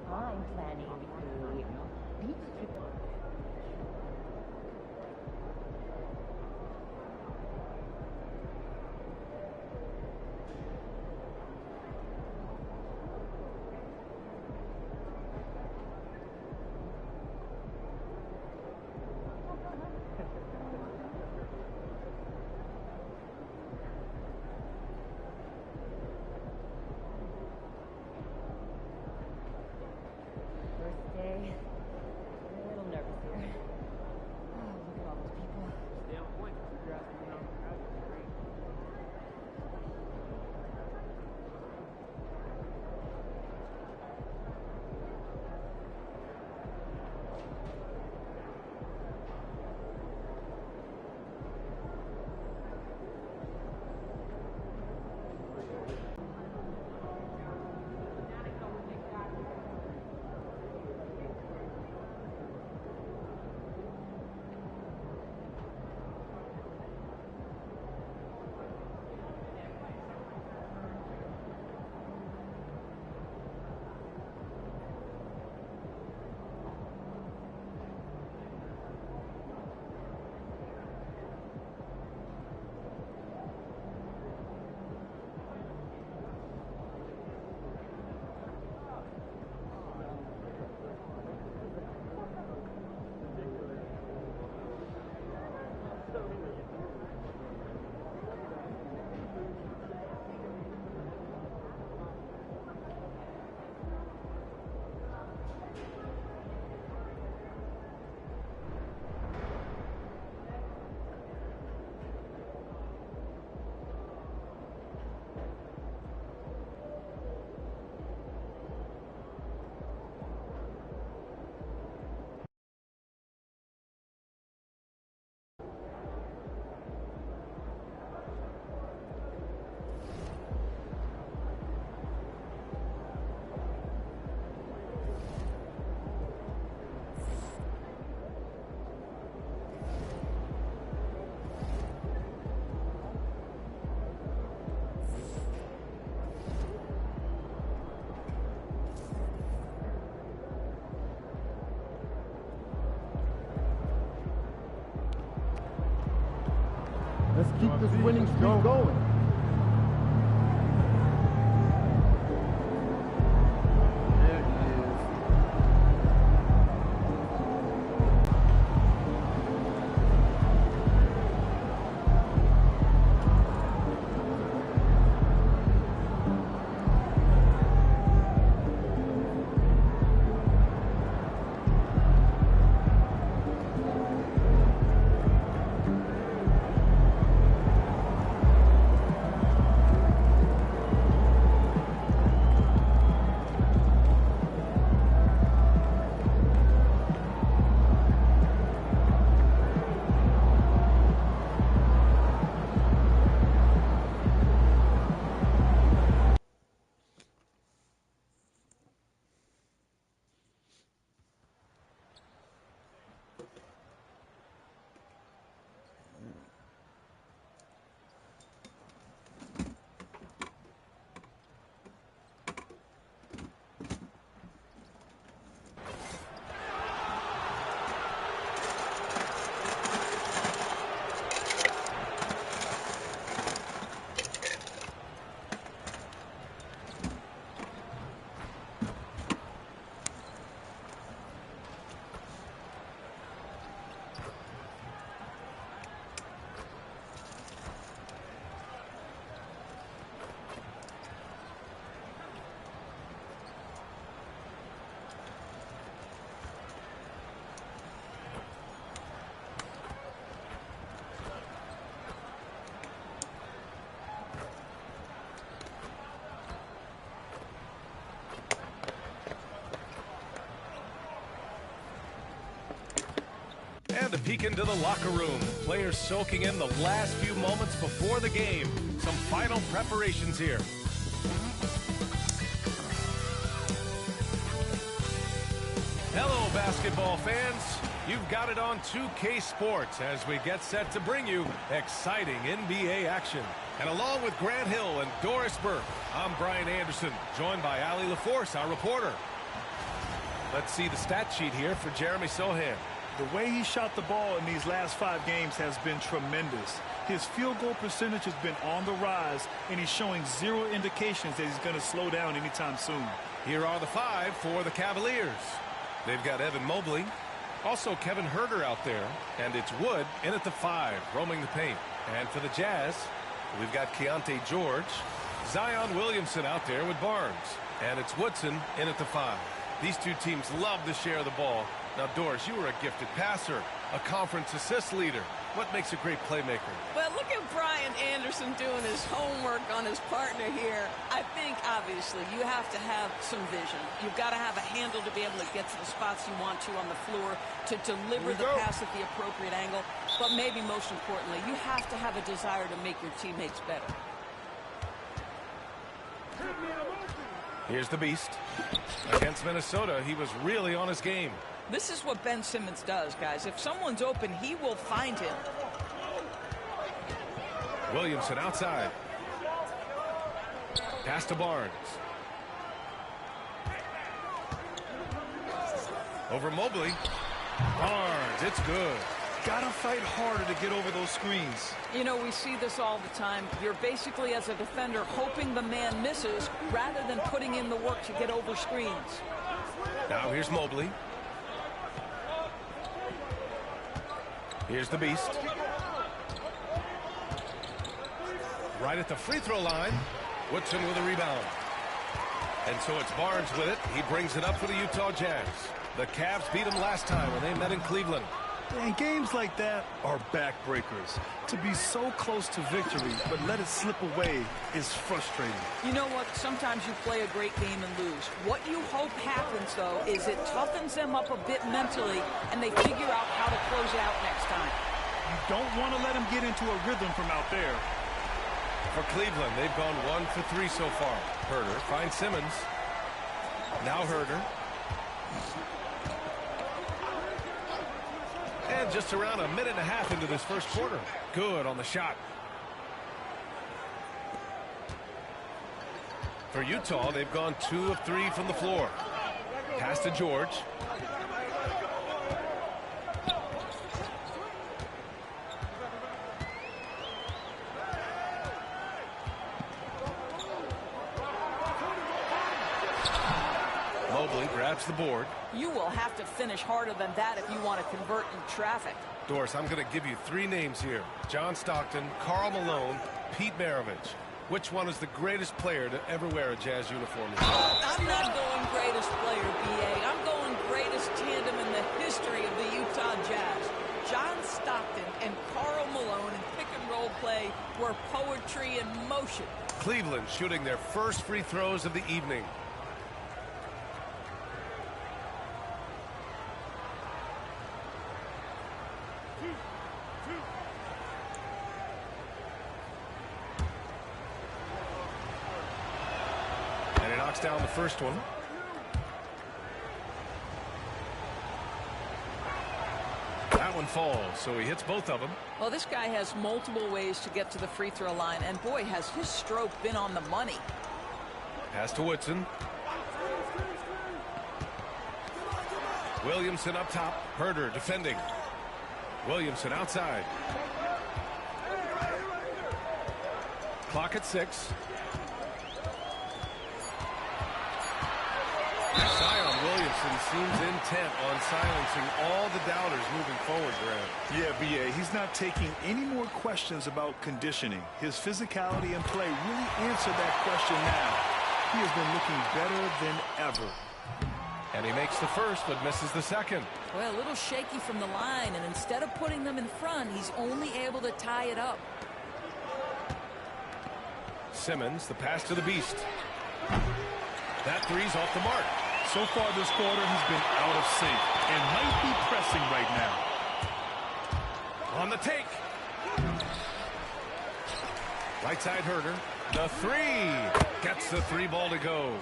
I'm planning a beach trip. First day, I'm a little nervous here. Oh, look at all those people. Stay on point. You're asking around the crowd. Great. Let's keep this winning streak going. There he is. And a peek into the locker room. Players soaking in the last few moments before the game. Some final preparations here. Hello, basketball fans. You've got it on 2K Sports as we get set to bring you exciting NBA action. And along with Grant Hill and Doris Burke, I'm Brian Anderson, joined by Ali LaForce, our reporter. Let's see the stat sheet here for Jeremy Sohan. The way he shot the ball in these last 5 games has been tremendous. His field goal percentage has been on the rise, and he's showing 0 indications that he's going to slow down anytime soon. Here are the 5 for the Cavaliers. They've got Evan Mobley, also Kevin Huerter out there, and it's Wood in at the 5, roaming the paint. And for the Jazz, we've got Keontae George, Zion Williamson out there with Barnes, and it's Woodson in at the 5. These two teams love to share the ball. Now, Doris, you were a gifted passer, a conference assist leader. What makes a great playmaker? Well, look at Brian Anderson doing his homework on his partner here. I think, obviously, you have to have some vision. You've got to have a handle to be able to get to the spots you want to on the floor, to deliver the pass at the appropriate angle. But maybe most importantly, you have to have a desire to make your teammates better. Here's the Beast. Against Minnesota, he was really on his game. This is what Ben Simmons does, guys. If someone's open, he will find him. Williamson outside. Pass to Barnes. Over Mobley. Barnes, it's good. Gotta fight harder to get over those screens. You know, we see this all the time. You're basically, as a defender, hoping the man misses rather than putting in the work to get over screens. Now here's Mobley. Here's the Beast. Right at the free throw line. Woodson with a rebound. And so it's Barnes with it. He brings it up for the Utah Jazz. The Cavs beat them last time when they met in Cleveland. And games like that are backbreakers. To be so close to victory, but let it slip away is frustrating. You know what? Sometimes you play a great game and lose. What you hope happens, though, is it toughens them up a bit mentally, and they figure out how to close it out next time. You don't want to let them get into a rhythm from out there. For Cleveland, they've gone 1 for 3 so far. Huerter finds Simmons. Now Huerter. And just around a minute and a half into this first quarter. Good on the shot. For Utah, they've gone 2 of 3 from the floor. Pass to George. Mobley grabs the board. You will have to finish harder than that if you want to convert in traffic. Doris, I'm going to give you 3 names here. John Stockton, Karl Malone, Pete Maravich. Which one is the greatest player to ever wear a Jazz uniform? I'm not going greatest player, B.A. I'm going greatest tandem in the history of the Utah Jazz. John Stockton and Karl Malone in pick-and-roll play were poetry in motion. Cleveland shooting their first free throws of the evening. And he knocks down the first one. That one falls, so he hits both of them. Well, this guy has multiple ways to get to the free throw line, and boy, has his stroke been on the money. Pass to Woodson. Williamson up top. Huerter defending. Williamson outside. Clock at 6. Zion Williamson seems intent on silencing all the doubters moving forward, Grant. Yeah, B.A., he's not taking any more questions about conditioning. His physicality and play really answer that question now. He has been looking better than ever. And he makes the first, but misses the second. Well, a little shaky from the line, and instead of putting them in front, he's only able to tie it up. Simmons, the pass to the Beast. That three's off the mark. So far this quarter, he's been out of sync and might be pressing right now. On the take. Right side Huerter. The 3. Gets the 3 ball to go.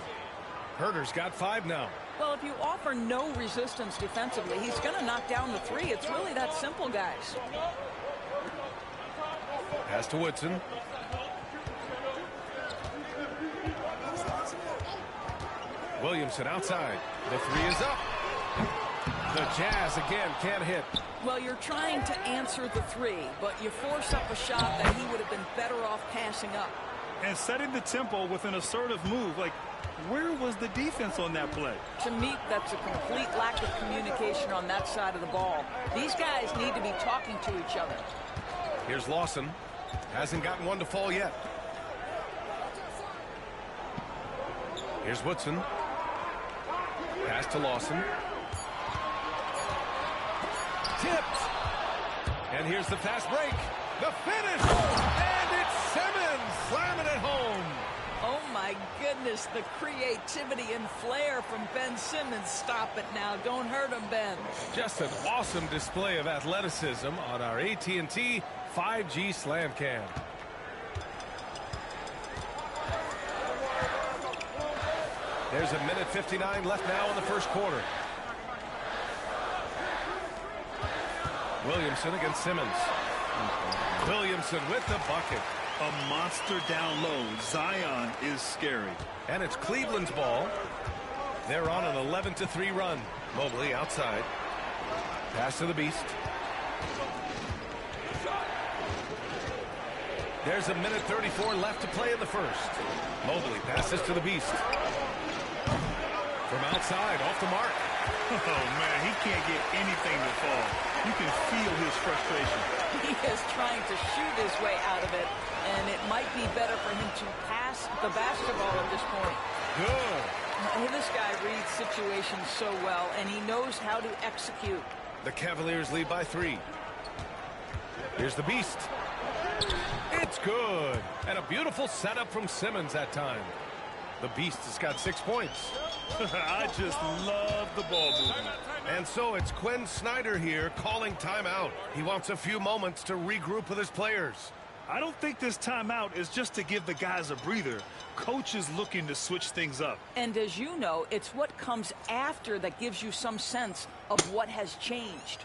Huerter's got 5 now. Well, if you offer no resistance defensively, he's going to knock down the 3. It's really that simple, guys. Pass to Woodson. Williamson outside. The three is up. The Jazz again can't hit. Well, you're trying to answer the three, but you force up a shot that he would have been better off passing up. And setting the tempo with an assertive move. Like, where was the defense on that play? To me, that's a complete lack of communication on that side of the ball. These guys need to be talking to each other. Here's Lawson. Hasn't gotten one to fall yet. Here's Woodson. Pass to Lawson. Tipped. And here's the fast break. The finish. And it's Simmons slamming it home. Oh, my goodness, the creativity and flair from Ben Simmons. Stop it now. Don't hurt him, Ben. Just an awesome display of athleticism on our AT&T 5G Slam Cam. There's a minute 59 left now in the first quarter. Williamson against Simmons. Williamson with the bucket. A monster down low. Zion is scary. And it's Cleveland's ball. They're on an 11-3 run. Mobley outside. Pass to the Beast. There's a minute 34 left to play in the first. Mobley passes to the Beast. From outside, off the mark. Oh, man, he can't get anything to fall. You can feel his frustration. He is trying to shoot his way out of it, and it might be better for him to pass the basketball at this point. Good. This guy reads situations so well, and he knows how to execute. The Cavaliers lead by 3. Here's the Beast. It's good. And a beautiful setup from Simmons that time. The Beast has got 6 points. I just love the ball movement. And so it's Quinn Snyder here calling timeout. He wants a few moments to regroup with his players. I don't think this timeout is just to give the guys a breather. Coach is looking to switch things up. And as you know, it's what comes after that gives you some sense of what has changed.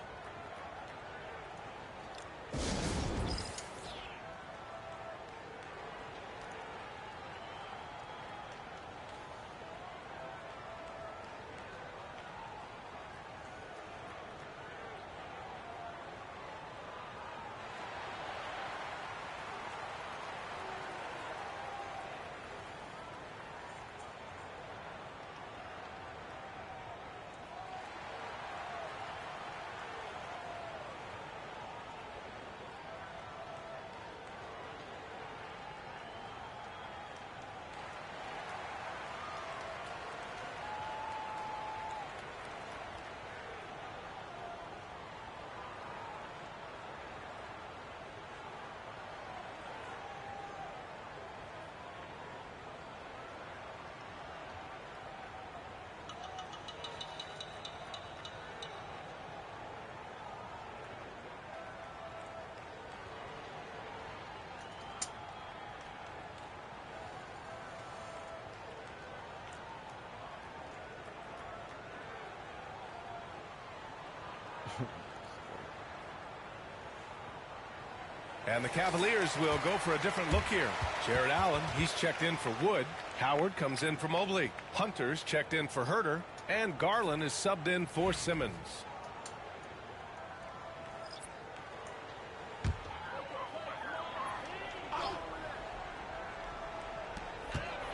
And the Cavaliers will go for a different look here. Jared Allen, he's checked in for Wood. Howard comes in for Mobley. Hunter's checked in for Herter. And Garland is subbed in for Simmons.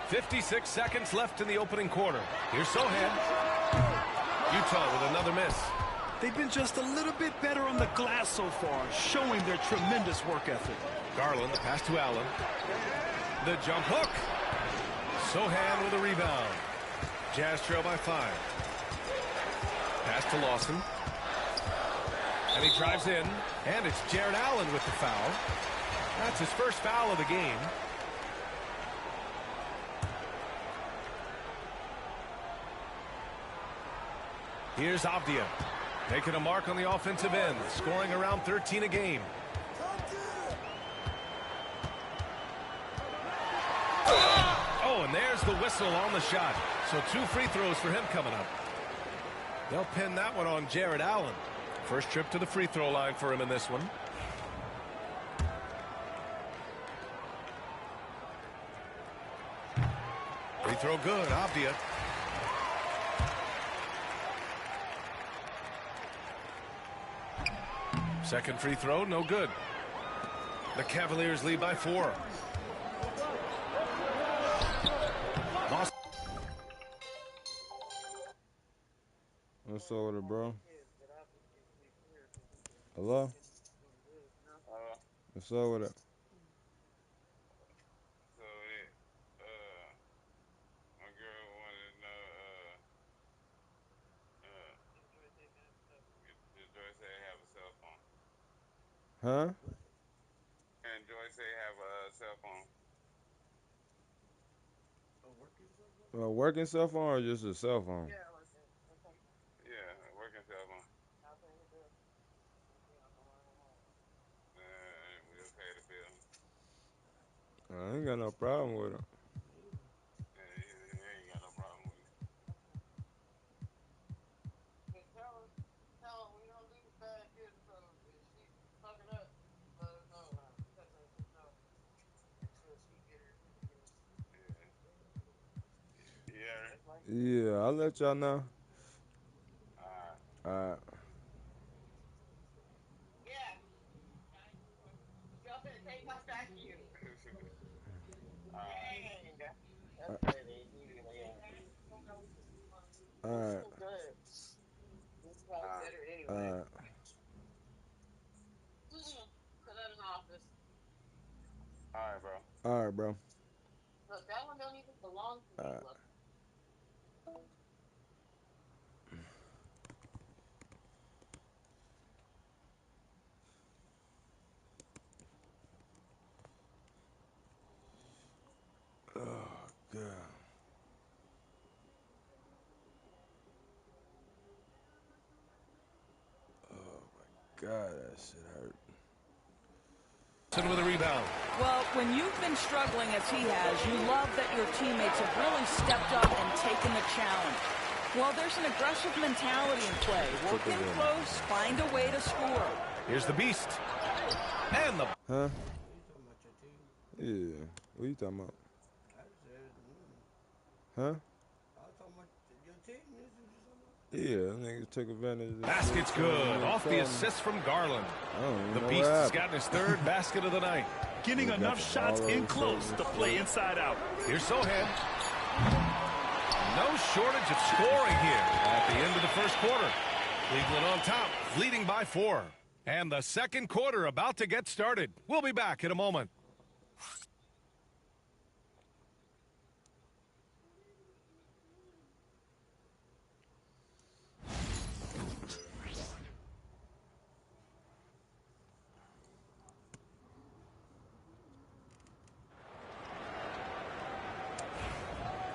"56 seconds left in the opening quarter. Here's Sohan. Utah with another miss. They've been just a little bit better on the glass so far, showing their tremendous work ethic. Garland, the pass to Allen. The jump hook. Sohan with a rebound. Jazz trail by 5. Pass to Lawson. And he drives in. And it's Jared Allen with the foul. That's his first foul of the game. Here's Avdia. Making a mark on the offensive end, scoring around 13 a game. Oh, and there's the whistle on the shot. So 2 free throws for him coming up. They'll pin that one on Jared Allen. First trip to the free throw line for him in this one. Free throw good, Avdia. Second free throw, no good. The Cavaliers lead by 4. Boston. What's up with it, bro? Hello? What's up with it? So my girl wanted to know, did Joyce say have a cell phone? Huh? And Joyce say have a cell phone? A working cell phone or just a cell phone? Yeah, working cell phone. We'll pay the bill. I ain't got no problem with it. Yeah, he ain't got no problem with it. Tell her we don't do bad kids, so if she fucking up, let us know. Yeah. Yeah, I'll let y'all know. Alright. Alright. Alright. Alright, bro. Alright, bro. Look, that one don't even belong to me. Look. Oh, God. Oh, my God, that shit hurt. With a rebound. Well, when you've been struggling as he has, you love that your teammates have really stepped up and taken the challenge. Well, there's an aggressive mentality in play. Work in close, find a way to score. Here's the beast. And the... Huh? Yeah. What are you talking about? Huh? Yeah, niggas took advantage of this. Basket's good. Off the assist from Garland. The Beast has gotten his third basket of the night. Getting enough shots in close to play inside out. Here's Sohan. No shortage of scoring here at the end of the first quarter. Cleveland on top, leading by 4. And the second quarter about to get started. We'll be back in a moment.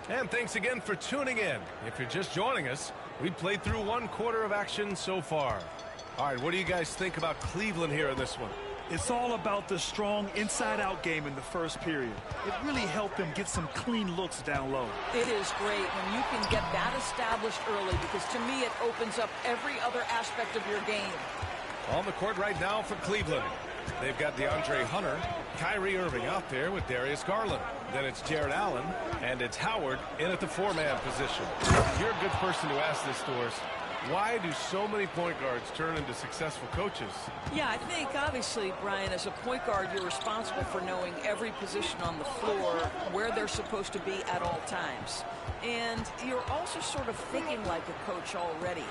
And thanks again for tuning in. If you're just joining us, we've played through one quarter of action so far. All right, what do you guys think about Cleveland here in this one? It's all about the strong inside-out game in the first period. It really helped them get some clean looks down low. It is great when you can get that established early because to me it opens up every other aspect of your game. On the court right now for Cleveland. They've got DeAndre Hunter, Kyrie Irving out there with Darius Garland. Then it's Jared Allen, and it's Howard in at the 4-man position. You're a good person to ask this, Doris. Why do so many point guards turn into successful coaches? Yeah, I think obviously, Brian, as a point guard, you're responsible for knowing every position on the floor, where they're supposed to be at all times. And you're also sort of thinking like a coach already.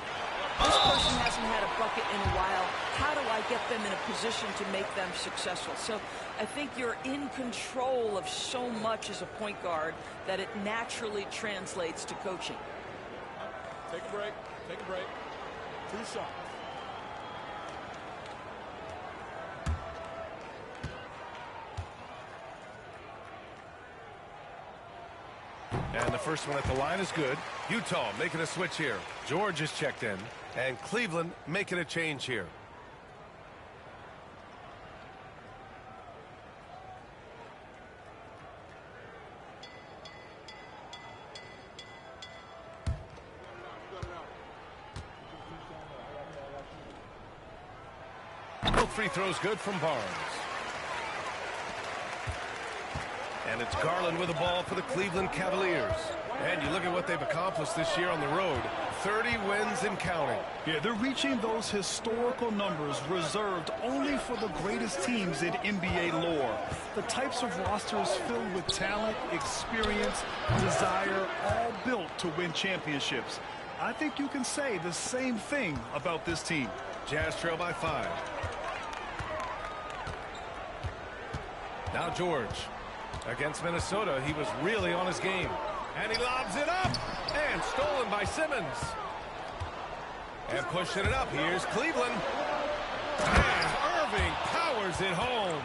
This person hasn't had a bucket in a while. How do I get them in a position to make them successful? So I think you're in control of so much as a point guard that it naturally translates to coaching. Take a break. Take a break. 2 shots. And the first one at the line is good. Utah making a switch here. George is checked in. And Cleveland making a change here. Both free throws good from Barnes. And it's Garland with the ball for the Cleveland Cavaliers. And you look at what they've accomplished this year on the road. 30 wins and counting. Yeah, they're reaching those historical numbers reserved only for the greatest teams in NBA lore. The types of rosters filled with talent, experience, desire, all built to win championships. I think you can say the same thing about this team. Jazz trail by 5. Now George. Against Minnesota, he was really on his game. And he lobs it up. And stolen by Simmons. And pushing it up. Here's Cleveland. And Irving powers it home.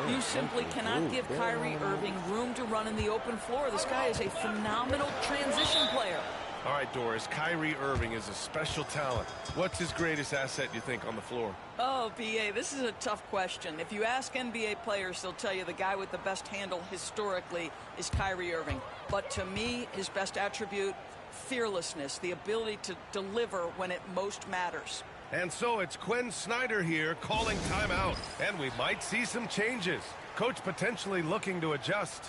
You simply cannot give Kyrie Irving room to run in the open floor. This guy is a phenomenal transition player. All right, Doris, Kyrie Irving is a special talent. What's his greatest asset, you think, on the floor? Oh, B.A., this is a tough question. If you ask NBA players, they'll tell you the guy with the best handle historically is Kyrie Irving. But to me, his best attribute, fearlessness, the ability to deliver when it most matters. And so it's Quinn Snyder here calling timeout. And we might see some changes. Coach potentially looking to adjust.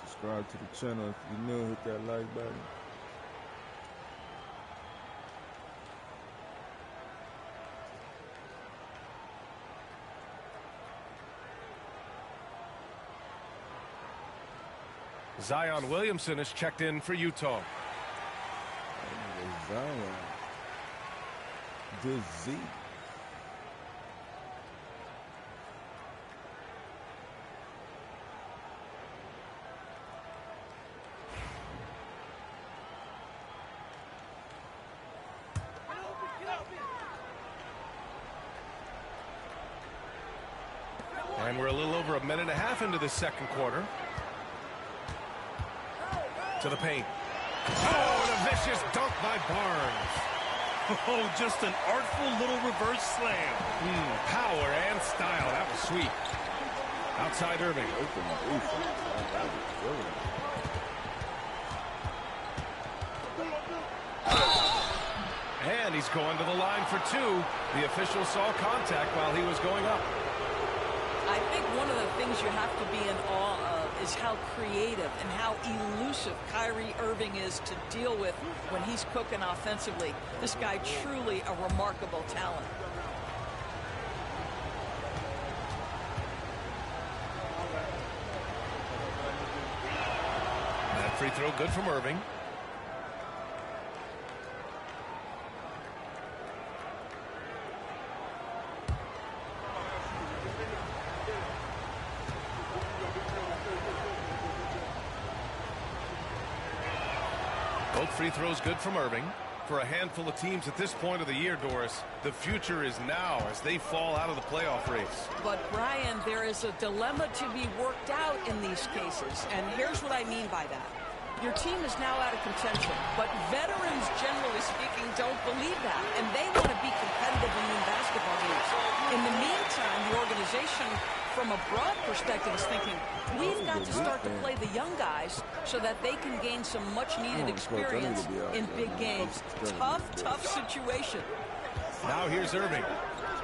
Subscribe to the channel if you're new. Hit that like button. Zion Williamson is checked in for Utah. Zion. The Z. And we're a little over a minute and a half into this second quarter. To the paint. Oh, and a vicious dunk by Barnes. Oh, just an artful little reverse slam. Power and style. That was sweet. Outside Irving. And he's going to the line for 2. The official saw contact while he was going up. I think one of the things you have to be in awe of is how creative and how elusive Kyrie Irving is to deal with when he's cooking offensively. This guy truly a remarkable talent. That free throw good from Irving. Both free throws good from Irving. For a handful of teams at this point of the year, Doris, the future is now as they fall out of the playoff race. But, Brian, there is a dilemma to be worked out in these cases. And here's what I mean by that. Your team is now out of contention, but veterans, generally speaking, don't believe that. And they want to be competitive and win basketball games. In the meantime, the organization, from a broad perspective, is thinking, we've got to start to play the young guys so that they can gain some much-needed experience in big games. Tough situation. Now here's Irving.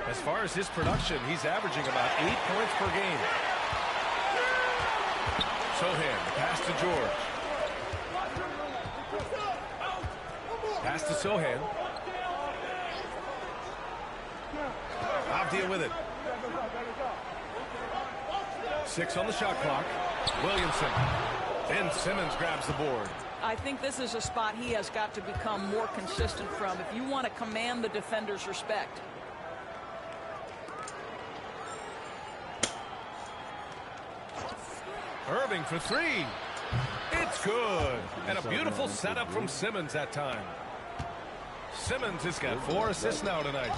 As far as his production, he's averaging about 8 points per game. Sohan, pass to George. Pass to Sohan. Avdia with it. 6 on the shot clock. Williamson. Ben Simmons grabs the board. I think this is a spot he has got to become more consistent from if you want to command the defender's respect. Irving for three. It's good. And a beautiful setup from Simmons that time. Simmons has got 4 assists now tonight.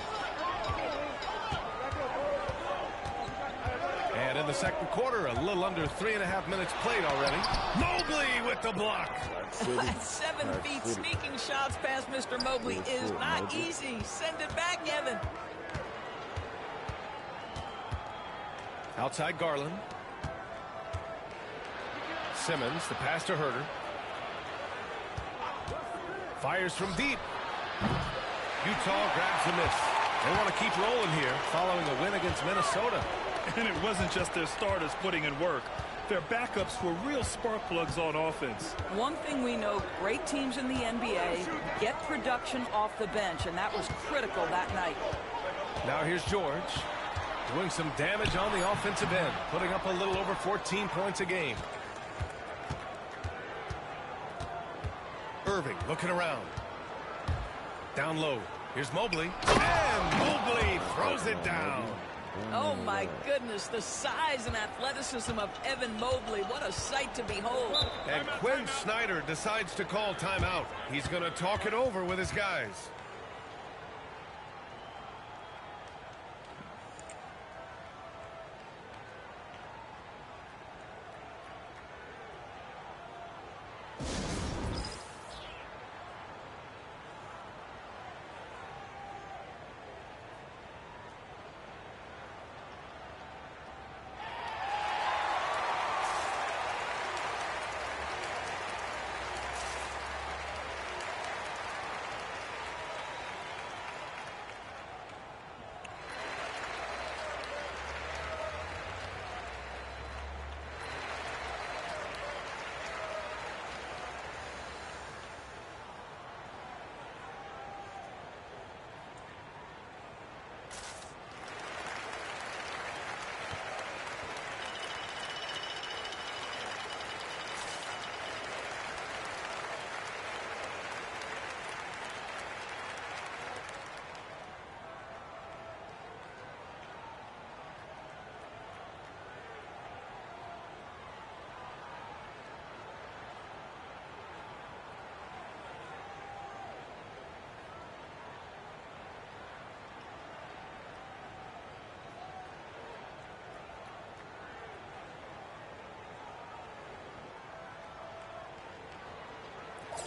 And in the second quarter, a little under 3.5 minutes played already. Mobley with the block. That 7 feet sneaking shots past Mr. Mobley is not easy. Send it back, Evan. Outside Garland. Simmons, the pass to Herter. Fires from deep. Utah grabs the miss. They want to keep rolling here following a win against Minnesota. And it wasn't just their starters putting in work. Their backups were real spark plugs on offense. One thing we know, great teams in the NBA get production off the bench, and that was critical that night. Now here's George doing some damage on the offensive end, putting up a little over 14 points a game. Irving looking around. Down low. Here's Mobley. And Mobley throws it down. Oh, my goodness. The size and athleticism of Evan Mobley. What a sight to behold. And Quinn Snyder decides to call timeout. He's going to talk it over with his guys.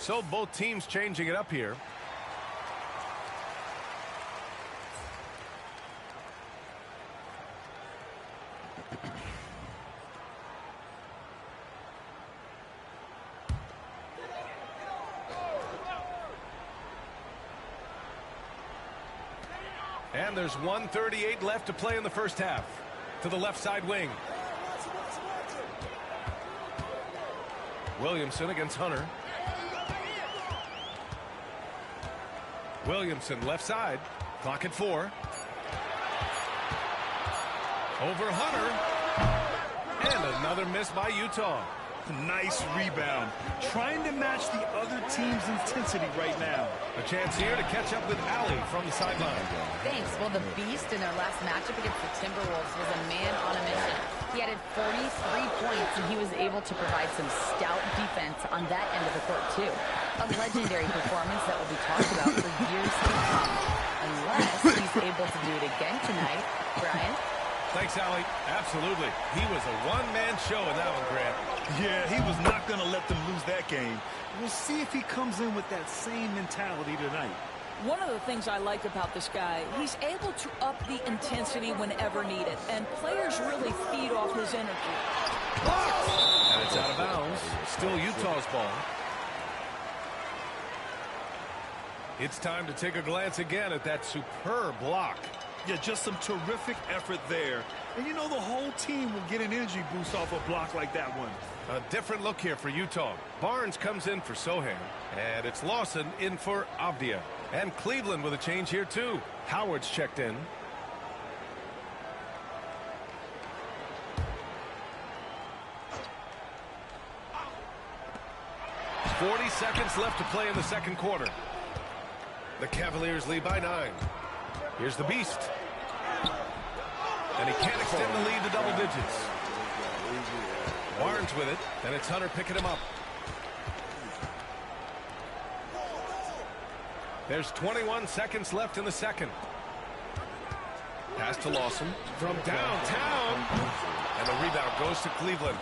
So both teams changing it up here. And there's 1:38 left to play in the first half. To the left side wing. Williamson against Hunter. Williamson left side. Clock at 4. Over Hunter. And another miss by Utah. Nice rebound. Trying to match the other team's intensity right now. A chance here to catch up with Allie from the sideline. Thanks. Well, the Beast in their last matchup against the Timberwolves was a man on a mission. He added 43 points, and he was able to provide some stout defense on that end of the court, too. A legendary performance that will be talked about for years to come. Unless he's able to do it again tonight. Brian? Thanks, Allie. Absolutely. He was a one-man show in that one, Grant. Yeah, he was not going to let them lose that game. We'll see if he comes in with that same mentality tonight. One of the things I like about this guy, he's able to up the intensity whenever needed, and players really feed off his energy. And it's out of bounds. Still Utah's ball. It's time to take a glance again at that superb block. Yeah, just some terrific effort there. And you know the whole team will get an energy boost off a block like that one. A different look here for Utah. Barnes comes in for Sohan. And it's Lawson in for Avdia. And Cleveland with a change here too. Howard's checked in. 40 seconds left to play in the second quarter. The Cavaliers lead by 9. Here's the Beast. And he can't extend the lead to double digits. Barnes with it, and it's Hunter picking him up. There's 21 seconds left in the second. Pass to Lawson from downtown. And the rebound goes to Cleveland.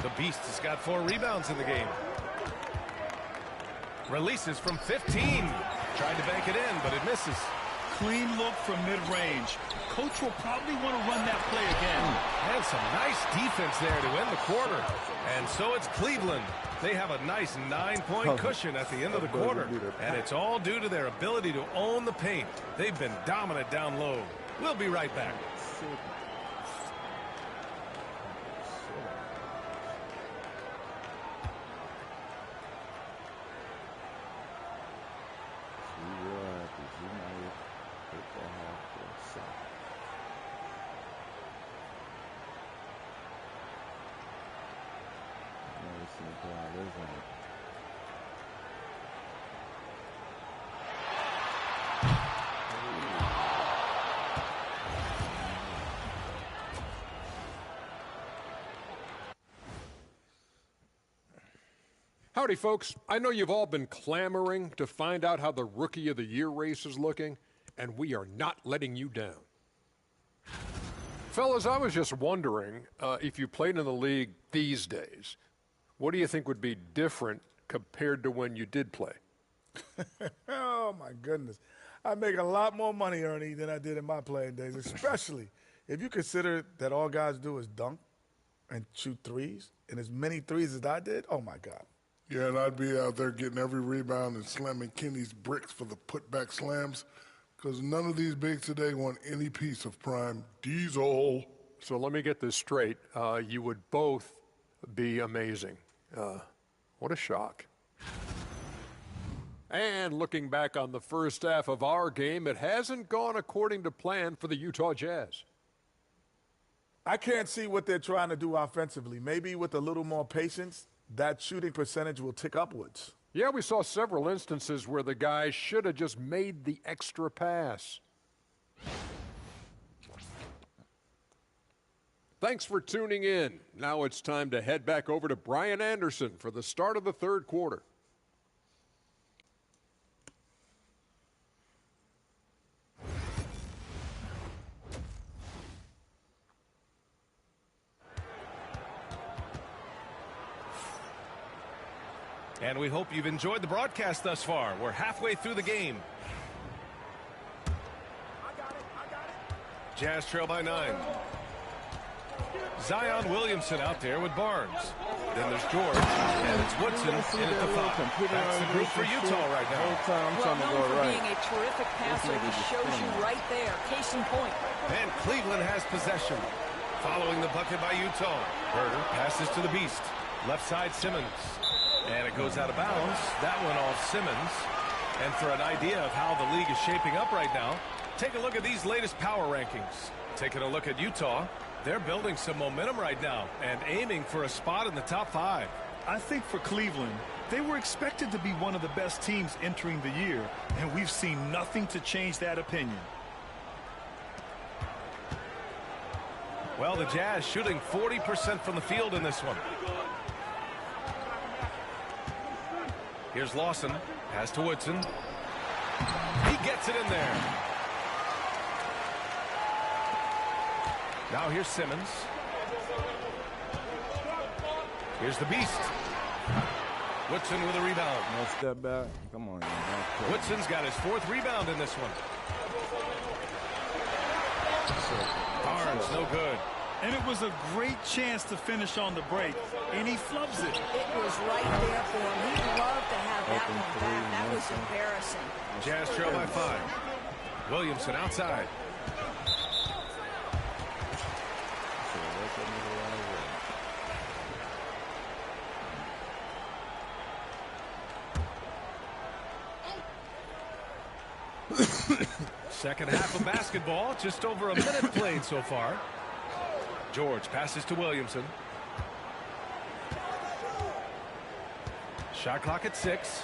The Beast has got 4 rebounds in the game. Releases from 15. Tried to bank it in, but it misses. Clean look from mid-range. Coach will probably want to run that play again. And some nice defense there to end the quarter. And so it's Cleveland. They have a nice 9-point cushion at the end of the quarter. And it's all due to their ability to own the paint. They've been dominant down low. We'll be right back. Howdy, folks. I know you've all been clamoring to find out how the Rookie of the Year race is looking, and we are not letting you down. Fellas, I was just wondering if you played in the league these days, what do you think would be different compared to when you did play? Oh, my goodness. I make a lot more money, Ernie, than I did in my playing days, especially if you consider that all guys do is dunk and shoot threes, and as many threes as I did, oh, my God. Yeah, and I'd be out there getting every rebound and slamming Kenny's bricks for the putback slams because none of these bigs today want any piece of prime Diesel. So let me get this straight. You would both be amazing. What a shock. And looking back on the first half of our game, it hasn't gone according to plan for the Utah Jazz. I can't see what they're trying to do offensively. Maybe with a little more patience, that shooting percentage will tick upwards. Yeah, we saw several instances where the guys should have just made the extra pass. Thanks for tuning in. Now it's time to head back over to Brian Anderson for the start of the third quarter. And we hope you've enjoyed the broadcast thus far. We're halfway through the game. Jazz trail by 9. Zion Williamson out there with Barnes. Then there's George, and it's Woodson in at the 5. That's the group for Utah right now. Well known for being a terrific passer. He shows you right there. Case in point. And Cleveland has possession. Following the bucket by Utah. Herder passes to the Beast. Left side Simmons. And it goes out of bounds. That one off Simmons. And for an idea of how the league is shaping up right now, take a look at these latest power rankings. Taking a look at Utah, they're building some momentum right now and aiming for a spot in the top 5. I think for Cleveland, they were expected to be one of the best teams entering the year, and we've seen nothing to change that opinion. Well, the Jazz shooting 40% from the field in this one. Here's Lawson. Pass to Woodson. He gets it in there. Now here's Simmons. Here's the Beast. Woodson with a rebound. No step back. Come on. Woodson's got his 4th rebound in this one. Barnes, no good. And it was a great chance to finish on the break, and he flubs it. It was right there for him. He'd love to have that one back. That was embarrassing. Jazz trail by 5. Williamson outside. Second half of basketball, just over a minute played so far. George passes to Williamson. Shot clock at 6.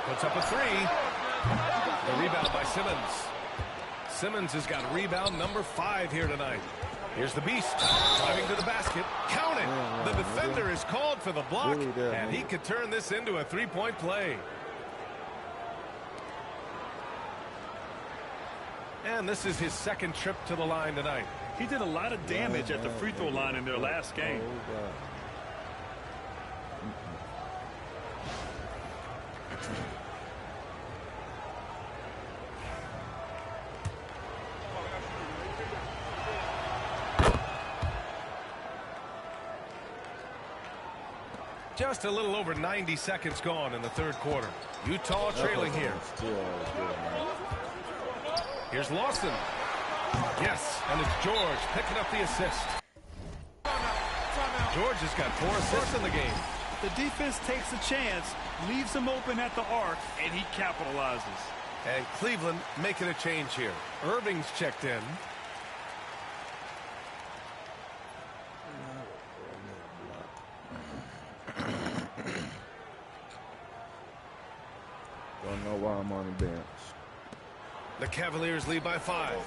Puts up a 3. The rebound by Simmons. Simmons has got rebound number 5 here tonight. Here's the Beast driving to the basket. Count it. The defender is called for the block, and he could turn this into a 3-point play. And this is his second trip to the line tonight. He did a lot of damage at the free throw line in their last game. Just a little over 90 seconds gone in the third quarter. Utah trailing here. Here's Lawson. Yes, and it's George picking up the assist. George has got 4 assists in the game. The defense takes a chance, leaves him open at the arc, and he capitalizes. And Cleveland making a change here. Irving's checked in. Don't know why I'm on the bench. The Cavaliers lead by 5.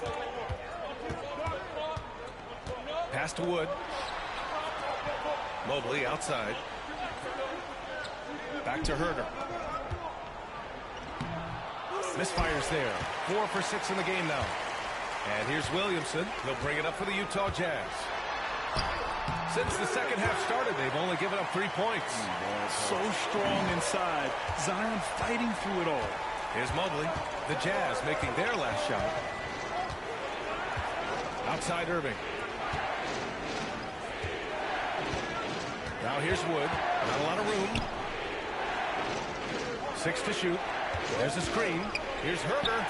Pass to Wood. Mobley outside. Back to Herder. Misfires there. 4 for 6 in the game now. And here's Williamson. He'll bring it up for the Utah Jazz. Since the second half started, they've only given up 3 points. So strong inside. Zion fighting through it all. Here's Mobley. The Jazz making their last shot. Outside Irving. Now here's Wood. Not a lot of room. 6 to shoot. There's a screen. Here's Herder.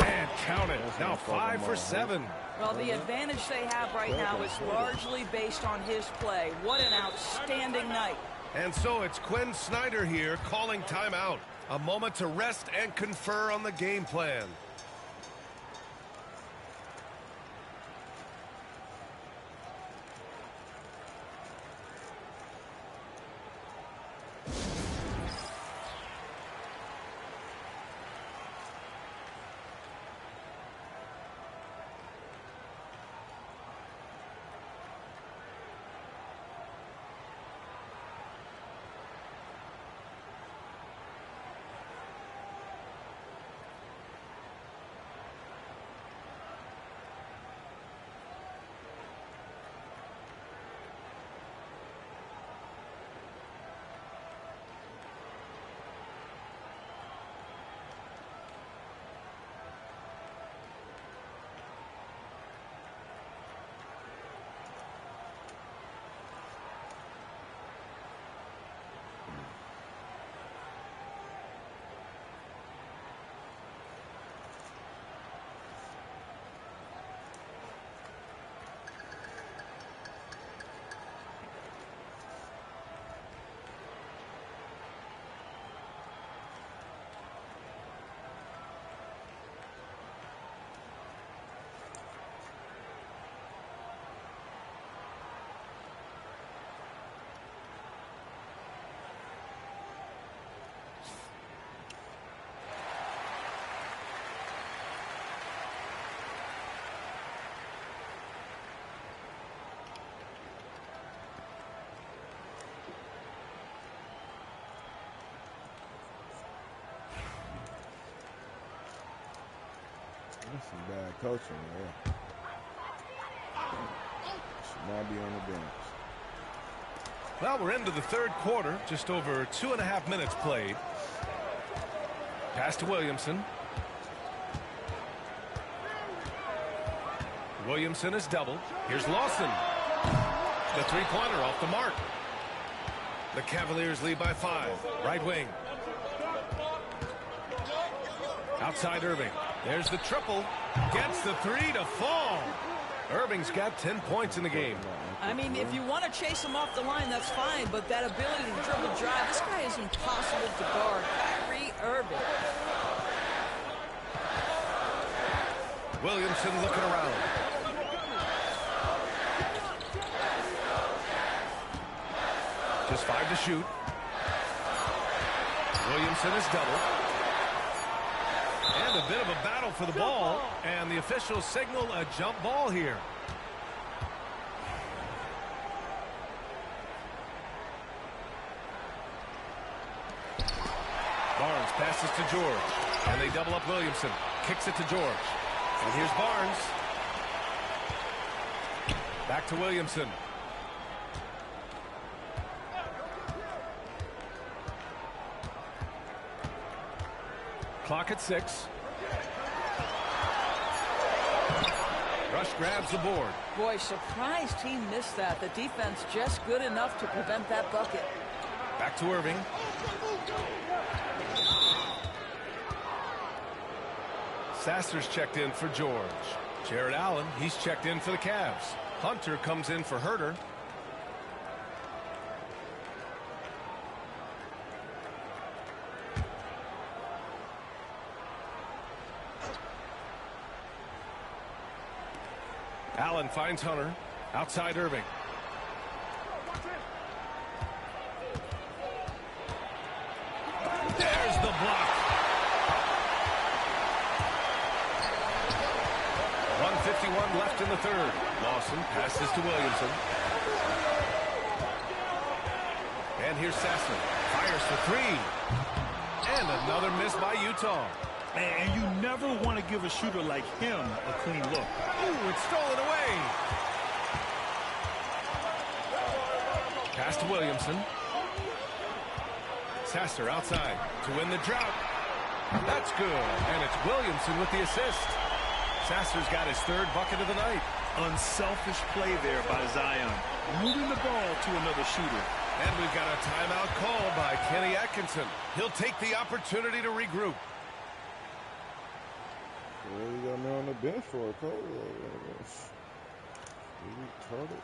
And count it. Now 5 for 7. Well, the advantage they have right now is largely based on his play. What an outstanding night. And so it's Quinn Snyder here calling timeout. A moment to rest and confer on the game plan. That's some bad coaching there. Should not be on the bench. Well, we're into the third quarter. Just over 2.5 minutes played. Pass to Williamson. Williamson is doubled. Here's Lawson. The three-pointer off the mark. The Cavaliers lead by 5. Right wing. Outside Irving. There's the triple. Gets the 3 to fall. Irving's got 10 points in the game. I mean, if you want to chase him off the line, that's fine, but that ability to dribble drive, this guy is impossible to guard. Kyrie Irving. Williamson looking around. There's 5 to shoot. Williamson is doubled. And a bit of a battle for the ball. And the officials signal a jump ball here. Barnes passes to George. And they double up Williamson. Kicks it to George. And here's Barnes. Back to Williamson. Clock at 6. Rush grabs the board. Boy, surprised he missed that. The defense just good enough to prevent that bucket. Back to Irving. Sasser's checked in for George. Jared Allen, he's checked in for the Cavs. Hunter comes in for Herter. Allen finds Hunter. Outside Irving. There's the block. 1:51 left in the third. Lawson passes to Williamson. And here's Sasser. Fires for 3. And another miss by Utah. And you never want to give a shooter like him a clean look. Ooh, it's stolen away. Pass to Williamson. Sasser outside to win the drought. That's good. And it's Williamson with the assist. Sasser's got his 3rd bucket of the night. Unselfish play there by Zion. Moving the ball to another shooter. And we've got a timeout called by Kenny Atkinson. He'll take the opportunity to regroup. Well, you got me on the bench for a coach. Retarded.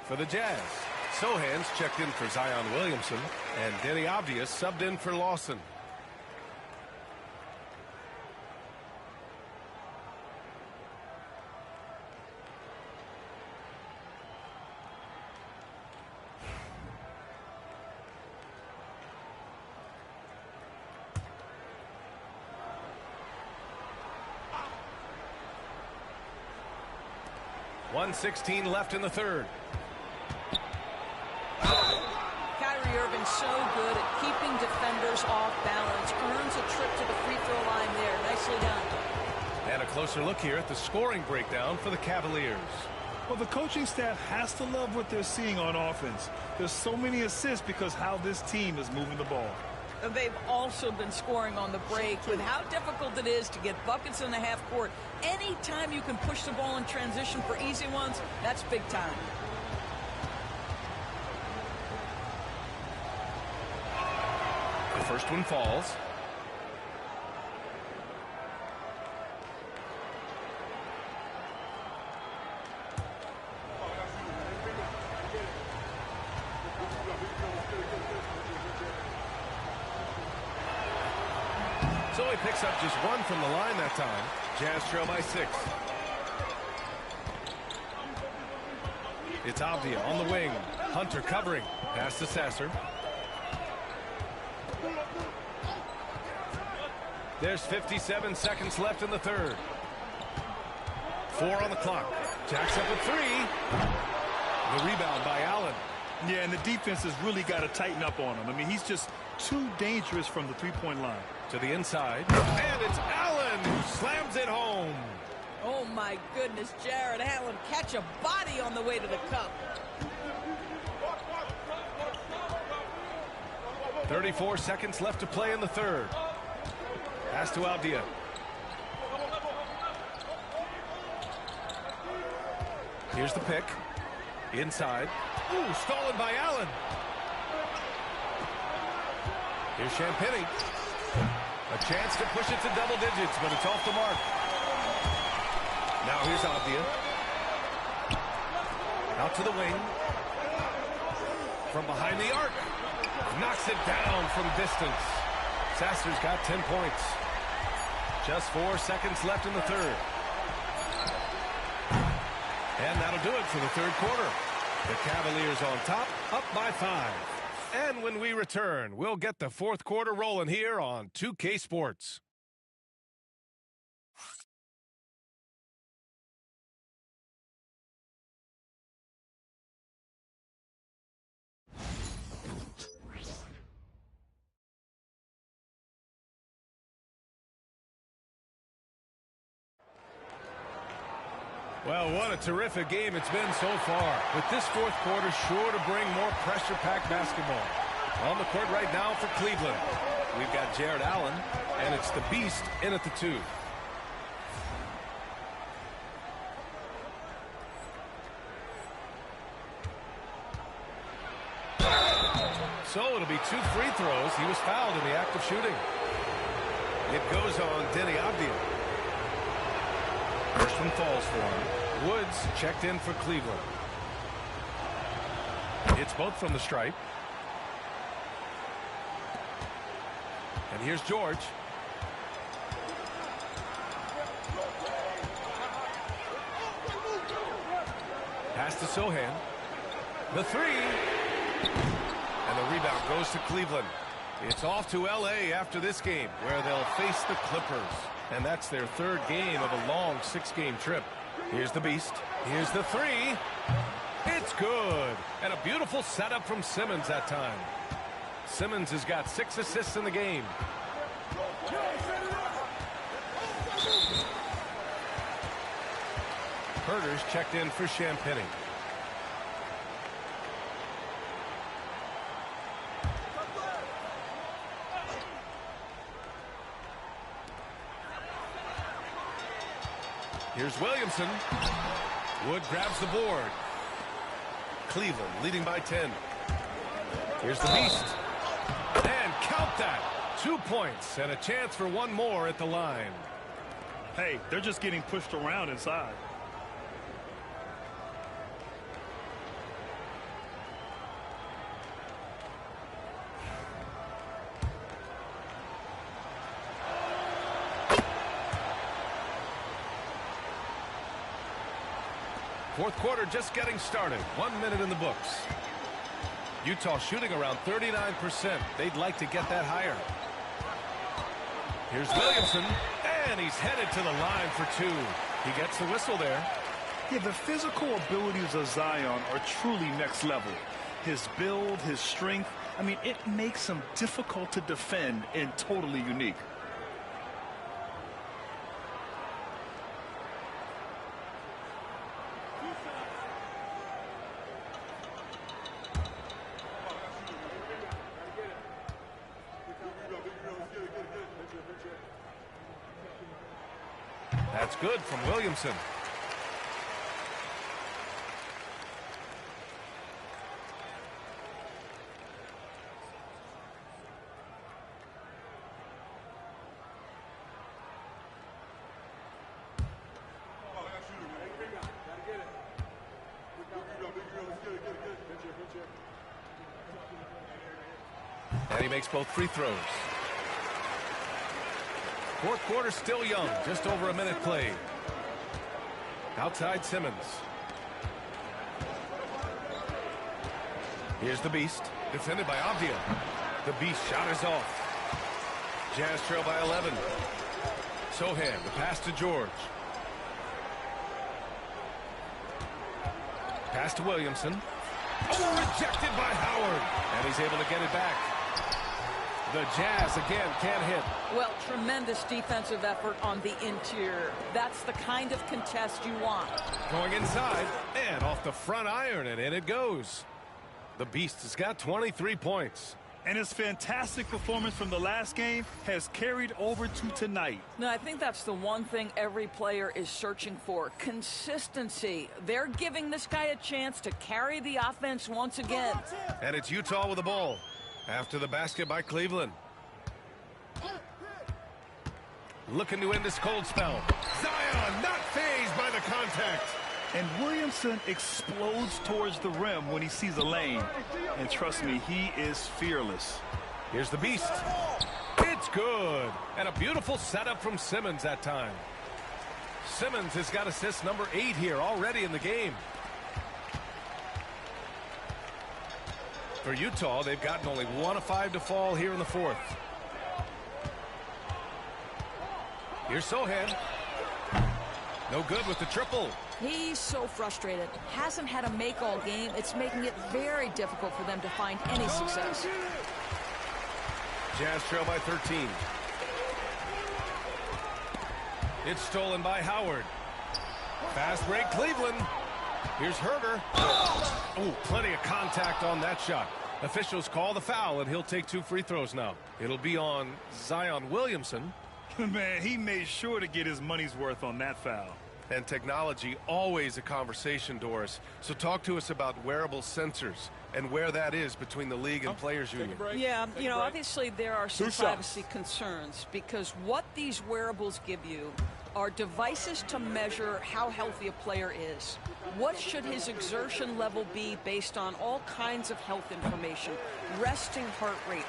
For the Jazz, Sohan's checked in for Zion Williamson, and Denny Obvious subbed in for Lawson. .116 left in the third. Kyrie Irving so good at keeping defenders off balance. Earns a trip to the free throw line there. Nicely done. And a closer look here at the scoring breakdown for the Cavaliers. Well, the coaching staff has to love what they're seeing on offense. There's so many assists because how this team is moving the ball. They've also been scoring on the break with how difficult it is to get buckets in the half court. Anytime you can push the ball in transition for easy ones, that's big time. The first one falls. So he picks up just one from the line that time. Jazz trail by 6. It's Avdia on the wing. Hunter covering. Pass to Sasser. There's 57 seconds left in the third. 4 on the clock. Jacks up a 3. The rebound by Allen. Yeah, and the defense has really got to tighten up on him. I mean, he's just too dangerous from the three-point line. To the inside. And it's Allen who slams it home. Oh, my goodness, Jarrett Allen catch a body on the way to the cup. 34 seconds left to play in the third. Pass to Avdia. Here's the pick. Inside. Ooh, stolen by Allen. Here's Champagnie. A chance to push it to double digits, but it's off the mark. Now here's Avdia. Out to the wing. From behind the arc. Knocks it down from distance. Sasser's got 10 points. Just 4 seconds left in the third. And that'll do it for the third quarter. The Cavaliers on top, up by 5. And when we return, we'll get the fourth quarter rolling here on 2K Sports. Well, what a terrific game it's been so far. With this fourth quarter sure to bring more pressure-packed basketball. On the court right now for Cleveland, we've got Jarrett Allen, and it's the Beast in at the 2. So it'll be 2 free throws. He was fouled in the act of shooting. It goes on Deni Avdia. First one falls for him. Woods checked in for Cleveland. It's both from the stripe. And here's George. Pass to Sohan. The 3. And the rebound goes to Cleveland. It's off to L.A. after this game, where they'll face the Clippers. And that's their third game of a long 6-game trip. Here's the Beast. Here's the 3. It's good. And a beautiful setup from Simmons that time. Simmons has got 6 assists in the game. Herter's checked in for Champagnie. Here's Williamson. Wood grabs the board. Cleveland leading by 10. Here's the Beast. And count that. 2 points and a chance for one more at the line. Hey, they're just getting pushed around inside. Fourth quarter just getting started. 1 minute in the books. Utah shooting around 39%. They'd like to get that higher. Here's Williamson. And he's headed to the line for 2. He gets the whistle there. Yeah, the physical abilities of Zion are truly next level. His build, his strength, I mean, it makes him difficult to defend and totally unique. That's good from Williamson. And he makes both free throws. Fourth quarter still young, just over a minute played. Outside Simmons. Here's the Beast, defended by Avdia. The Beast shot is off. Jazz trail by 11. Sohan, the pass to George. Pass to Williamson. Oh, rejected by Howard. And he's able to get it back. The Jazz again can't hit. Well, tremendous defensive effort on the interior. That's the kind of contest you want. Going inside and off the front iron, and in it goes. The Beast has got 23 points. And his fantastic performance from the last game has carried over to tonight. No, I think that's the one thing every player is searching for. Consistency. They're giving this guy a chance to carry the offense once again. And it's Utah with the ball after the basket by Cleveland. Looking to end this cold spell. Zion not fazed by the contact. And Williamson explodes towards the rim when he sees a lane. And trust me, he is fearless. Here's the Beast. It's good. And a beautiful setup from Simmons that time. Simmons has got assist number 8 here already in the game. For Utah, they've gotten only 1 of 5 to fall here in the fourth. Here's Sohan. No good with the triple. He's so frustrated. Hasn't had a make all game. It's making it very difficult for them to find any success. Jazz trail by 13. It's stolen by Howard. Fast break Cleveland. Here's Herder. Oh, plenty of contact on that shot. Officials call the foul, and he'll take 2 free throws now. It'll be on Zion Williamson. Man, he made sure to get his money's worth on that foul. And technology, always a conversation, Doris. So talk to us about wearable sensors and where that is between the league and players union. Yeah, you know, obviously there are some privacy concerns because what these wearables give you are devices to measure how healthy a player is. What should his exertion level be based on all kinds of health information? Resting heart rate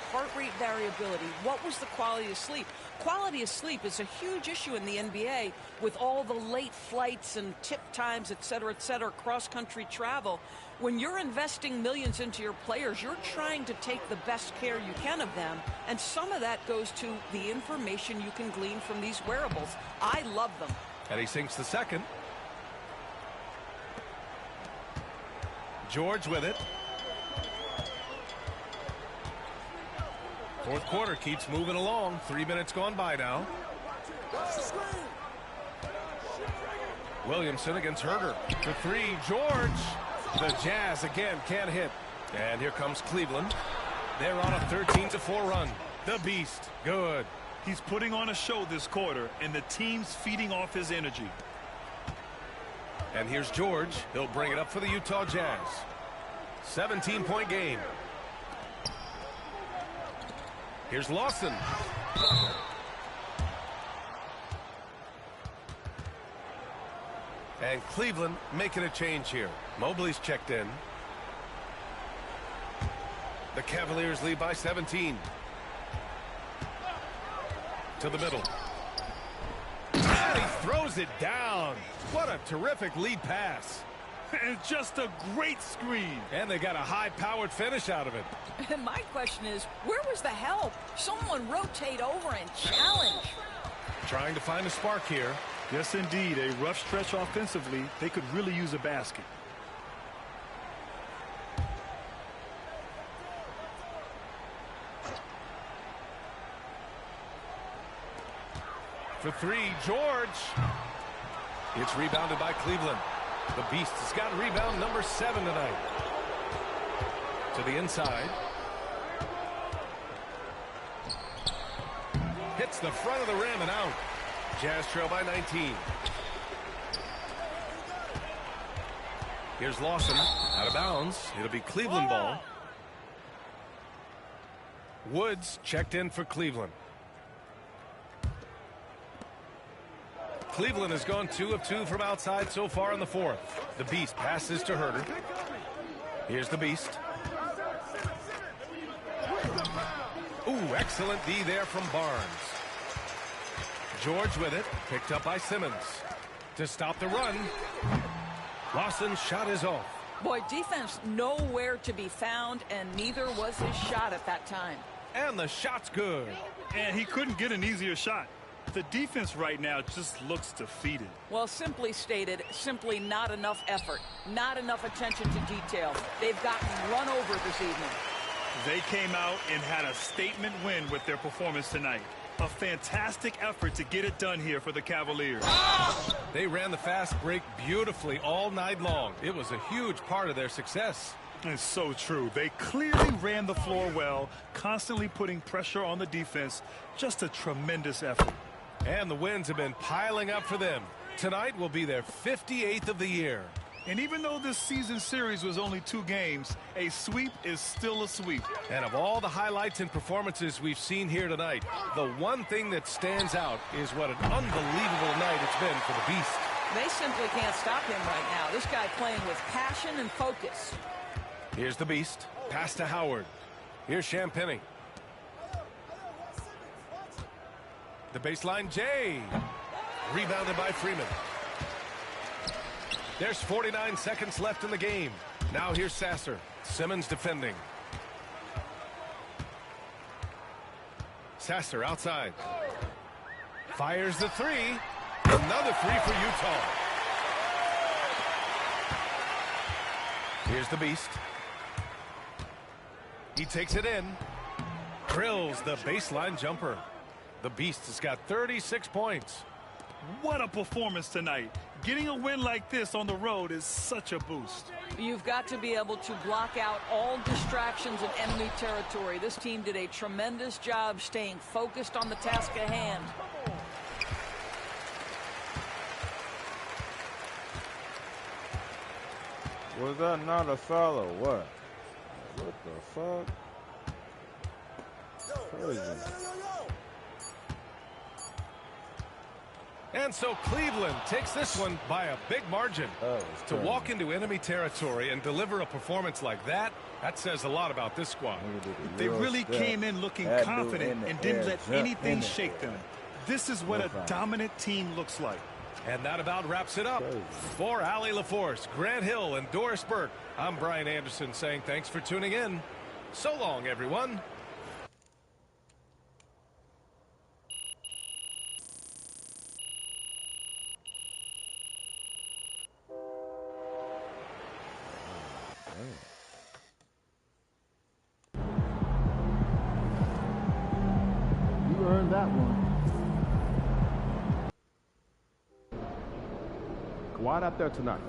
variability. What was the quality of sleep? Quality of sleep is a huge issue in the NBA with all the late flights and tip times, et cetera, cross-country travel. When you're investing millions into your players, you're trying to take the best care you can of them, and some of that goes to the information you can glean from these wearables. I love them. And he sinks the second. George with it. Fourth quarter keeps moving along. 3 minutes gone by now. Williamson against Herder. For 3, George. The Jazz again can't hit. And here comes Cleveland. They're on a 13-4 run. The Beast, good. He's putting on a show this quarter, and the team's feeding off his energy. And here's George. He'll bring it up for the Utah Jazz. 17-point game. Here's Lawson. And Cleveland making a change here. Mobley's checked in. The Cavaliers lead by 17. To the middle. And he throws it down. What a terrific lead pass. And just a great screen. And they got a high-powered finish out of it. And my question is, where was the help? Someone rotate over and challenge. Trying to find a spark here. Yes, indeed. A rough stretch offensively. They could really use a basket. For 3, George. It's rebounded by Cleveland. The Beast has got rebound number 7 tonight. To the inside. Hits the front of the rim and out. Jazz trail by 19. Here's Lawson. Out of bounds. It'll be Cleveland ball. Woods checked in for Cleveland. Cleveland has gone 2 of 2 from outside so far in the fourth. The Beast passes to Herder. Here's the Beast. Ooh, excellent D there from Barnes. George with it, picked up by Simmons. To stop the run. Lawson's shot is off. Boy, defense nowhere to be found, and neither was his shot at that time. And the shot's good. And he couldn't get an easier shot. The defense right now just looks defeated. Well, simply stated, simply not enough effort, not enough attention to detail. They've gotten run over this evening. They came out and had a statement win with their performance tonight. A fantastic effort to get it done here for the Cavaliers. They ran the fast break beautifully all night long. It was a huge part of their success. It's so true. They clearly ran the floor well, constantly putting pressure on the defense. Just a tremendous effort. And the wins have been piling up for them. Tonight will be their 58th of the year. And even though this season series was only 2 games, a sweep is still a sweep. And of all the highlights and performances we've seen here tonight, the one thing that stands out is what an unbelievable night it's been for the Beast. They simply can't stop him right now. This guy playing with passion and focus. Here's the Beast. Pass to Howard. Here's Champagnie. The baseline, Jay. Rebounded by Freeman. There's 49 seconds left in the game. Now here's Sasser. Simmons defending. Sasser outside. Fires the three. Another three for Utah. Here's the Beast. He takes it in. Drills the baseline jumper. The Beast has got 36 points. What a performance tonight. Getting a win like this on the road is such a boost. You've got to be able to block out all distractions in enemy territory. This team did a tremendous job staying focused on the task at hand. Was that not a foul or what? What the fuck? Crazy. And so Cleveland takes this one by a big margin. To walk into enemy territory and deliver a performance like that, that says a lot about this squad. They really came in looking confident and didn't let anything shake them. This is what a dominant team looks like. And that about wraps it up. For Allie LaForce, Grant Hill, and Doris Burke, I'm Brian Anderson saying thanks for tuning in. So long, everyone. You earned that one. Kawhi out there tonight.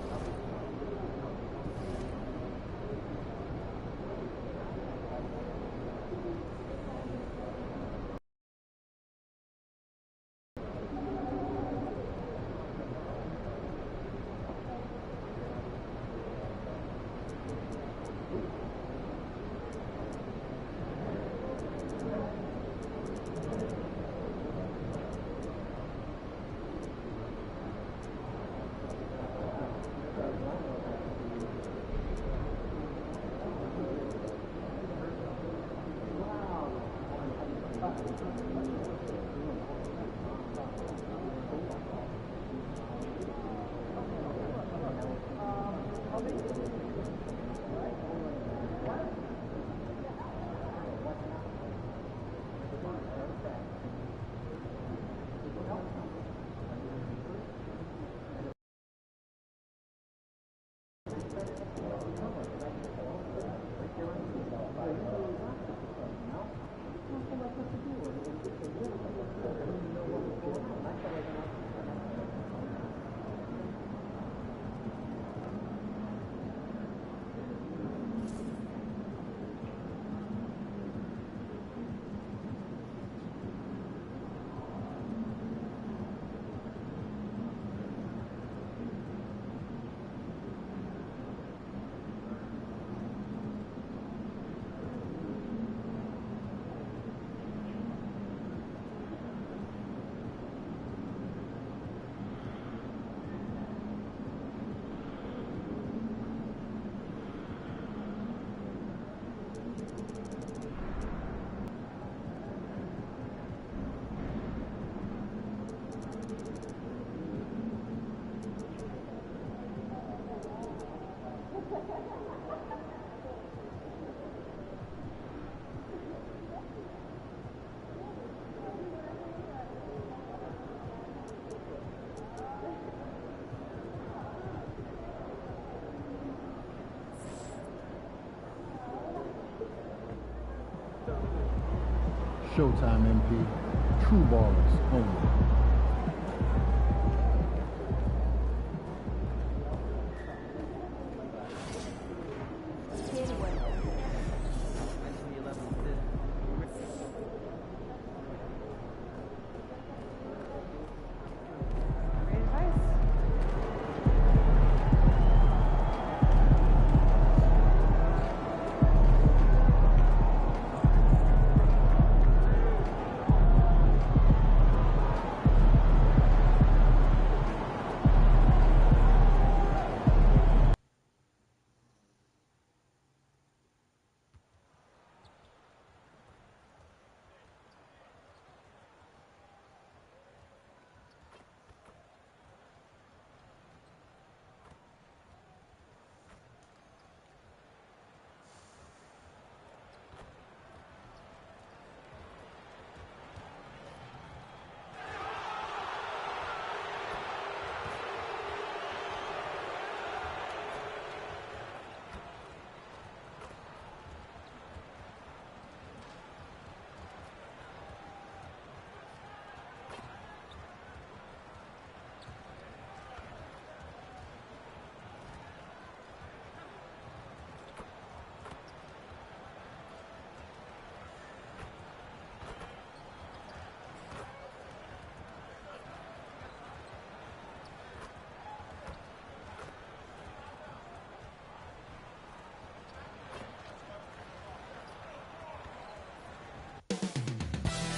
Now, Showtime, MP. True ballers only.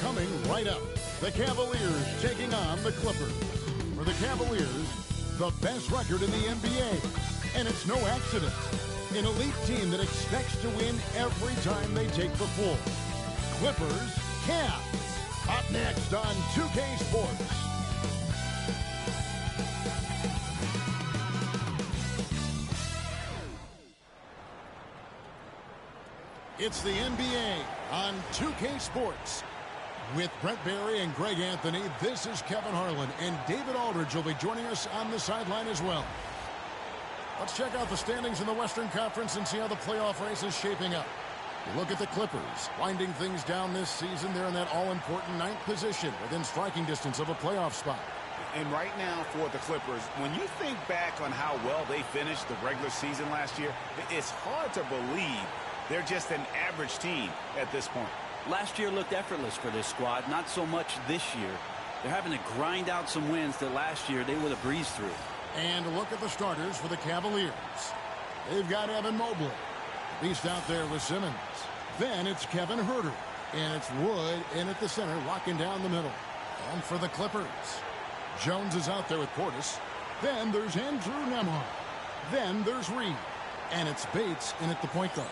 Coming right up, the Cavaliers taking on the Clippers. For the Cavaliers, the best record in the NBA. And it's no accident. An elite team that expects to win every time they take the floor. Clippers, Cavs. Up next on 2K Sports. It's the NBA on 2K Sports. With Brent Barry and Greg Anthony, this is Kevin Harlan, and David Aldridge will be joining us on the sideline as well. Let's check out the standings in the Western Conference and see how the playoff race is shaping up. Look at the Clippers, winding things down this season. They're in that all-important 9th position within striking distance of a playoff spot. And right now for the Clippers, when you think back on how well they finished the regular season last year, it's hard to believe they're just an average team at this point. Last year looked effortless for this squad, not so much this year. They're having to grind out some wins that last year they would have breezed through. And look at the starters for the Cavaliers. They've got Evan Mobley. Beast out there with Simmons. Then it's Kevin Huerter. And it's Wood in at the center, locking down the middle. And for the Clippers, Jones is out there with Portis. Then there's Andrew Nembhard. Then there's Reed. And it's Bates in at the point guard.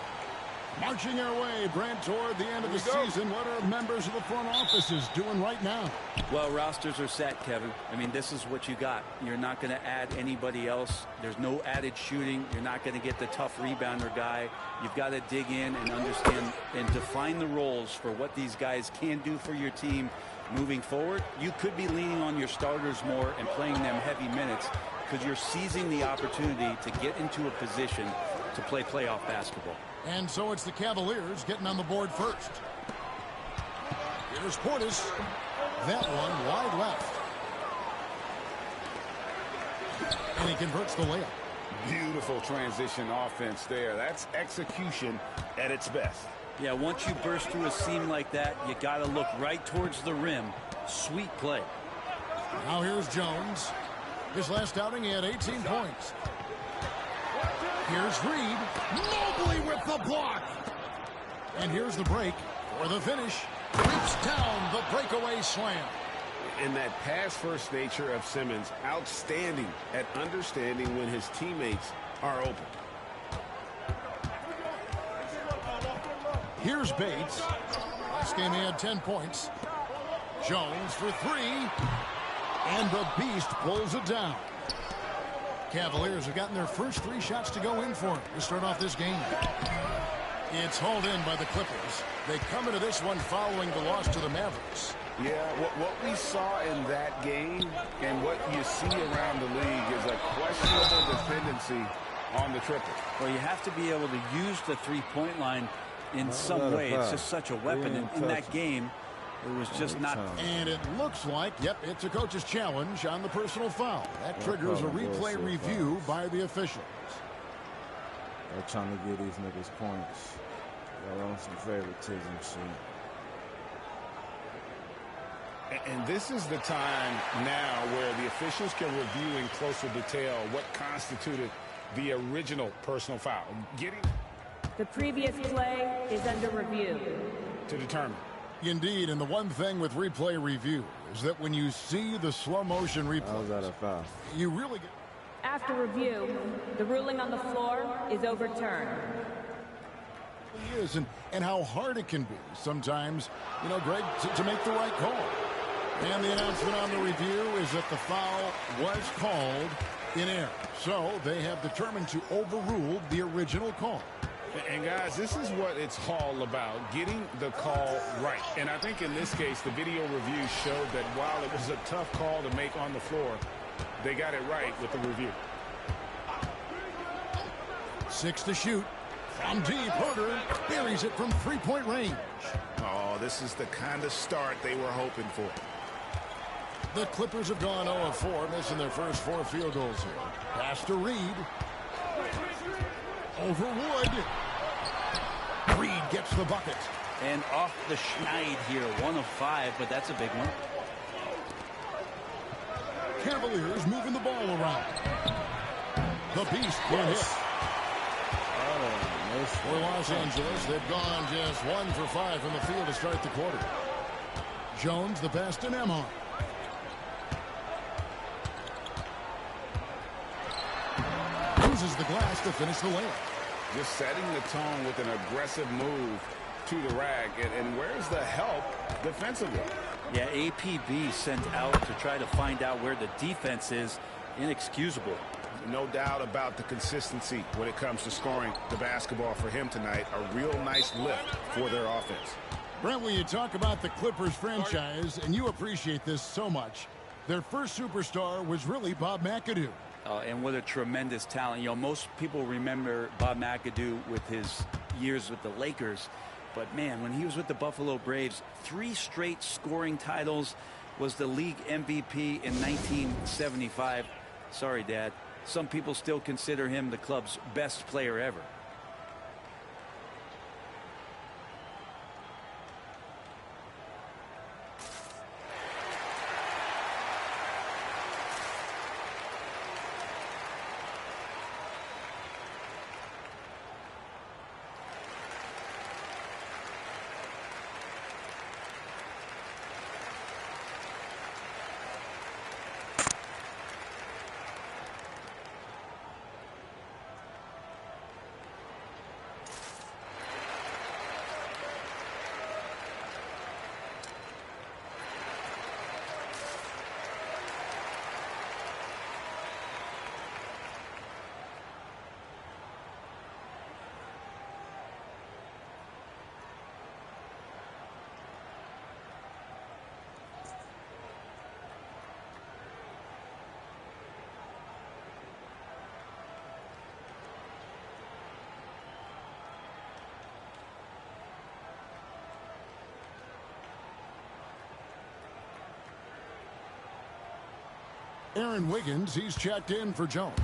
Marching our way, Brent, toward the end of the season. What are members of the front offices doing right now? Well, rosters are set, Kevin. I mean, this is what you got. You're not going to add anybody else. There's no added shooting. You're not going to get the tough rebounder guy. You've got to dig in and understand and define the roles for what these guys can do for your team moving forward. You could be leaning on your starters more and playing them heavy minutes because you're seizing the opportunity to get into a position to play playoff basketball. And so it's the Cavaliers getting on the board first. Here's Portis. That one wide left. And he converts the layup. Beautiful transition offense there. That's execution at its best. Yeah, once you burst through a seam like that, you got to look right towards the rim. Sweet play. Now here's Jones. His last outing, he had 18 points. Here's Reed. Mobley with the block. And here's the break for the finish. Rips down the breakaway slam. And that pass-first nature of Simmons, outstanding at understanding when his teammates are open. Here's Bates. Last game he had 10 points. Jones for three. And the Beast pulls it down. Cavaliers have gotten their first 3 shots to go in for to start off this game. It's hauled in by the Clippers. They come into this one following the loss to the Mavericks. Yeah, what we saw in that game and what you see around the league is a questionable dependency on the triple. Well, you have to be able to use the three-point line in some way. It's just such a weapon. In that game, It was just not. And it looks like, yep, it's a coach's challenge on the personal foul. That triggers a replay review by the officials. They're trying to give these niggas points. They're on some favoritism shit. And this is the time now where the officials can review in closer detail what constituted the original personal foul. The previous play is under review. To determine. Indeed, and the one thing with replay review is that when you see the slow motion replay, you really get... After review, the ruling on the floor is overturned. And how hard it can be sometimes, you know, Greg, to make the right call. And the announcement on the review is that the foul was called in error. So they have determined to overrule the original call. And guys, this is what it's all about, getting the call right. And I think in this case, the video review showed that while it was a tough call to make on the floor, they got it right with the review. 6 to shoot. From deep, Herder buries it from three-point range. Oh, this is the kind of start they were hoping for. The Clippers have gone 0 of 4, missing their first 4 field goals here. Pass to Reed. Over Wood. Reed gets the bucket. And off the schneid here, 1 of 5, but that's a big one. Cavaliers moving the ball around. The Beast can't hit. For Los Angeles, they've gone just 1 for 5 from the field to start the quarter. Jones, the pass to Nembhard. Uses the glass to finish the layup. Just setting the tone with an aggressive move to the rack. And where's the help defensively? Yeah, APB sent out to try to find out where the defense is. Inexcusable. No doubt about the consistency when it comes to scoring the basketball for him tonight. A real nice lift for their offense. Brent, when you talk about the Clippers franchise, and you appreciate this so much, their first superstar was really Bob McAdoo. And what a tremendous talent. You know, most people remember Bob McAdoo with his years with the Lakers. But, man, when he was with the Buffalo Braves, 3 straight scoring titles, was the league MVP in 1975. Sorry, Dad. Some people still consider him the club's best player ever. Aaron Wiggins, he's checked in for Jones.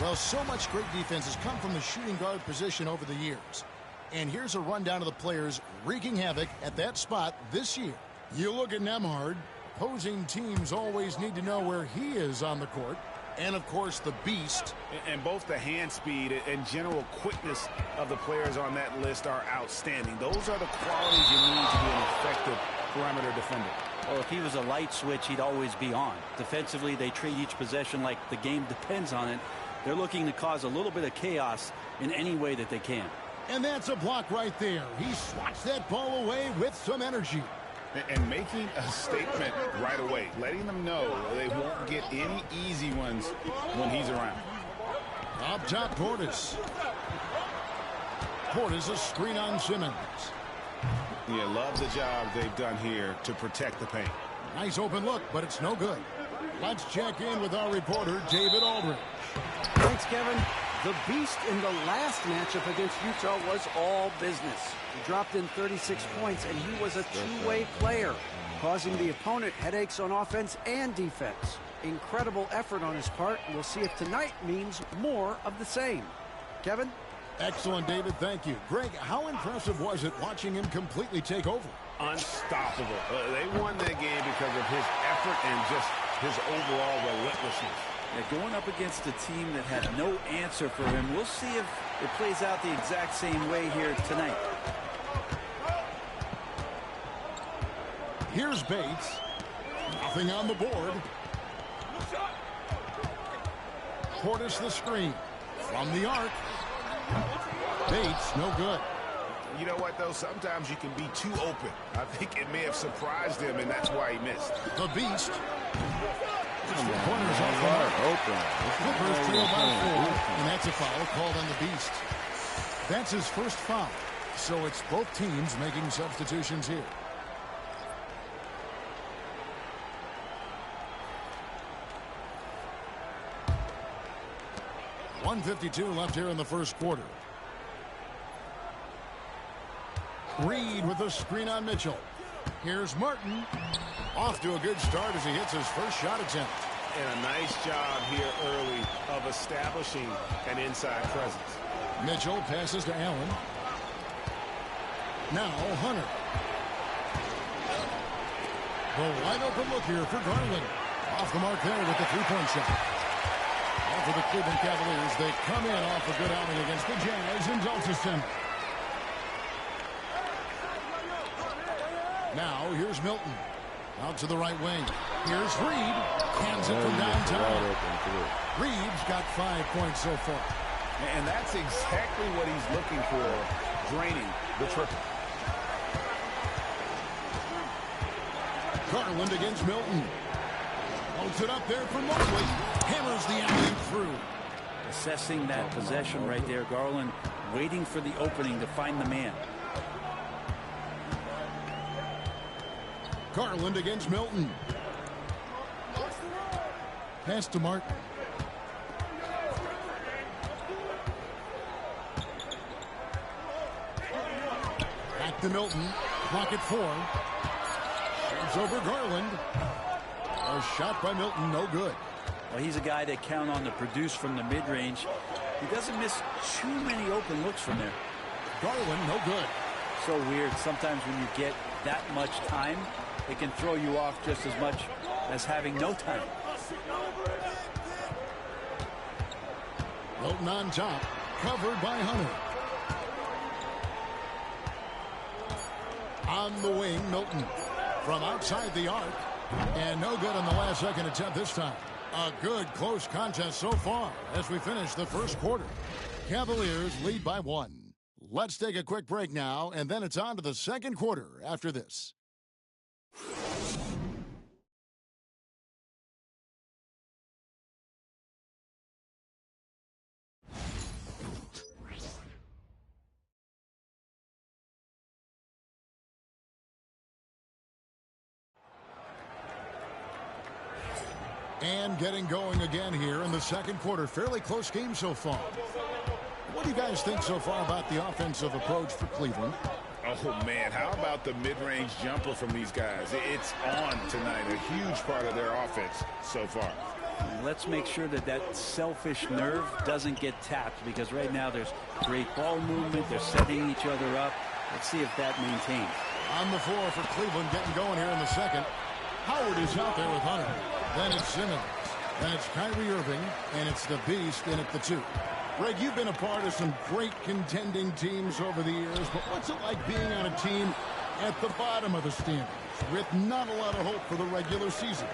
Well, so much great defense has come from the shooting guard position over the years. And here's a rundown of the players wreaking havoc at that spot this year. You look at Nembhard. Opposing teams always need to know where he is on the court. And, of course, the Beast. And both the hand speed and general quickness of the players on that list are outstanding. Those are the qualities you need to be an effective perimeter defender. Well, if he was a light switch, he'd always be on. Defensively, they treat each possession like the game depends on it. They're looking to cause a little bit of chaos in any way that they can. And that's a block right there. He swats that ball away with some energy. And making a statement right away, letting them know they won't get any easy ones when he's around. Up top, Portis. Portis, a screen on Simmons. Yeah, love the job they've done here to protect the paint. Nice open look, but it's no good. Let's check in with our reporter, David Aldridge. Thanks, Kevin. The Beast in the last matchup against Utah was all business. He dropped in 36 points, and he was a two-way player, causing the opponent headaches on offense and defense. Incredible effort on his part. We'll see if tonight means more of the same. Kevin? Excellent, David. Thank you. Greg, how impressive was it watching him completely take over? Unstoppable. They won that game because of his effort and just his overall relentlessness. Yeah, going up against a team that had no answer for him, we'll see if it plays out the exact same way here tonight. Here's Bates. Nothing on the board. Portis the screen. From the arc. Bates, no good. You know what, though? Sometimes you can be too open. I think it may have surprised him, and that's why he missed. The Beast. Corners off the mark. Clippers trail by 4, and that's a foul called on the Beast. That's his first foul, so it's both teams making substitutions here. .152 left here in the first quarter. Reed with a screen on Mitchell. Here's Martin. Off to a good start as he hits his first shot attempt. And a nice job here early of establishing an inside presence. Mitchell passes to Allen. Now Hunter. The wide open look here for Garland. Off the mark there with the three-point shot. And for the Cleveland Cavaliers, they come in off a good outing against the Jazz in Delta Center. Now, here's Milton. Out to the right wing. Here's Reed. Hands it from downtown. Reed's got 5 points so far. And that's exactly what he's looking for, draining the triple. Garland against Milton. Holds it up there for Mobley. Hammers the alley through. Assessing that possession right there. Garland waiting for the opening to find the man. Garland against Milton. Pass to Martin. Back to Milton. Clock at 4. It's over Garland. A shot by Milton, no good. Well, he's a guy that count on to produce from the mid-range. He doesn't miss too many open looks from there. Garland, no good. So weird. Sometimes when you get that much time, it can throw you off just as much as having no time. Milton on top, covered by Hunter. On the wing, Milton. From outside the arc. And no good on the last second attempt this time. A good close contest so far as we finish the first quarter. Cavaliers lead by 1. Let's take a quick break now, and then it's on to the second quarter after this. And getting going again here in the second quarter. Fairly close game so far. What do you guys think so far about the offensive approach for Cleveland? Oh, man, how about the mid-range jumper from these guys? It's on tonight, a huge part of their offense so far. Let's make sure that that selfish nerve doesn't get tapped, because right now there's great ball movement. They're setting each other up. Let's see if that maintains. On the floor for Cleveland, getting going here in the second. Howard is out there with Hunter. Then it's Simmons. Then it's Kyrie Irving. And it's the Beast in at the 2. Greg, you've been a part of some great contending teams over the years, but what's it like being on a team at the bottom of the standings with not a lot of hope for the regular season?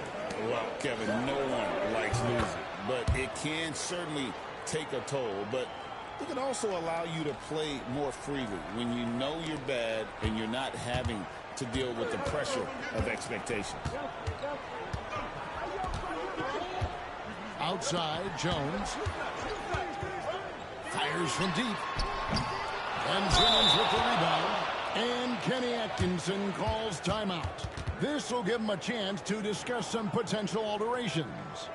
Well, Kevin, no one likes losing, but it can certainly take a toll. But it can also allow you to play more freely when you know you're bad and you're not having to deal with the pressure of expectations. Outside, Jones. Fires from deep. And Simmons with the rebound. And Kenny Atkinson calls timeout. This will give him a chance to discuss some potential alterations.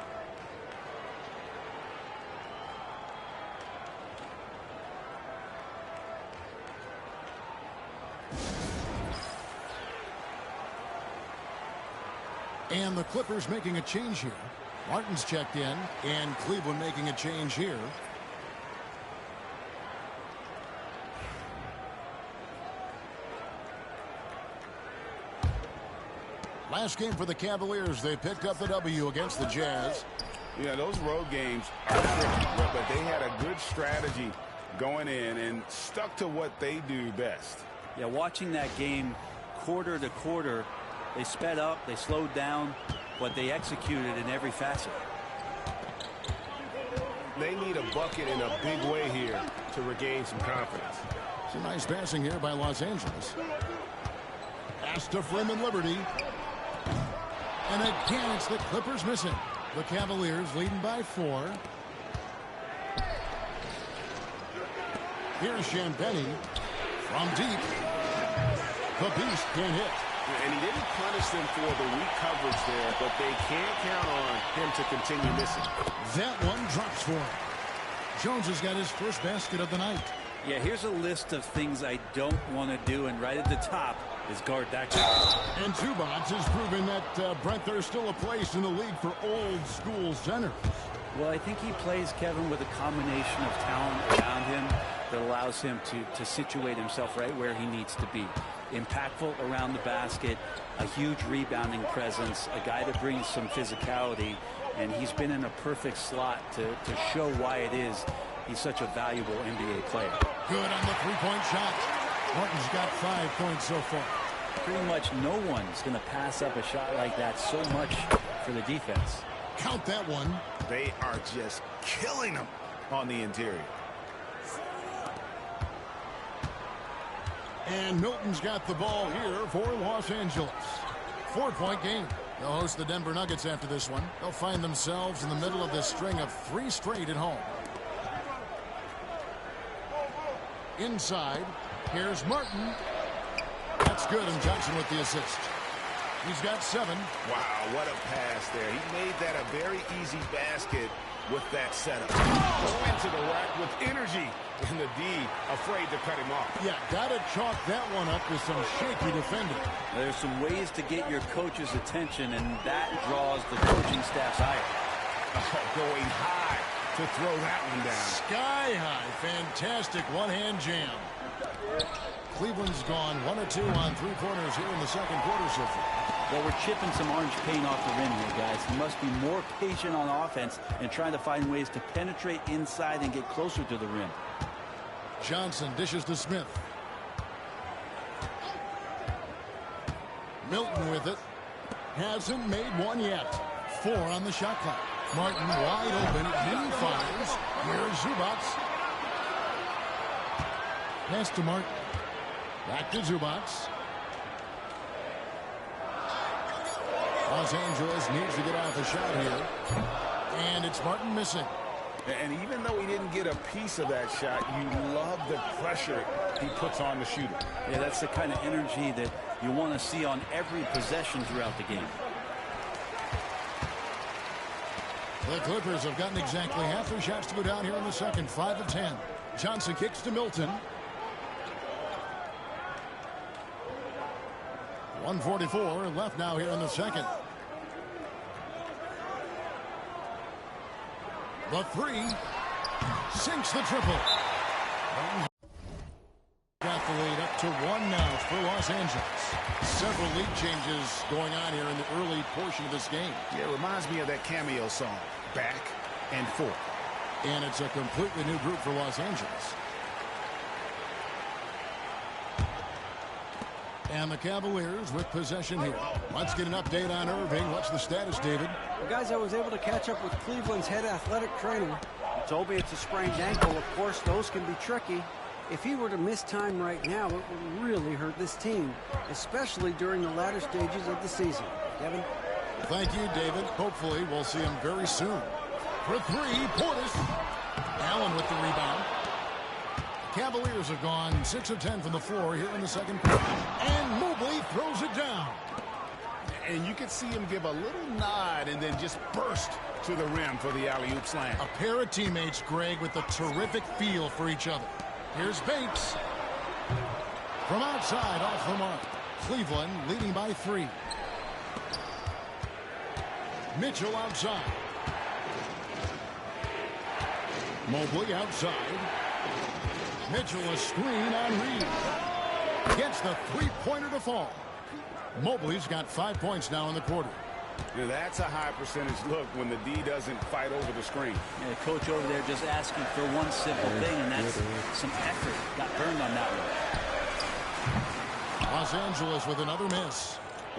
And the Clippers making a change here. Martin's checked in, and Cleveland making a change here. Last game for the Cavaliers, they picked up the W against the Jazz. Yeah, those road games are tricky, but they had a good strategy going in and stuck to what they do best. Yeah, watching that game quarter to quarter, they sped up, they slowed down, but they executed in every facet. They need a bucket in a big way here to regain some confidence. Some nice passing here by Los Angeles. Pass to Freeman Liberty. And again, it's the Clippers missing. The Cavaliers leading by 4. Here's Champagnie from deep. The Beast can't hit. And he didn't punish them for the weak coverage there, but they can't count on him to continue missing. That one drops for him. Jones has got his first basket of the night. Yeah, here's a list of things I don't want to do, and right at the top is guard that guy. And Zubac has proven that, Brent, there's still a place in the league for old-school centers. Well, I think he plays, Kevin, with a combination of talent around him that allows him to situate himself right where he needs to be. Impactful around the basket, a huge rebounding presence, a guy that brings some physicality, and he's been in a perfect slot to show why it is he's such a valuable NBA player. Good on the three-point shot. Martin's got 5 points so far. Pretty much no one's going to pass up a shot like that so much for the defense. Count that one. They are just killing them on the interior. And Milton's got the ball here for Los Angeles. 4-point game. They'll host the Denver Nuggets after this one. They'll find themselves in the middle of this string of 3 straight at home. Inside, here's Martin. That's good, and Johnson with the assist. He's got 7. Wow, what a pass there. He made that a very easy basket with that setup. Going to the rack with energy, and the D afraid to cut him off. Yeah, got to chalk that one up with some shaky defending. There's some ways to get your coach's attention, and that draws the coaching staff's ire. Going high to throw that one down. Sky high. Fantastic one-hand jam. Cleveland's gone 1 of 2 on 3 corners here in the second quarter so far. Well, we're chipping some orange paint off the rim here, guys. He must be more patient on offense and trying to find ways to penetrate inside and get closer to the rim. Johnson dishes to Smith. Milton with it. Hasn't made one yet. 4 on the shot clock. Martin wide open. He fires. Here's Zubac. Pass to Martin. Back to Zubac. Los Angeles needs to get out the shot here. And it's Martin missing. And even though he didn't get a piece of that shot, you love the pressure he puts on the shooter. Yeah, that's the kind of energy that you want to see on every possession throughout the game. The Clippers have gotten exactly half their shots to go down here in the second. 5 of 10. Johnson kicks to Milton. 1:44 left now here in the second. The 3 sinks the triple. Got the lead up to 1 now for Los Angeles. Several lead changes going on here in the early portion of this game. Yeah, it reminds me of that cameo song, Back and Forth. And it's a completely new group for Los Angeles. And the Cavaliers with possession here. Let's get an update on Irving. What's the status, David? Well, guys, I was able to catch up with Cleveland's head athletic trainer. He told me it's a sprained ankle. Of course, those can be tricky. If he were to miss time right now, it would really hurt this team, especially during the latter stages of the season. Kevin? Thank you, David. Hopefully, we'll see him very soon. For 3, Portis. Allen with the rebound. Cavaliers have gone 6 of 10 from the floor here in the second quarter. And Mobley throws it down. And you can see him give a little nod and then just burst to the rim for the alley-oop slam. A pair of teammates, Greg, with a terrific feel for each other. Here's Bates. From outside, off the mark. Cleveland leading by 3. Mitchell outside. Mobley outside. Mitchell a screen on Reed. Gets the three-pointer to fall. Mobley's got 5 points now in the quarter. Yeah, that's a high percentage look when the D doesn't fight over the screen. Yeah, the coach over there just asking for one simple thing, and that's some effort. Got burned on that one. Los Angeles with another miss.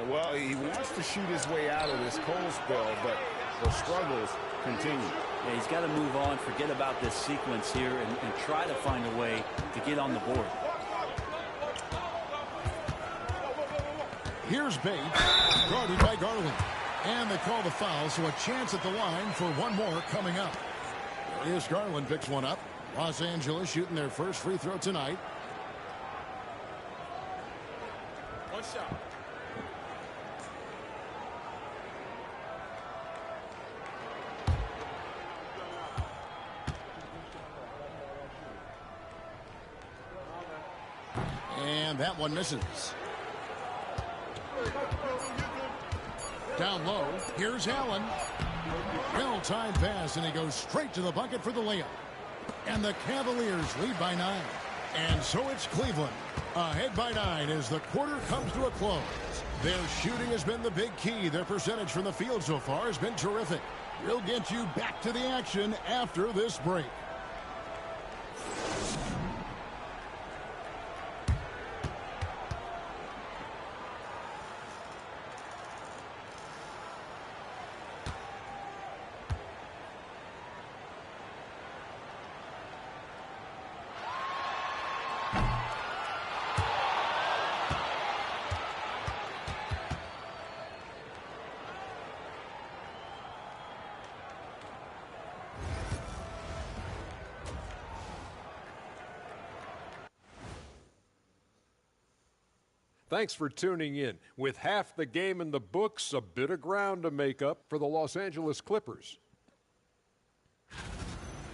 Well, he wants to shoot his way out of this cold spell, but the struggles continue. Yeah, he's got to move on, forget about this sequence here, and try to find a way to get on the board. Here's Bates, guarded by Garland. And they call the foul, so a chance at the line for one more coming up. Here's Garland, picks one up. Los Angeles shooting their first free throw tonight. One shot. And that one misses. Down low, here's Allen. Well-timed pass, and he goes straight to the bucket for the layup. And the Cavaliers lead by 9. And so it's Cleveland, ahead by 9 as the quarter comes to a close. Their shooting has been the big key. Their percentage from the field so far has been terrific. We'll get you back to the action after this break. Thanks for tuning in. With half the game in the books, a bit of ground to make up for the Los Angeles Clippers.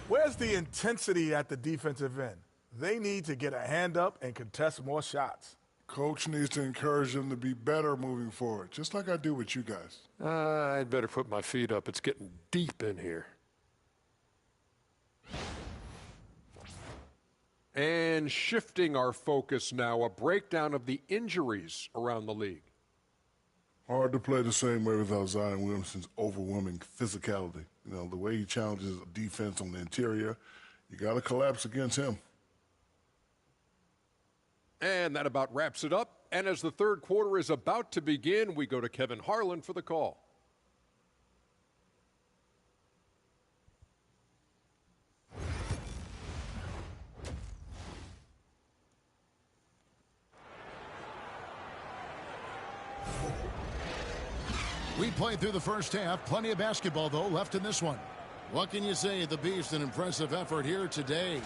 Where's the intensity at the defensive end? They need to get a hand up and contest more shots. Coach needs to encourage them to be better moving forward, just like I do with you guys. I'd better put my feet up. It's getting deep in here. And shifting our focus now, a breakdown of the injuries around the league. Hard to play the same way without Zion Williamson's overwhelming physicality. You know, the way he challenges defense on the interior, you got to collapse against him. And that about wraps it up. And as the third quarter is about to begin, we go to Kevin Harlan for the call. We played through the first half. Plenty of basketball, though, left in this one. What can you say? The Beast, an impressive effort here today.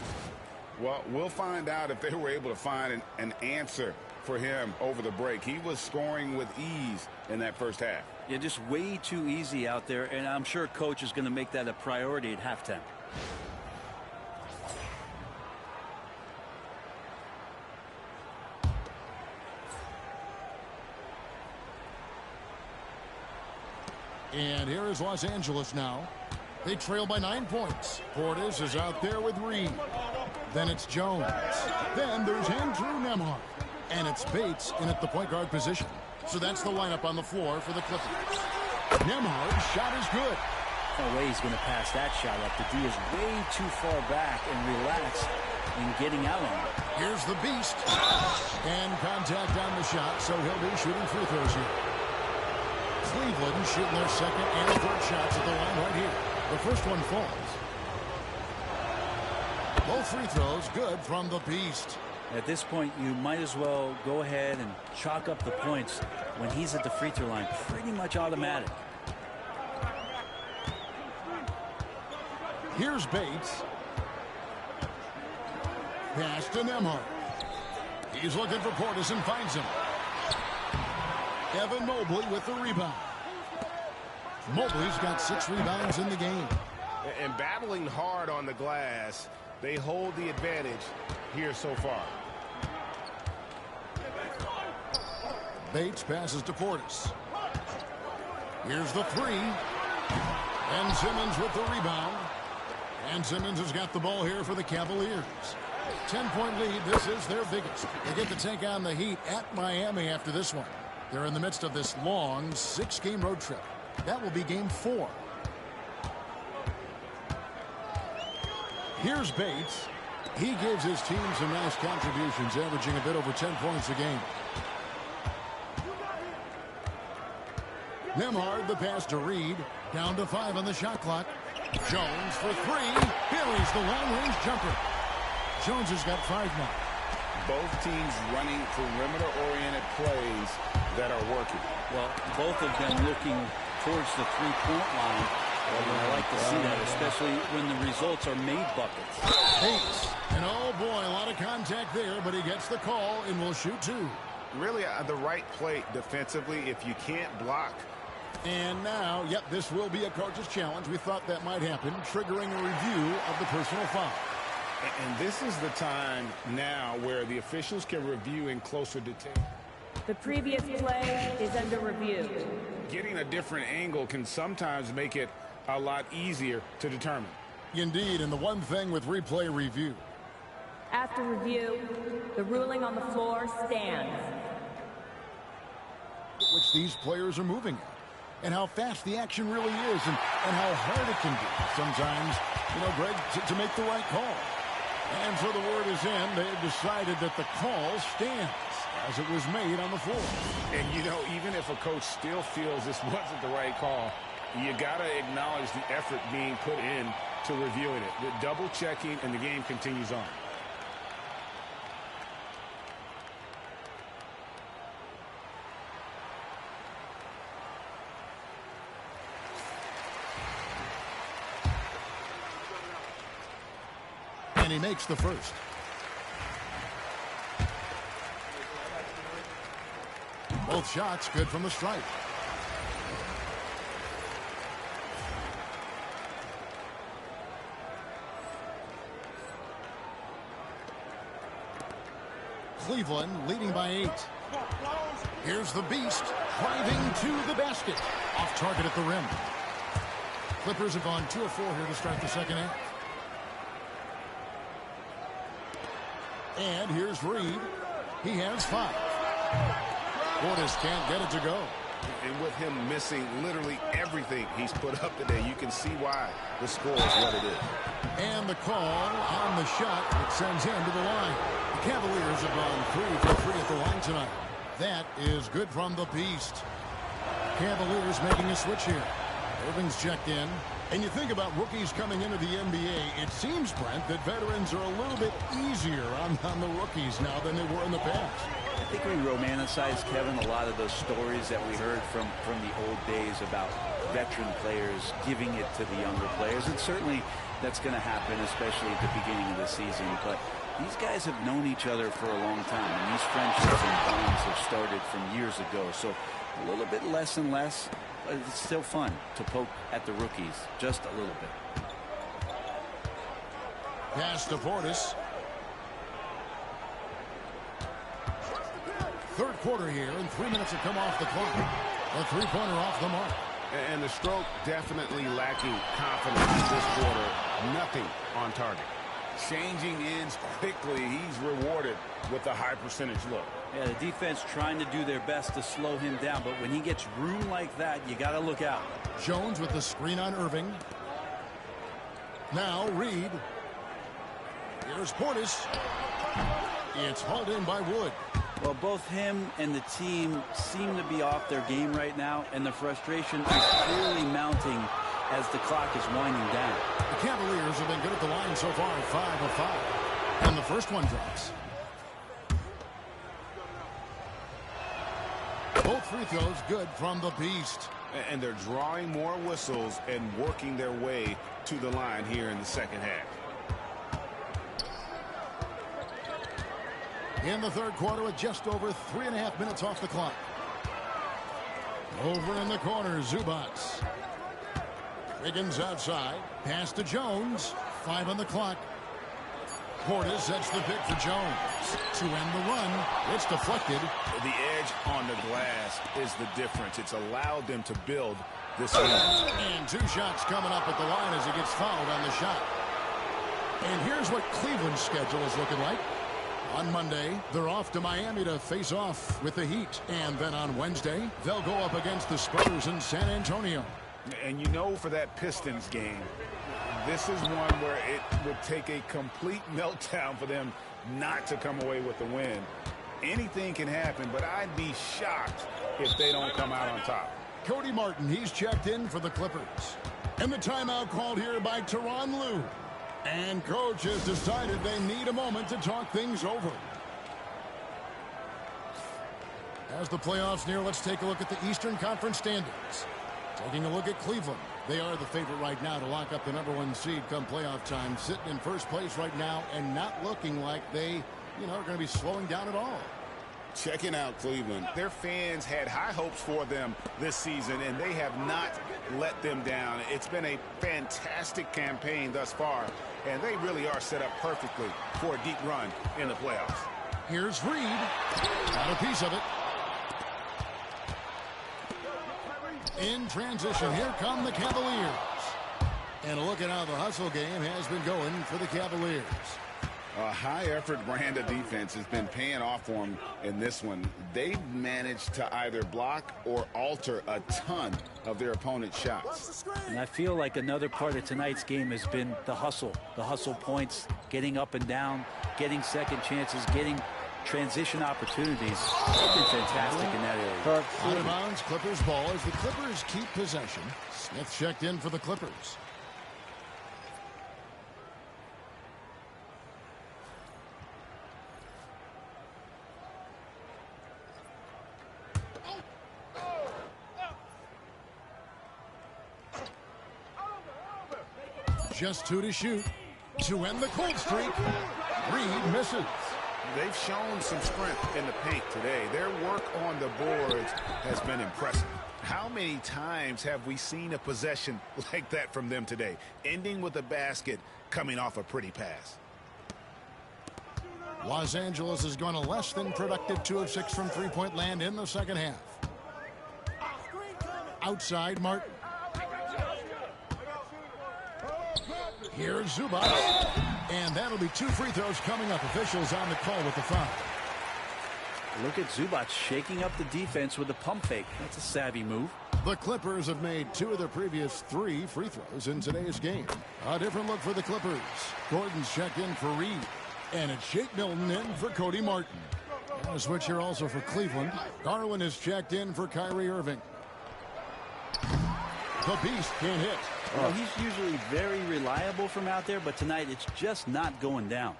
Well, we'll find out if they were able to find an answer for him over the break. He was scoring with ease in that first half. Yeah, just way too easy out there, and I'm sure Coach is going to make that a priority at halftime. And here is Los Angeles now. They trail by 9 points. Portis is out there with Reed. Then it's Jones. Then there's Andrew Nembhard. And it's Bates in at the point guard position. So that's the lineup on the floor for the Clippers. Nembhard's shot is good. No way he's going to pass that shot up. The D is way too far back and relaxed in getting out on it. Here's the Beast. And contact on the shot, so he'll be shooting free throws here. Cleveland shooting their second and third shots at the line right here. The first one falls. Both free throws good from the Beast. At this point, you might as well go ahead and chalk up the points when he's at the free throw line. Pretty much automatic. Here's Bates. Pass to Nembhard. He's looking for Portis and finds him. Evan Mobley with the rebound. Mobley's got 6 rebounds in the game. And battling hard on the glass, they hold the advantage here so far. Bates passes to Portis. Here's the three. And Simmons with the rebound. And Simmons has got the ball here for the Cavaliers. 10-point lead. This is their biggest. They get to take on the Heat at Miami after this one. They're in the midst of this long 6-game road trip. That will be game 4. Here's Bates. He gives his team some nice contributions, averaging a bit over 10 points a game. Nembhard, the pass to Reed. Down to 5 on the shot clock. Jones for 3. Buries the long-range jumper. Jones has got 5 now. Both teams running perimeter-oriented plays that are working. Well, both of them looking towards the three-point line. I like to see that, especially when the results are made buckets. Bates. And oh boy, a lot of contact there, but he gets the call and will shoot 2. Really the right play defensively if you can't block. And now, yep, this will be a coach's challenge. We thought that might happen, triggering a review of the personal foul. And this is the time now where the officials can review in closer detail. The previous play is under review. Getting a different angle can sometimes make it a lot easier to determine. Indeed, and the one thing with replay review. After review, the ruling on the floor stands. Which these players are moving at. And how fast the action really is, and how hard it can be sometimes, Greg, to make the right call. And so the word is in. They've decided that the call stands as it was made on the floor. And, even if a coach still feels this wasn't the right call, you got to acknowledge the effort being put in to reviewing it. The double-checking, and the game continues on. And he makes the first. Both shots good from the stripe. Cleveland leading by 8. Here's the Beast driving to the basket. Off target at the rim. Clippers have gone 2 of 4 here to start the second half. And here's Reed. He has 5. Portis can't get it to go. And with him missing literally everything he's put up today, you can see why the score is what it is. And the call on the shot that sends him to the line. The Cavaliers have gone 3 for 3 at the line tonight. That is good from the Beast. Cavaliers making a switch here. Irving's checked in. And you think about rookies coming into the NBA, it seems, Brent, that veterans are a little bit easier on the rookies now than they were in the past. I think we romanticize, Kevin, a lot of those stories that we heard from the old days about veteran players giving it to the younger players. And certainly that's going to happen, especially at the beginning of the season. But these guys have known each other for a long time, and these friendships and bonds have started from years ago. So a little bit less and less. But it's still fun to poke at the rookies, just a little bit. Pass to Portis. Third quarter here, and 3 minutes have come off the clock. A three-pointer off the mark. And the stroke definitely lacking confidence this quarter. Nothing on target. Changing ends quickly. He's rewarded with a high percentage look. Yeah, the defense trying to do their best to slow him down, but when he gets room like that, you got to look out. Jones with the screen on Irving. Now Reed. Here's Portis. It's hauled in by Wood. Well, both him and the team seem to be off their game right now, and the frustration is clearly mounting as the clock is winding down. The Cavaliers have been good at the line so far, 5 of 5. And the first one drops. Both free throws good from the Beast. And they're drawing more whistles and working their way to the line here in the second half. In the third quarter with just over 3.5 minutes off the clock. Over in the corner, Zubats. Wiggins outside. Pass to Jones. 5 on the clock. Portis sets the pick for Jones. To end the run, it's deflected. The edge on the glass is the difference. It's allowed them to build this lead. And 2 shots coming up at the line as he gets fouled on the shot. And here's what Cleveland's schedule is looking like. On Monday, they're off to Miami to face off with the Heat. And then on Wednesday, they'll go up against the Spurs in San Antonio. And you know, for that Pistons game, this is one where it would take a complete meltdown for them not to come away with the win. Anything can happen, but I'd be shocked if they don't come out on top. Cody Martin, he's checked in for the Clippers. And the timeout called here by Tyronn Lue. And coach has decided they need a moment to talk things over. As the playoffs near, let's take a look at the Eastern Conference standings. Taking a look at Cleveland. They are the favorite right now to lock up the #1 seed come playoff time. Sitting in first place right now and not looking like they, are going to be slowing down at all. Checking out Cleveland. Their fans had high hopes for them this season, and they have not let them down. It's been a fantastic campaign thus far, and they really are set up perfectly for a deep run in the playoffs. Here's Reed. Got a piece of it. In transition, here come the Cavaliers. And a look at how the hustle game has been going for the Cavaliers. A high-effort brand of defense has been paying off for them in this one. They've managed to either block or alter a ton of their opponent's shots. And I feel like another part of tonight's game has been the hustle points, getting up and down, getting second chances, getting transition opportunities. They've been fantastic in that area. Out of bounds, Clippers ball as the Clippers keep possession. Smith checked in for the Clippers. Just 2 to shoot. To end the cold streak, Reed misses. They've shown some strength in the paint today. Their work on the boards has been impressive. How many times have we seen a possession like that from them today, ending with a basket coming off a pretty pass? Los Angeles has gone a less than productive 2 of 6 from three-point land in the second half. Outside, Martin. Here's Zubac. And that'll be 2 free throws coming up. Officials on the call with the foul. Look at Zubac shaking up the defense with a pump fake. That's a savvy move. The Clippers have made 2 of their previous 3 free throws in today's game. A different look for the Clippers. Gordon's checked in for Reed. And it's Shake Milton in for Cody Martin. And a switch here also for Cleveland. Garland is checked in for Kyrie Irving. The Beast can't hit. Well, he's usually very reliable from out there, but tonight it's just not going down.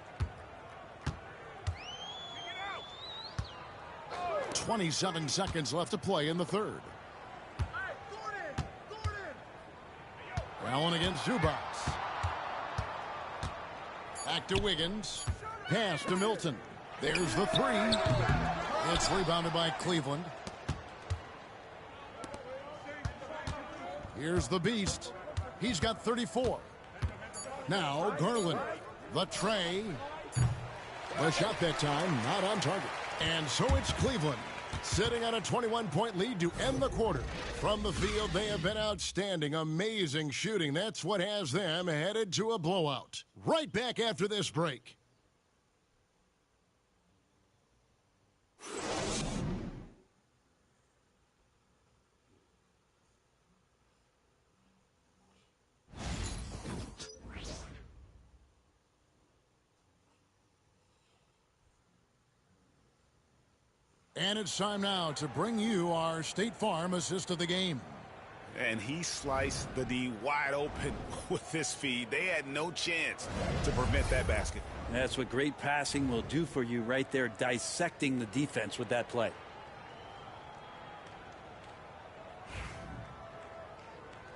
27 seconds left to play in the third. Allen against Zubac. Back to Wiggins. Pass to Milton. There's the 3. It's rebounded by Cleveland. Here's the Beast. He's got 34. Now Garland. The tray. The shot that time not on target. And so it's Cleveland sitting on a 21-point lead to end the quarter. From the field, they have been outstanding. Amazing shooting. That's what has them headed to a blowout. Right back after this break. And it's time now to bring you our State Farm assist of the game. And he sliced the D wide open with this feed. They had no chance to prevent that basket. That's what great passing will do for you right there, dissecting the defense with that play.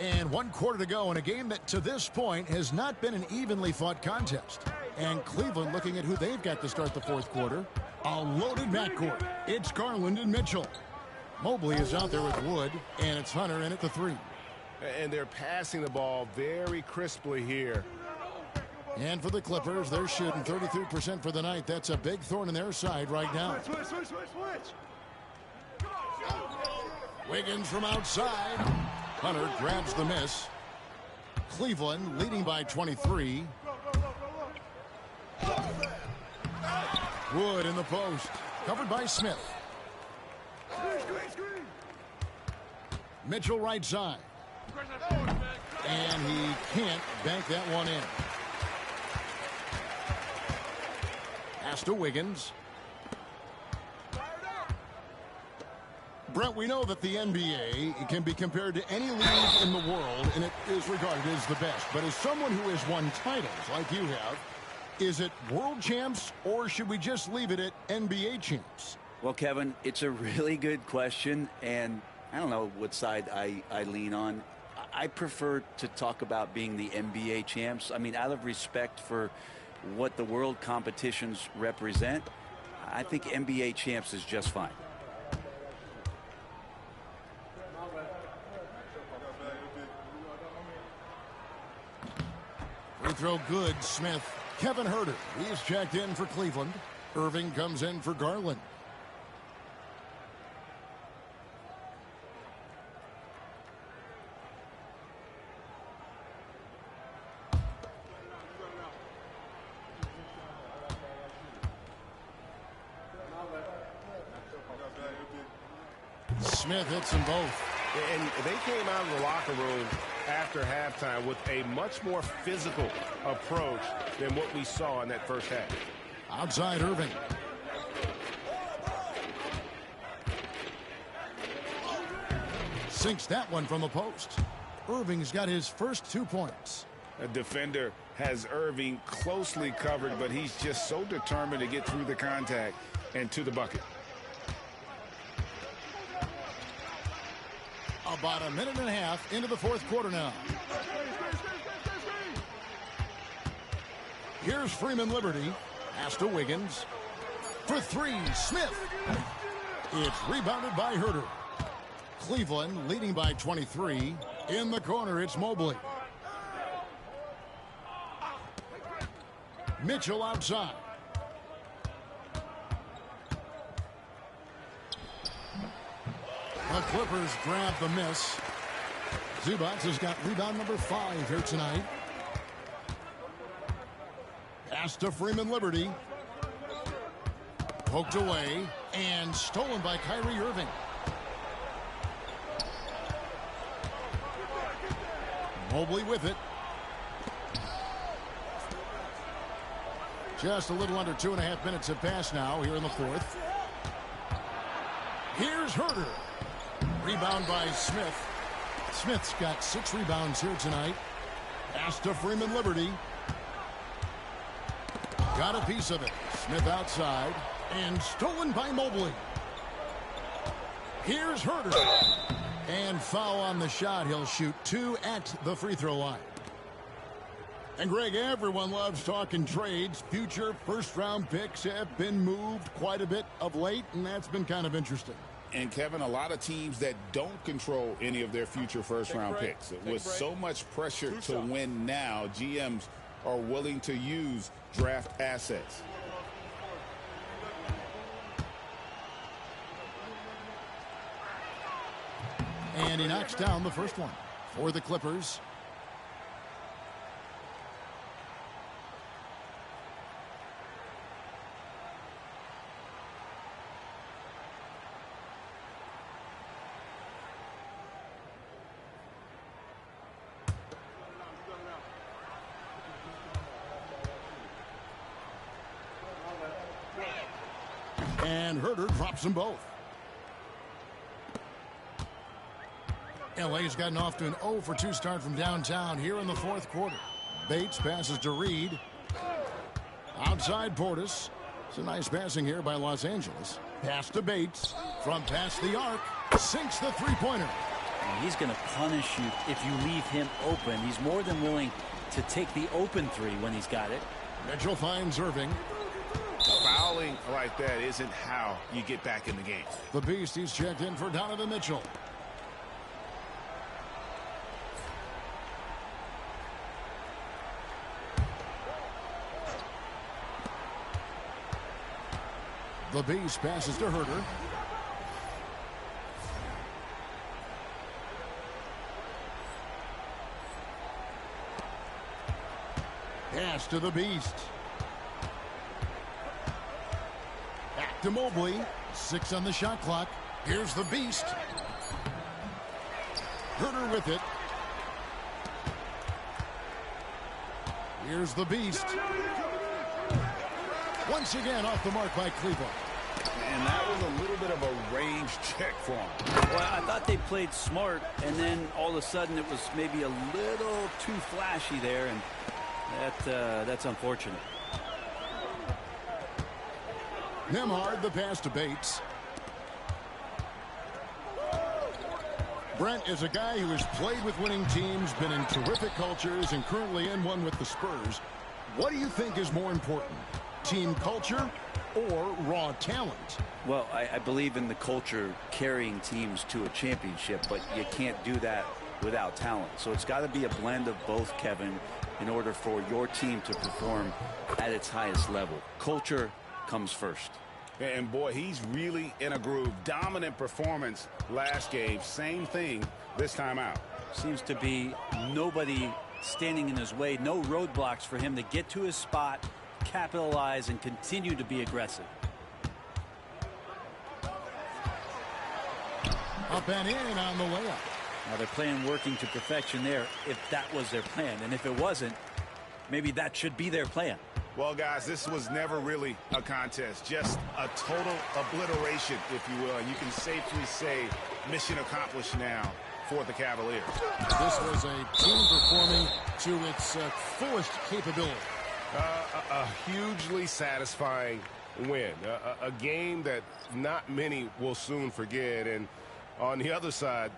And 1 quarter to go in a game that to this point has not been an evenly fought contest. And Cleveland looking at who they've got to start the fourth quarter. A loaded backcourt. It's Garland and Mitchell. Mobley is out there with Wood, and it's Hunter in at the 3. And they're passing the ball very crisply here. And for the Clippers, they're shooting 33% for the night. That's a big thorn in their side right now. Switch. Wiggins from outside. Hunter grabs the miss. Cleveland leading by 23. Wood in the post. Covered by Smith. Mitchell right side. And he can't bank that one in. Pass to Wiggins. Brent, we know that the NBA can be compared to any league in the world, and it is regarded as the best. But as someone who has won titles like you have, is it world champs, or should we just leave it at NBA champs? Well, Kevin, it's a really good question, and I don't know what side I lean on. I prefer to talk about being the NBA champs. I mean, out of respect for what the world competitions represent, I think NBA champs is just fine. Free throw good, Smith. Kevin Huerter, he's checked in for Cleveland. Irving comes in for Garland. Smith hits them both. And they came out of the locker room after halftime with a much more physical approach than what we saw in that first half. Outside Irving. Sinks that one from the post. Irving's got his first 2 points. A defender has Irving closely covered, but he's just so determined to get through the contact and to the bucket. About a minute and a half into the fourth quarter now. Here's Freeman Liberty. Pass to Wiggins. For three, Smith. It's rebounded by Huerter. Cleveland leading by 23. In the corner, it's Mobley. Mitchell outside. The Clippers grab the miss. Zubac has got rebound number 5 here tonight. Pass to Freeman Liberty. Poked away and stolen by Kyrie Irving. Mobley with it. Just a little under 2.5 minutes have passed now here in the fourth. Here's Huerter. Rebound by Smith. Smith's got 6 rebounds here tonight. Pass to Freeman Liberty. Got a piece of it. Smith outside. And stolen by Mobley. Here's Huerter. And foul on the shot. He'll shoot 2 at the free throw line. And Greg, everyone loves talking trades. Future first-round picks have been moved quite a bit of late, and that's been kind of interesting. And, Kevin, a lot of teams that don't control any of their future first-round picks. With so much pressure to win now, GMs are willing to use draft assets. And he knocks down the first one for the Clippers. And Huerter drops them both. LA's gotten off to an 0-for-2 start from downtown here in the fourth quarter. Bates passes to Reed. Outside Portis. It's a nice passing here by Los Angeles. Pass to Bates. From past the arc. Sinks the three-pointer. He's going to punish you if you leave him open. He's more than willing to take the open three when he's got it. Mitchell finds Irving. Fouling like that isn't how you get back in the game. The Beast, he's checked in for Donovan Mitchell. The Beast passes to Herder. Pass to the Beast. Back to Mobley. 6 on the shot clock. Here's the Beast. Herder with it. Here's the Beast. Once again off the mark by Cleveland. And that was a little bit of a range check for him. Well, I thought they played smart, and then all of a sudden it was maybe a little too flashy there, and that's unfortunate. Nembhard, the pass to Bates. Brent is a guy who has played with winning teams, been in terrific cultures, and currently in one with the Spurs. What do you think is more important, team culture or raw talent? Well, I believe in the culture carrying teams to a championship, but you can't do that without talent. So it's got to be a blend of both, Kevin, in order for your team to perform at its highest level. Culture comes first. And boy, he's really in a groove. Dominant performance last game. Same thing this time out. Seems to be nobody standing in his way. No roadblocks for him to get to his spot, capitalize, and continue to be aggressive. Up and in on the layup. Now they're playing working to perfection there, if that was their plan. And if it wasn't, maybe that should be their plan. Well, guys, this was never really a contest. Just a total obliteration, if you will. And you can safely say mission accomplished now for the Cavaliers. This was a team performing to its fullest capability. A hugely satisfying win. A game that not many will soon forget. And on the other side,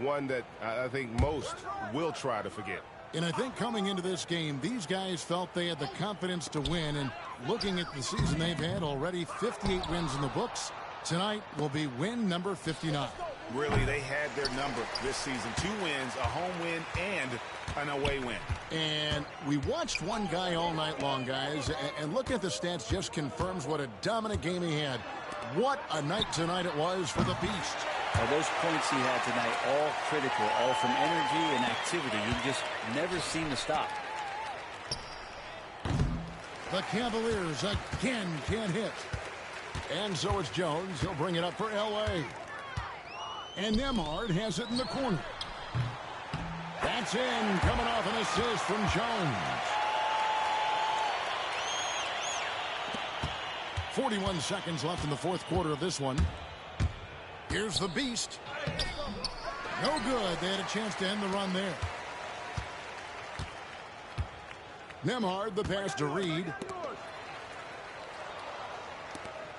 one that I think most will try to forget. And I think coming into this game, these guys felt they had the confidence to win. And looking at the season they've had already, 58 wins in the books. Tonight will be win number 59. Really, they had their number this season. 2 wins, a home win, and an away win. And we watched one guy all night long, guys. And looking at the stats just confirms what a dominant game he had. What a night tonight it was for the Beast. Those points he had tonight, all critical, all from energy and activity. He just never seemed to stop. The Cavaliers again can't hit. And so it's Jones. He'll bring it up for L.A. And Nembhard has it in the corner. That's in, coming off an assist from Jones. 41 seconds left in the fourth quarter of this one. Here's the Beast. No good. They had a chance to end the run there. Nembhard, the pass to Reed.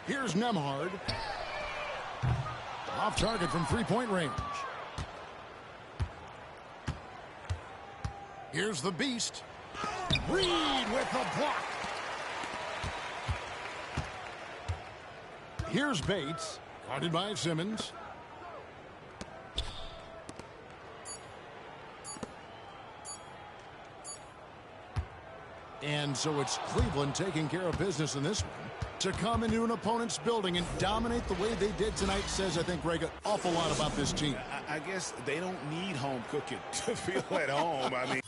Here's Nembhard. Off target from three-point range. Here's the Beast. Reed with the block. Here's Bates. Guarded by Simmons. And so it's Cleveland taking care of business in this one. To come into an opponent's building and dominate the way they did tonight says, I think, Greg, an awful lot about this team. I guess they don't need home cooking to feel at home. I mean.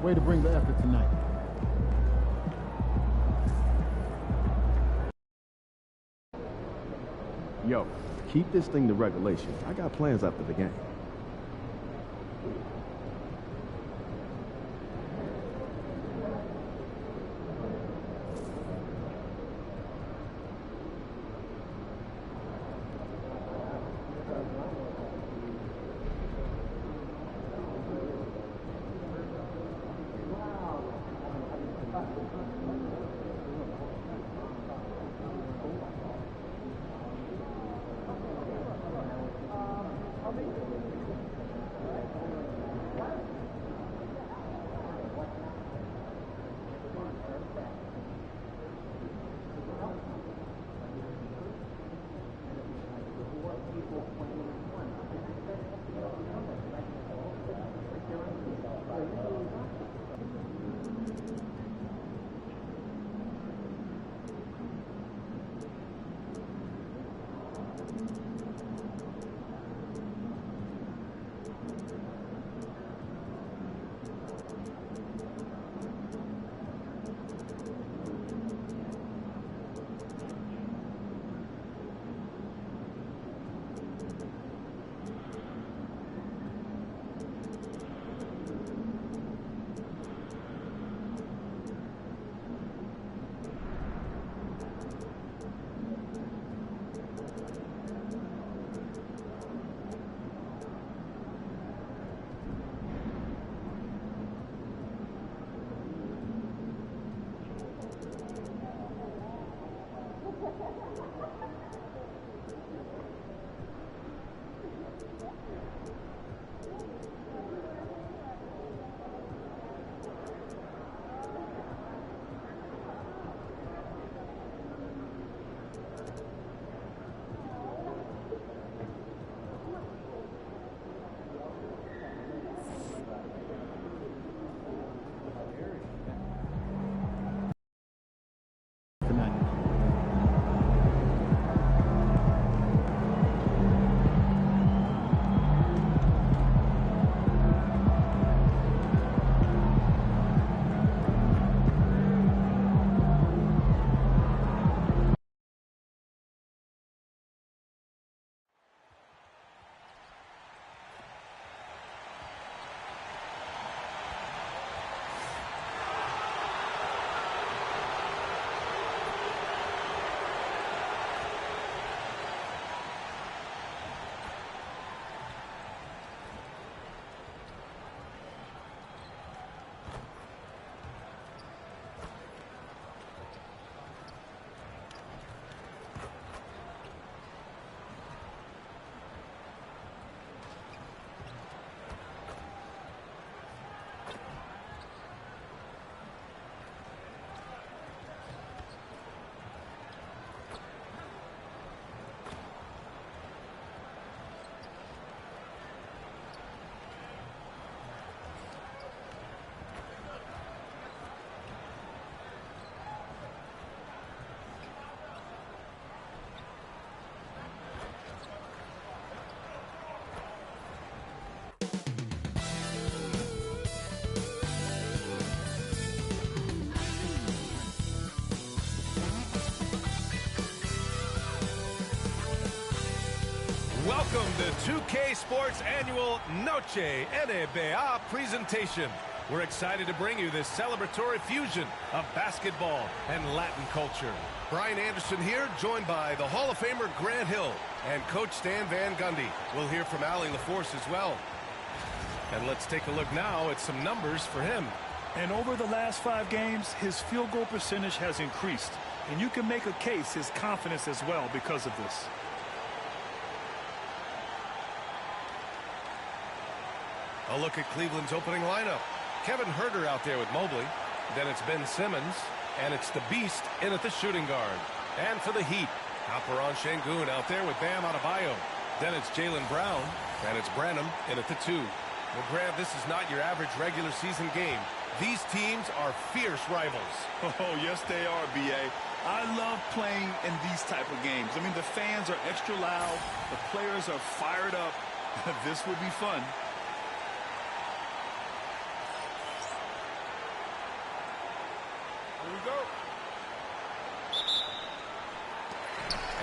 Way to bring the effort tonight. Yo, keep this thing to regulation. I got plans after the game. 2K Sports annual Noche NBA presentation. We're excited to bring you this celebratory fusion of basketball and Latin culture. Brian Anderson here, joined by the Hall of Famer Grant Hill and Coach Stan Van Gundy. We'll hear from Allie LaForce as well. And let's take a look now at some numbers for him. And over the last 5 games, his field goal percentage has increased. And you can make a case his confidence as well because of this. A look at Cleveland's opening lineup. Kevin Huerter out there with Mobley. Then it's Ben Simmons. And it's the Beast in at the shooting guard. And for the Heat, Alperen Sengun out there with Bam Adebayo. Then it's Jaylen Brown. And it's Branham in at the 2. Well, Grant, this is not your average regular season game. These teams are fierce rivals. Oh, yes, they are, B.A. I love playing in these type of games. I mean, the fans are extra loud. The players are fired up. This will be fun. Here we go.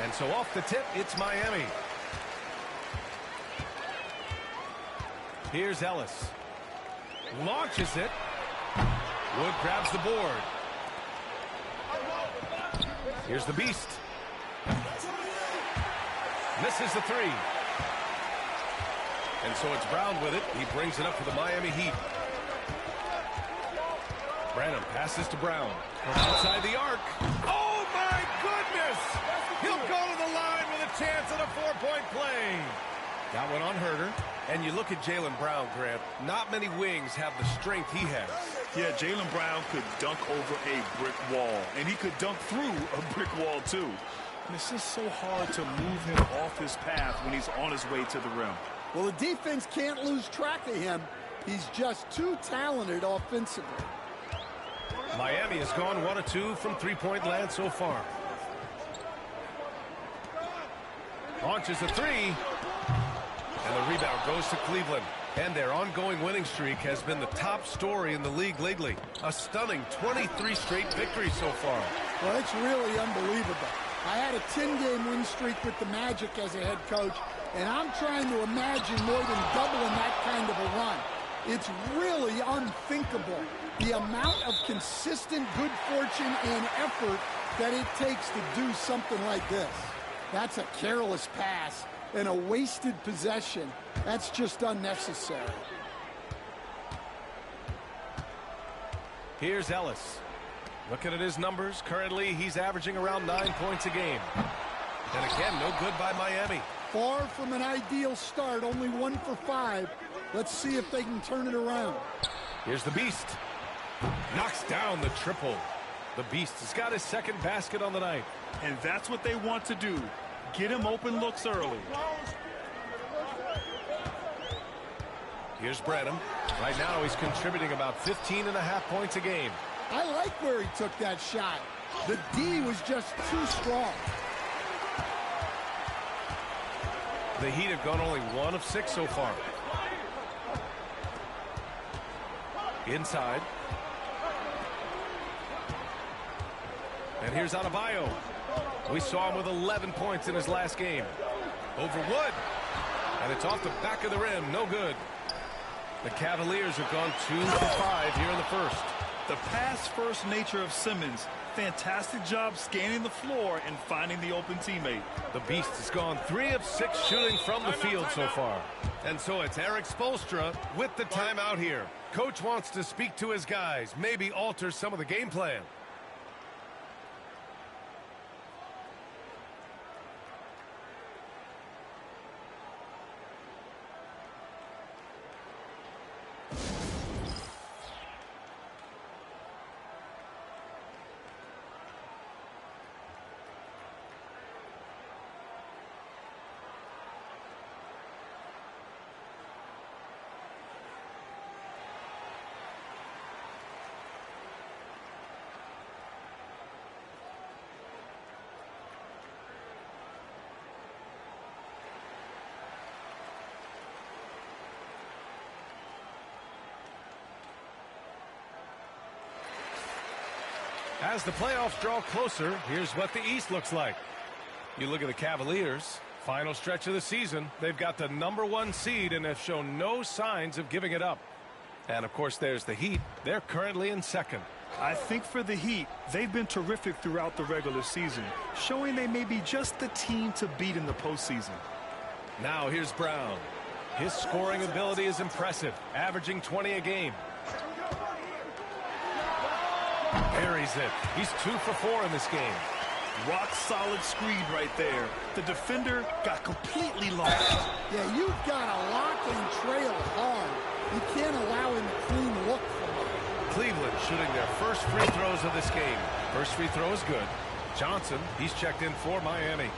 And so off the tip, it's Miami. Here's Ellis. Launches it. Wood grabs the board. Here's the Beast. Misses the 3. And so it's Brown with it. He brings it up for the Miami Heat. Branham passes to Brown. From outside the arc. Oh, my goodness! He'll go to the line with a chance at a 4-point play. Got one on Huerter. And you look at Jaylen Brown, Grant. Not many wings have the strength he has. Yeah, Jaylen Brown could dunk over a brick wall. And he could dunk through a brick wall, too. And it's just so hard to move him off his path when he's on his way to the rim. Well, the defense can't lose track of him. He's just too talented offensively. Miami has gone 1 of 2 from three-point land so far. Launches a 3. And the rebound goes to Cleveland. And their ongoing winning streak has been the top story in the league lately. A stunning 23 straight victories so far. Well, it's really unbelievable. I had a 10-game win streak with the Magic as a head coach, and I'm trying to imagine more than doubling that kind of a run. It's really unthinkable, the amount of consistent good fortune and effort that it takes to do something like this. That's a careless pass and a wasted possession. That's just unnecessary. Here's Ellis. Looking at his numbers, currently he's averaging around 9 points a game. And again, no good by Miami. Far from an ideal start, only 1 for 5. Let's see if they can turn it around. Here's the Beast. Knocks down the triple. The Beast has got his second basket on the night. And that's what they want to do. Get him open looks early. Here's Branham. Right now he's contributing about 15.5 points a game. I like where he took that shot. The D was just too strong. The Heat have gone only 1 of 6 so far. Inside. And here's Adebayo. We saw him with 11 points in his last game. Over Wood. And it's off the back of the rim. No good. The Cavaliers have gone 2 for 5 here in the first. The pass-first nature of Simmons. Fantastic job scanning the floor and finding the open teammate. The Beast has gone 3 of 6 shooting from the field so far. And so it's Eric Spoelstra with the timeout here. Coach wants to speak to his guys, maybe alter some of the game plan. As the playoffs draw closer, here's what the East looks like. You look at the Cavaliers, Final stretch of the season. They've got the #1 seed and have shown no signs of giving it up. And, of course, there's the Heat. They're currently in second. I think for the Heat, they've been terrific throughout the regular season, showing they may be just the team to beat in the postseason. Now here's Brown. His scoring ability is impressive, averaging 20 a game. Buries it. He's 2 for 4 in this game. Rock solid screen right there. The defender got completely lost. Yeah, you've got to lock and trail hard. You can't allow him a clean look from him. Cleveland shooting their first free throws of this game. First free throw is good. Johnson, he's checked in for Miami.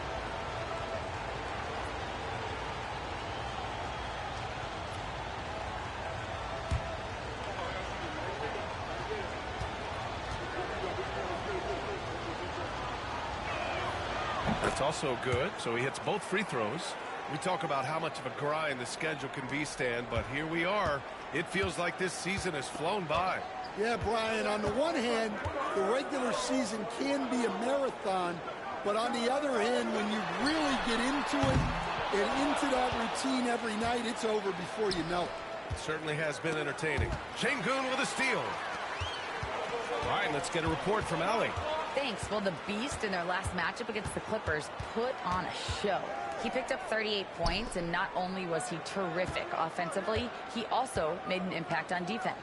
That's also good, so he hits both free throws. We talk about how much of a grind the schedule can be, Stan, but here we are. It feels like this season has flown by. Yeah, Brian, on the one hand, the regular season can be a marathon, but on the other hand, when you really get into it and into that routine every night, it's over before you know it. It certainly has been entertaining. Şengün with a steal. All right, let's get a report from Allie. Thanks. Well, the Beast in their last matchup against the Clippers put on a show. He picked up 38 points, and not only was he terrific offensively, he also made an impact on defense.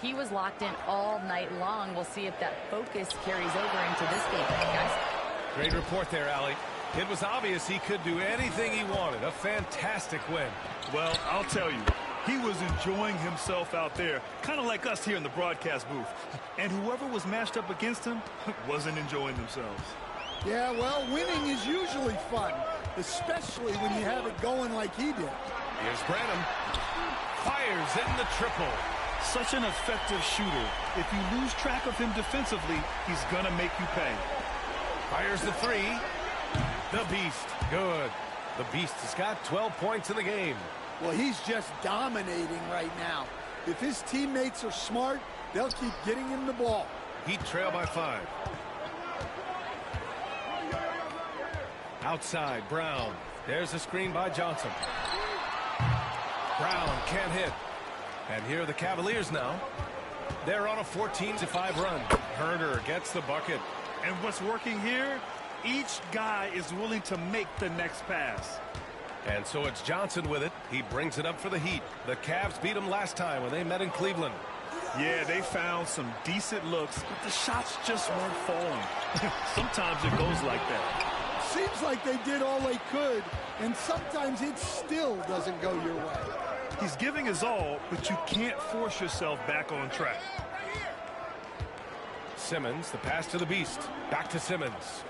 He was locked in all night long. We'll see if that focus carries over into this game, guys. Great report there, Allie. It was obvious he could do anything he wanted. A fantastic win. Well, I'll tell you, he was enjoying himself out there, kind of like us here in the broadcast booth. And whoever was matched up against him wasn't enjoying themselves. Yeah, well, winning is usually fun, especially when you have it going like he did. Here's Branham. Fires in the triple. Such an effective shooter. If you lose track of him defensively, he's going to make you pay. Fires the three. The Beast. Good. The Beast has got 12 points in the game. Well, he's just dominating right now. If his teammates are smart, they'll keep getting him the ball. Heat trail by 5. Outside, Brown. There's a screen by Johnson. Brown can't hit. And here are the Cavaliers now. They're on a 14-5 run. Herder gets the bucket. And what's working here? Each guy is willing to make the next pass. And so it's Johnson with it. He brings it up for the Heat. The Cavs beat them last time when they met in Cleveland. Yeah, they found some decent looks, but the shots just weren't falling. Sometimes it goes like that. Seems like they did all they could, and sometimes it still doesn't go your way. He's giving his all, but you can't force yourself back on track. Simmons, the pass to the Beast. Back to Simmons.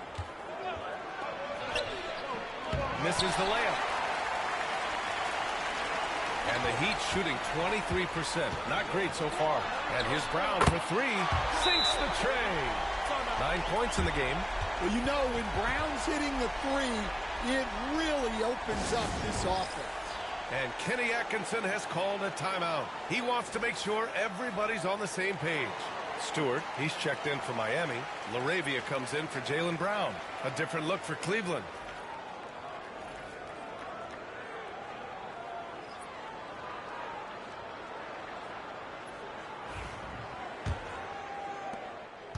Misses the layup. And the Heat shooting 23%. Not great so far. And here's Brown for 3. Sinks the tray. 9 points in the game. Well, you know, when Brown's hitting the 3, it really opens up this offense. And Kenny Atkinson has called a timeout. He wants to make sure everybody's on the same page. Stewart, he's checked in for Miami. LaRavia comes in for Jaylen Brown. A different look for Cleveland.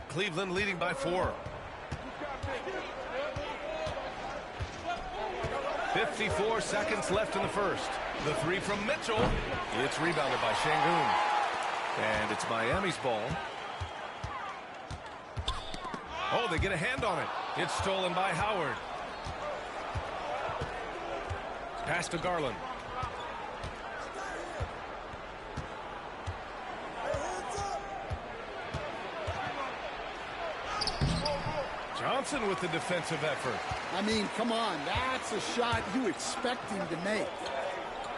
Cleveland leading by 4. 54 seconds left in the first. The 3 from Mitchell. It's rebounded by Şengün. And it's Miami's ball. Oh, they get a hand on it. It's stolen by Howard. Pass to Garland. Johnson with the defensive effort. I mean, come on, that's a shot you expect him to make.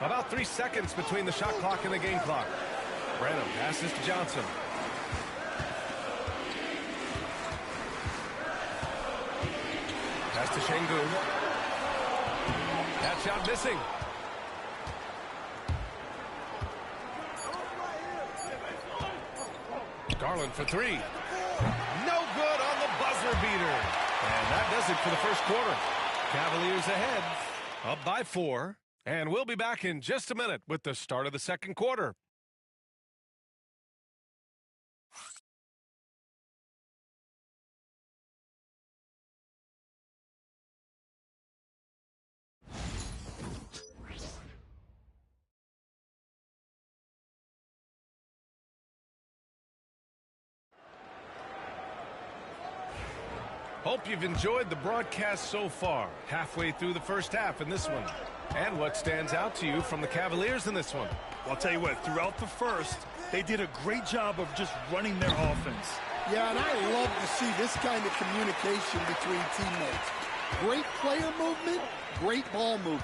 About 3 seconds between the shot clock and the game clock. Branham passes to Johnson. Pass to Şengün. That shot missing. Garland for 3. No good on the buzzer beater. And that does it for the first quarter. Cavaliers ahead Up by 4, and we'll be back in just a minute with the start of the second quarter. Hope you've enjoyed the broadcast so far, halfway through the first half in this one. And what stands out to you from the Cavaliers in this one? Well, I'll tell you what, throughout the first, they did a great job of just running their offense. Yeah, and I love to see this kind of communication between teammates. Great player movement, great ball movement.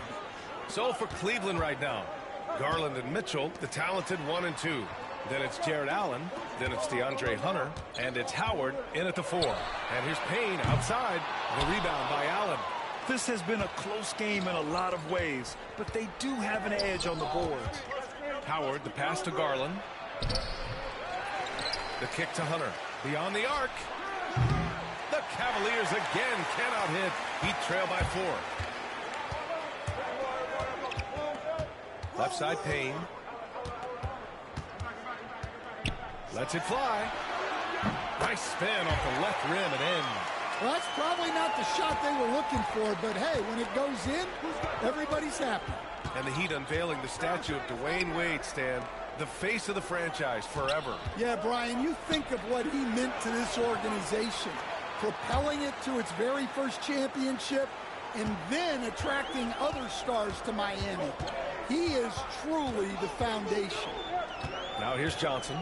So for Cleveland right now, Garland and Mitchell, the talented 1 and 2. Then it's Jared Allen. Then it's DeAndre Hunter. And it's Howard in at the 4. And here's Payne outside. The rebound by Allen. This has been a close game in a lot of ways, but they do have an edge on the boards. Howard, the pass to Garland. The kick to Hunter. Beyond the arc. The Cavaliers again cannot hit. Heat trail by 4. Left side Payne. Lets it fly. Nice spin off the left rim and in. Well, that's probably not the shot they were looking for, but hey, when it goes in, everybody's happy. And the Heat unveiling the statue of Dwayne Wade, Stan, the face of the franchise forever. Yeah, Brian, you think of what he meant to this organization, propelling it to its very first championship, and then attracting other stars to Miami. He is truly the foundation. Now here's Johnson.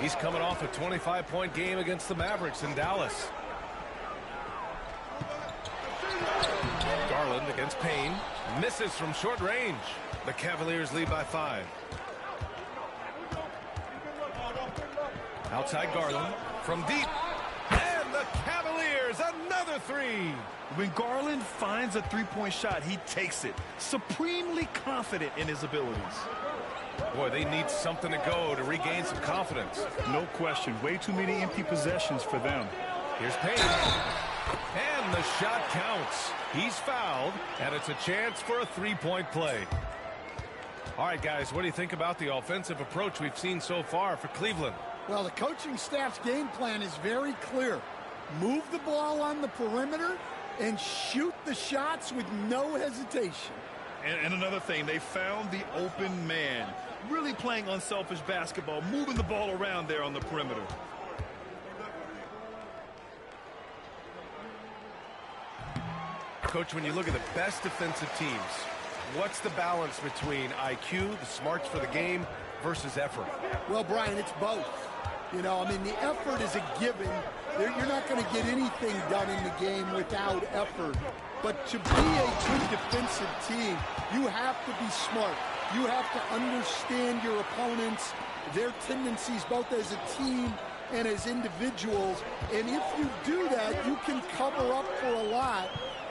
He's coming off a 25-point game against the Mavericks in Dallas. Garland against Payne. Misses from short range. The Cavaliers lead by 5. Outside Garland from deep. And the Cavaliers, another 3. When Garland finds a three-point shot, he takes it. Supremely confident in his abilities. Boy, they need something to go to regain some confidence. No question. Way too many empty possessions for them. Here's Payne. And the shot counts. He's fouled, and it's a chance for a 3-point play. All right, guys, what do you think about the offensive approach we've seen so far for Cleveland? Well, the coaching staff's game plan is very clear. Move the ball on the perimeter and shoot the shots with no hesitation. And another thing, they found the open man. Really playing unselfish basketball, moving the ball around there on the perimeter. Coach, when you look at the best defensive teams, what's the balance between IQ, the smarts for the game, versus effort? Well, Brian, it's both. You know, I mean, the effort is a given. You're not going to get anything done in the game without effort. But to be a good defensive team, you have to be smart. You have to understand your opponents, their tendencies, both as a team and as individuals. And if you do that, you can cover up for a lot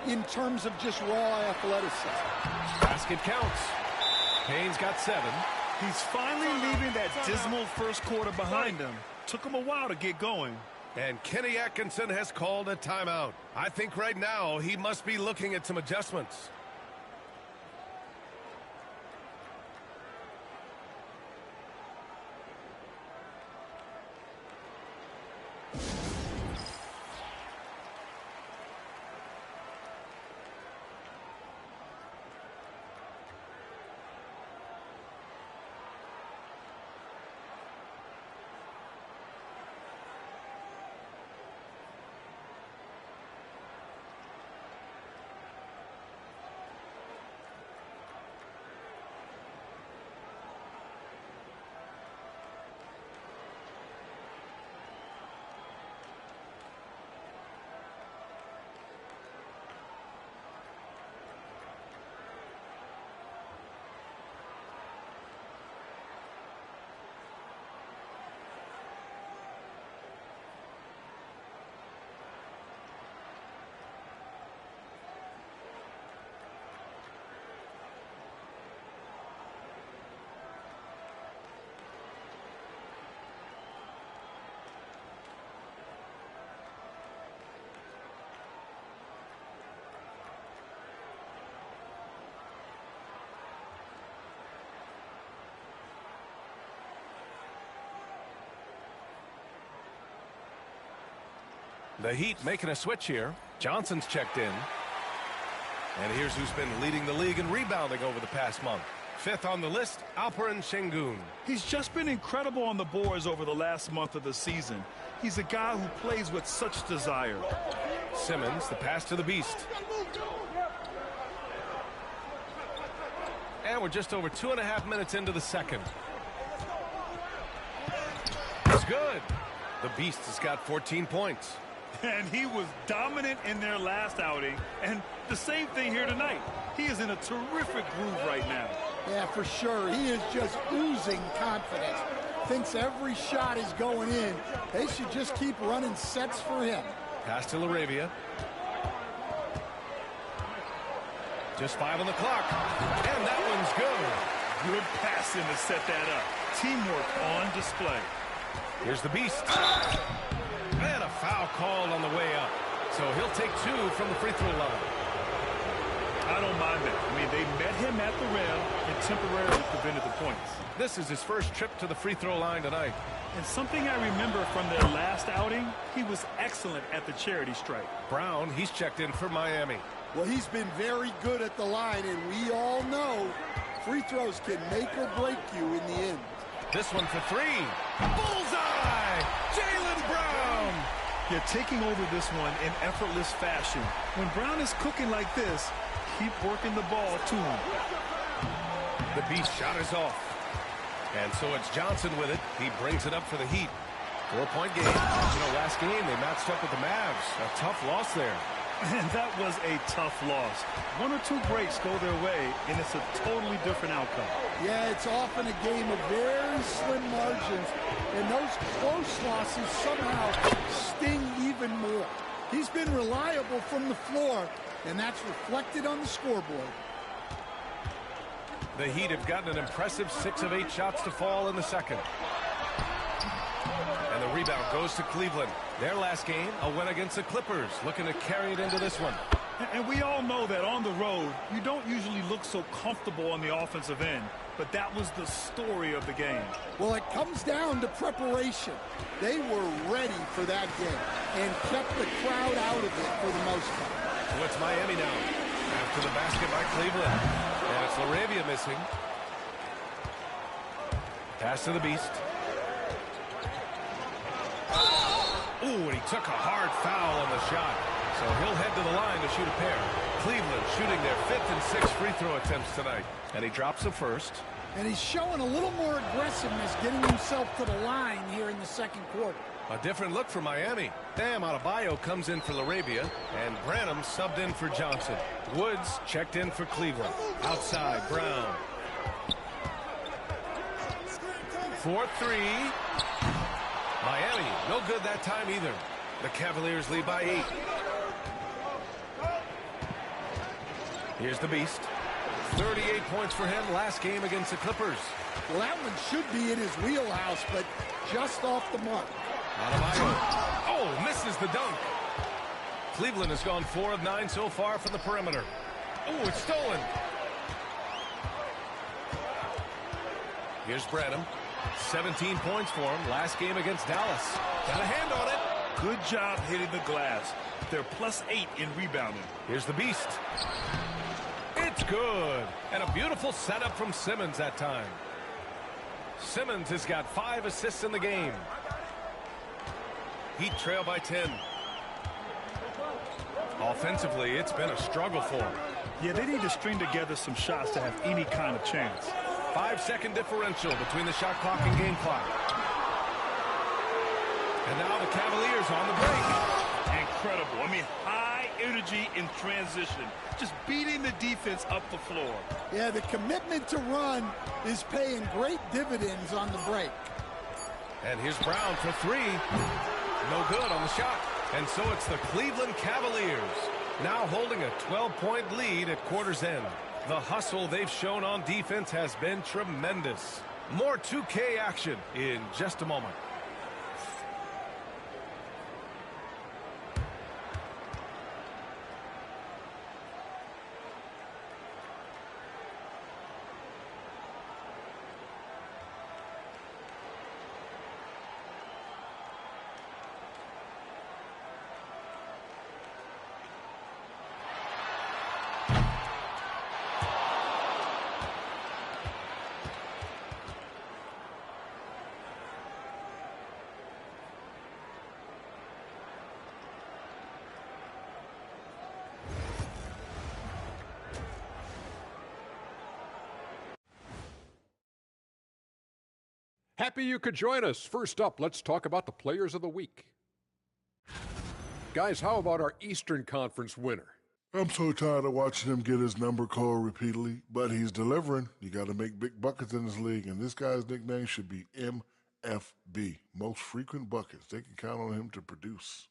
in terms of just raw athleticism. Basket counts. Payne's got 7. He's finally leaving that dismal first quarter behind him. Took him a while to get going. And Kenny Atkinson has called a timeout. I think right now he must be looking at some adjustments. The Heat making a switch here. Johnson's checked in. And here's who's been leading the league in rebounding over the past month. 5th on the list, Alperen Şengün. He's just been incredible on the boards over the last month of the season. He's a guy who plays with such desire. Simmons, the pass to the Beast. And we're just over 2.5 minutes into the second. It's good. The Beast has got 14 points. And he was dominant in their last outing. And the same thing here tonight. He is in a terrific groove right now. Yeah, for sure. He is just oozing confidence. Thinks every shot is going in. They should just keep running sets for him. Pass to LaRavia. Just 5 on the clock. And that one's good. Good passing to set that up. Teamwork on display. Here's the Beast. And a foul called on the way up. So he'll take 2 from the free throw line. I don't mind that. I mean, they met him at the rim and temporarily prevented the points. This is his first trip to the free throw line tonight. And something I remember from their last outing, he was excellent at the charity stripe. Brown, he's checked in for Miami. Well, he's been very good at the line, and we all know free throws can make or break you in the end. This one for 3. Bullseye! Jaylen Brown! You're taking over this one in effortless fashion. When Brown is cooking like this, keep working the ball to him. The Beast shot is off. And so it's Johnson with it. He brings it up for the Heat. 4-point game. You know, last game they matched up with the Mavs. A tough loss there. And that was a tough loss. 1 or 2 breaks go their way, and it's a totally different outcome. Yeah, it's often a game of very slim margins, and those close losses somehow sting even more. He's been reliable from the floor, and that's reflected on the scoreboard. The Heat have gotten an impressive 6 of 8 shots to fall in the second. And the rebound goes to Cleveland. Their last game, a win against the Clippers, looking to carry it into this one. And we all know that on the road, you don't usually look so comfortable on the offensive end. But that was the story of the game. Well, it comes down to preparation. They were ready for that game and kept the crowd out of it for the most part. So it's Miami now. After the basket by Cleveland. And it's LaRavia missing. Pass to the Beast. Ooh, and he took a hard foul on the shot. So he'll head to the line to shoot a pair. Cleveland shooting their 5th and 6th free throw attempts tonight. And he drops the first. And he's showing a little more aggressiveness, getting himself to the line here in the second quarter. A different look for Miami. Bam Adebayo comes in for LaRavia, and Branham subbed in for Johnson. Woods checked in for Cleveland. Outside, Brown. 4-3. Miami, no good that time either. The Cavaliers lead by 8. Here's the Beast. 38 points for him last game against the Clippers. Well, that one should be in his wheelhouse, but just off the mark. Adebayo. Oh, misses the dunk. Cleveland has gone 4 of 9 so far from the perimeter. Oh, it's stolen. Here's Branham. 17 points for him last game against Dallas. Got a hand on it. Good job hitting the glass. They're +8 in rebounding. Here's the Beast. It's good. And a beautiful setup from Simmons that time. Simmons has got 5 assists in the game. Heat trail by 10. Offensively, it's been a struggle for them. Yeah, they need to string together some shots to have any kind of chance. 5-second differential between the shot clock and game clock. And now the Cavaliers on the break. Incredible. I mean, high energy in transition. Just beating the defense up the floor. Yeah, the commitment to run is paying great dividends on the break. And here's Brown for 3. No good on the shot. And so it's the Cleveland Cavaliers now holding a 12-point lead at quarter's end. The hustle they've shown on defense has been tremendous. More 2K action in just a moment. Happy you could join us. First up, let's talk about the players of the week. Guys, how about our Eastern Conference winner? I'm so tired of watching him get his number called repeatedly, but he's delivering. You got to make big buckets in this league, and this guy's nickname should be MFB, most frequent buckets. They can count on him to produce.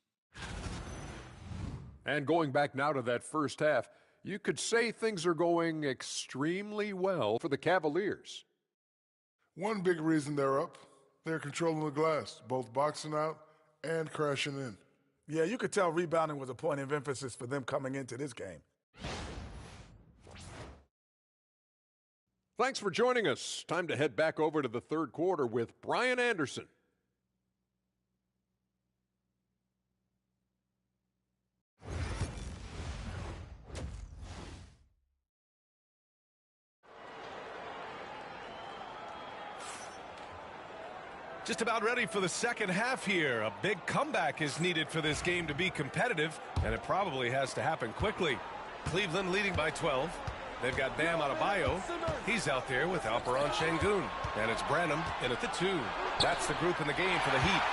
And going back now to that first half, you could say things are going extremely well for the Cavaliers. One big reason they're up, they're controlling the glass, both boxing out and crashing in. Yeah, you could tell rebounding was a point of emphasis for them coming into this game. Thanks for joining us. Time to head back over to the third quarter with Brian Anderson. Just about ready for the second half here. A big comeback is needed for this game to be competitive, and it probably has to happen quickly. Cleveland leading by 12. They've got Bam Adebayo. He's out there with Alperen Şengün. And it's Branham in at the 2. That's the group in the game for the Heat.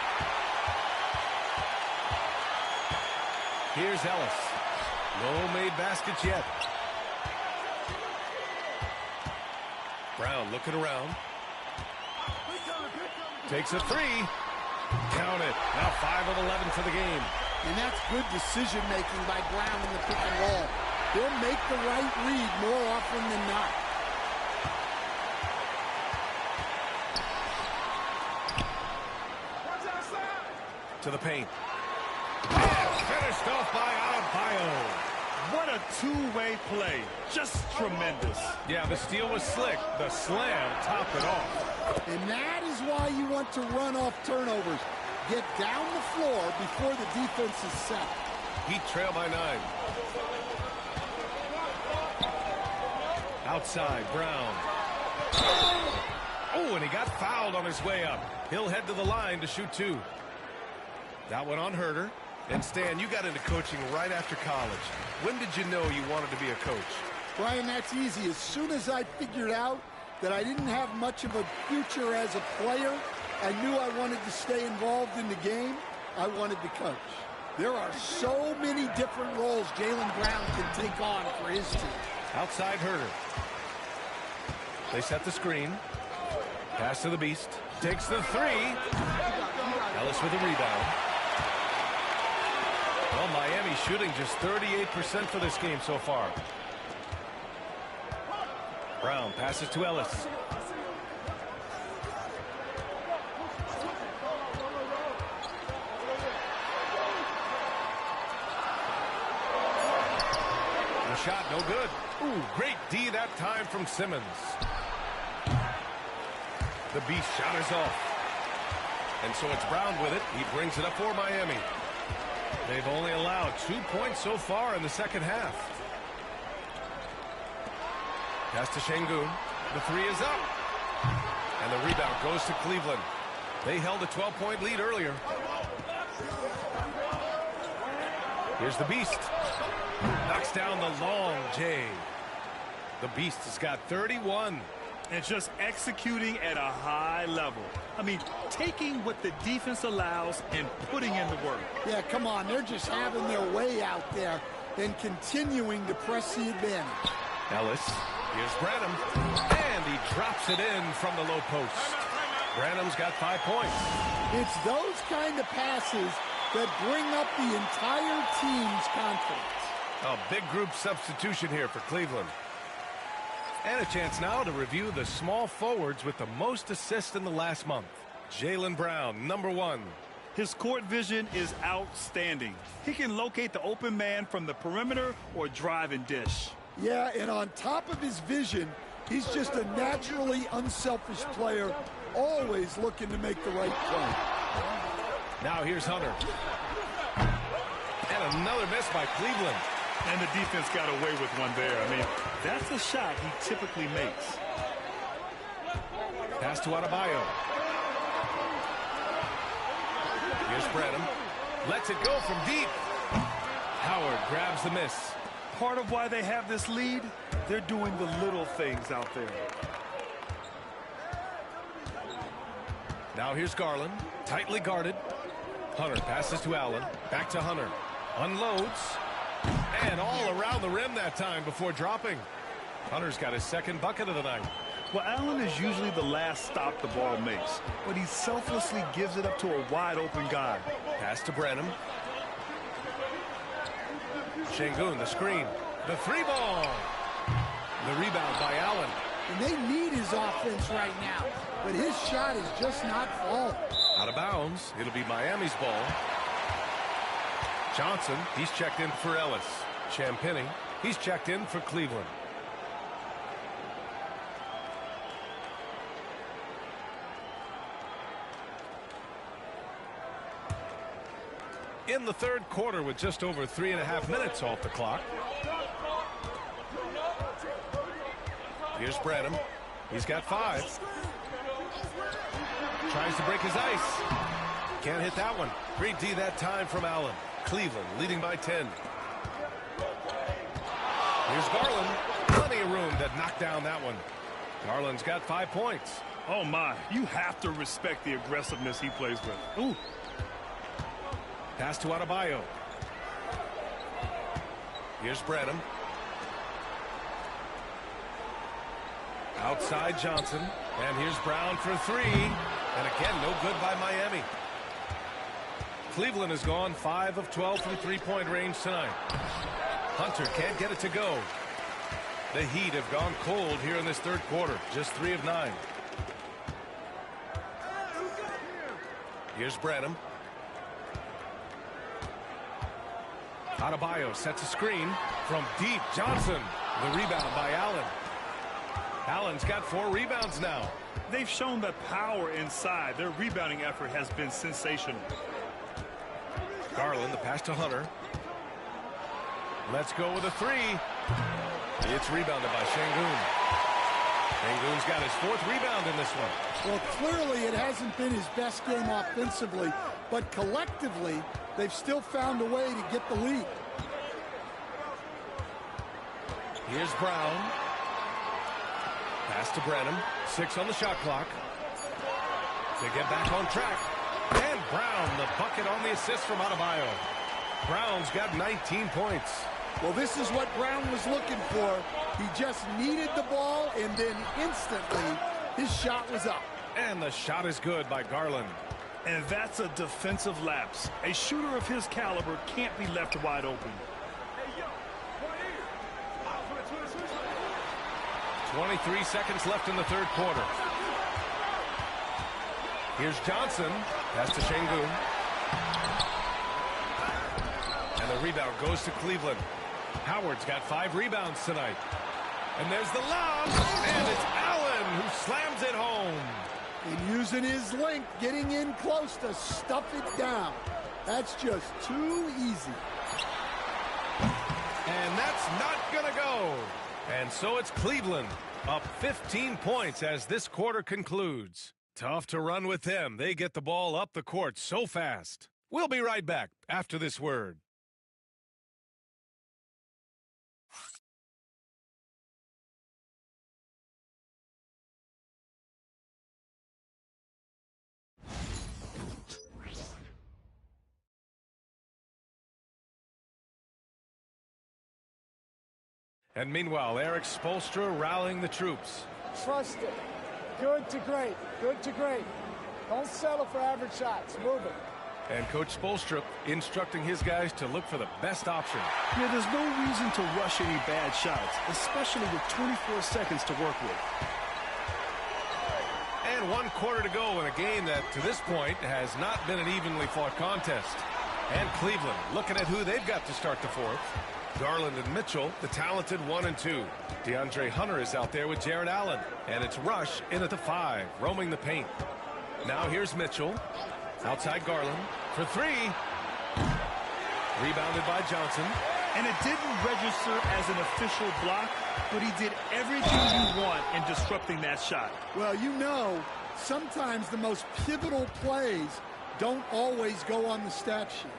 Here's Ellis. No made baskets yet. Brown looking around. Takes a 3. Count it. Now 5 of 11 for the game. And that's good decision-making by Brown in the pick and roll. He'll make the right read more often than not. To the paint. And finished off by Adebayo. What a two-way play. Just tremendous. Yeah, the steal was slick. The slam topped it off. And that is why you want to run off turnovers. Get down the floor before the defense is set. Heat trail by 9. Outside, Brown. Oh, and he got fouled on his way up. He'll head to the line to shoot 2. That one on Huerter. And Stan, you got into coaching right after college. When did you know you wanted to be a coach? Brian, that's easy. As soon as I figured out that I didn't have much of a future as a player, I knew I wanted to stay involved in the game. I wanted to coach. There are so many different roles Jaylen Brown can take on for his team. Outside Huerter. They set the screen. Pass to the Beast. Takes the 3. Ellis with a rebound. Well, Miami shooting just 38% for this game so far. Brown passes to Ellis. The shot no good. Ooh, great D that time from Simmons. The Beast shatters off. And so it's Brown with it. He brings it up for Miami. They've only allowed 2 points so far in the second half. Pass to Şengün. The 3 is up. And the rebound goes to Cleveland. They held a 12-point lead earlier. Here's the Beast. Knocks down the long J. The Beast has got 31. And just executing at a high level. I mean, taking what the defense allows and putting in the work. Yeah, come on. They're just having their way out there and continuing to press the advantage. Ellis. Here's Branham. And he drops it in from the low post. Branham's got 5 points. It's those kind of passes that bring up the entire team's confidence. A big group substitution here for Cleveland. And a chance now to review the small forwards with the most assists in the last month. Jaylen Brown, number 1. His court vision is outstanding. He can locate the open man from the perimeter or drive and dish. Yeah, and on top of his vision, he's just a naturally unselfish player, always looking to make the right play. Now here's Hunter. And another miss by Cleveland. And the defense got away with one there. I mean, that's a shot he typically makes. Pass to Adebayo. Here's Branham. Lets it go from deep. Howard grabs the miss. Part of why they have this lead, they're doing the little things out there. Now here's Garland, tightly guarded. Hunter passes to Allen, back to Hunter. Unloads, and all around the rim that time before dropping. Hunter's got his second bucket of the night. Well, Allen is usually the last stop the ball makes, but he selflessly gives it up to a wide-open guy. Pass to Brenham. Şengün, the screen. The three ball. The rebound by Allen. And they need his offense right now, but his shot is just not falling. Out of bounds. It'll be Miami's ball. Johnson, he's checked in for Ellis. Champagnie, he's checked in for Cleveland. In the third quarter with just over 3.5 minutes off the clock. Here's Brenham. He's got 5. Tries to break his ice. Can't hit that one. Great D that time from Allen. Cleveland leading by 10. Here's Garland. Plenty of room to knock down that one. Garland's got 5 points. Oh, my. You have to respect the aggressiveness he plays with. Ooh. Pass to Adebayo. Here's Brenham. Outside Johnson. And here's Brown for 3. And again, no good by Miami. Cleveland has gone 5 of 12 from three-point range tonight. Hunter can't get it to go. The Heat have gone cold here in this third quarter. Just 3 of 9. Here's Brenham. Adebayo sets a screen from deep. Johnson. The rebound by Allen. Allen's got 4 rebounds now. They've shown that power inside. Their rebounding effort has been sensational. Garland, the pass to Hunter. Let's go with a 3. It's rebounded by Şengün. Şengün's got his 4th rebound in this one. Well, clearly it hasn't been his best game offensively, but collectively, they've still found a way to get the lead. Here's Brown. Pass to Brenham. 6 on the shot clock. They get back on track. And Brown, the bucket on the assist from Adebayo. Brown's got 19 points. Well, this is what Brown was looking for. He just needed the ball, and then instantly his shot was up. And the shot is good by Garland. And that's a defensive lapse. A shooter of his caliber can't be left wide open. 23 seconds left in the third quarter. Here's Johnson. Pass to Şengün. And the rebound goes to Cleveland. Howard's got 5 rebounds tonight. And there's the lob. And it's Allen who slams it home. And using his length, getting in close to stuff it down. That's just too easy. And that's not going to go. And so it's Cleveland up 15 points as this quarter concludes. Tough to run with them. They get the ball up the court so fast. We'll be right back after this word. And meanwhile, Erik Spoelstra rallying the troops. Trust it. Good to great. Good to great. Don't settle for average shots. Move it. And Coach Spoelstra instructing his guys to look for the best option. Yeah, there's no reason to rush any bad shots, especially with 24 seconds to work with. And 1 quarter to go in a game that, to this point, has not been an evenly fought contest. And Cleveland looking at who they've got to start the fourth. Garland and Mitchell, the talented 1 and 2. DeAndre Hunter is out there with Jared Allen. And it's Rush in at the 5, roaming the paint. Now here's Mitchell. Outside Garland for 3. Rebounded by Johnson. And it didn't register as an official block, but he did everything you want in disrupting that shot. Well, you know, sometimes the most pivotal plays don't always go on the stat sheet.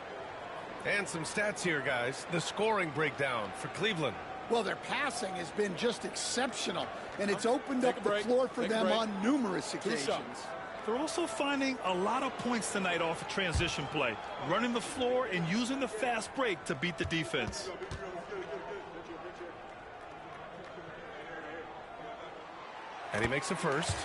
And some stats here, guys. The scoring breakdown for Cleveland. Well, their passing has been just exceptional, and it's opened up the floor for them on numerous occasions. They're also finding a lot of points tonight off of transition play, running the floor and using the fast break to beat the defense. And he makes a first.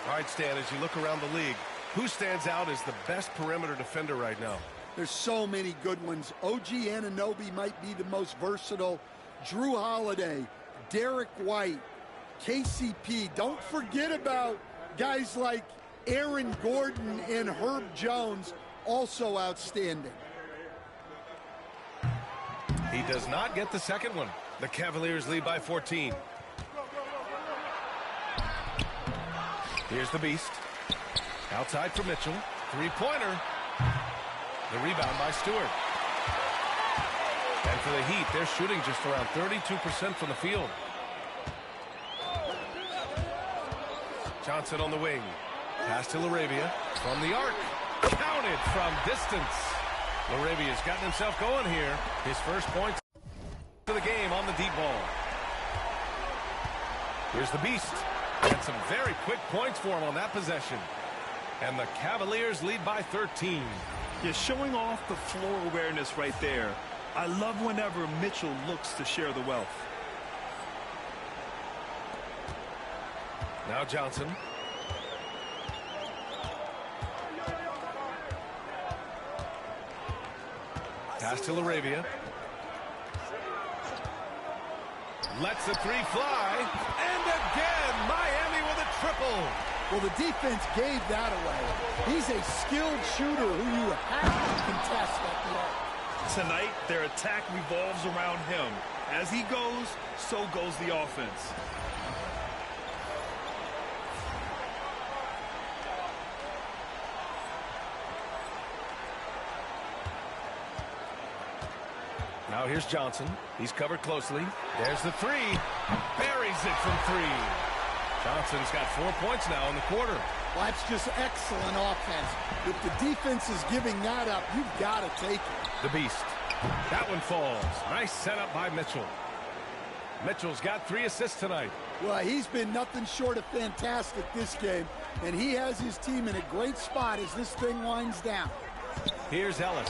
All right, Stan, as you look around the league, who stands out as the best perimeter defender right now? There's so many good ones. OG Anunoby might be the most versatile. Drew Holiday, Derek White, KCP. Don't forget about guys like Aaron Gordon and Herb Jones, also outstanding. He does not get the second one. The Cavaliers lead by 14. Here's the Beast. Outside for Mitchell. Three-pointer. The rebound by Stewart. And for the Heat, they're shooting just around 32% from the field. Johnson on the wing. Pass to LaRavia from the arc. Counted from distance. LaRavia's gotten himself going here. His first points to the game on the deep ball. Here's the Beast. And some very quick points for him on that possession. And the Cavaliers lead by 13. You're showing off the floor awareness right there. I love whenever Mitchell looks to share the wealth. Now Johnson. Pass to LaRavia. Lets the three fly. And again, Miami with a triple. Well, the defense gave that away. He's a skilled shooter who you have to contest at the arc. Tonight, their attack revolves around him. As he goes, so goes the offense. Now here's Johnson. He's covered closely. There's the three. Buries it from three. Johnson's got 4 points now in the quarter. Well, that's just excellent offense. If the defense is giving that up, you've got to take it. The Beast. That one falls. Nice setup by Mitchell. Mitchell's got 3 assists tonight. Well, he's been nothing short of fantastic this game, and he has his team in a great spot as this thing winds down. Here's Ellis.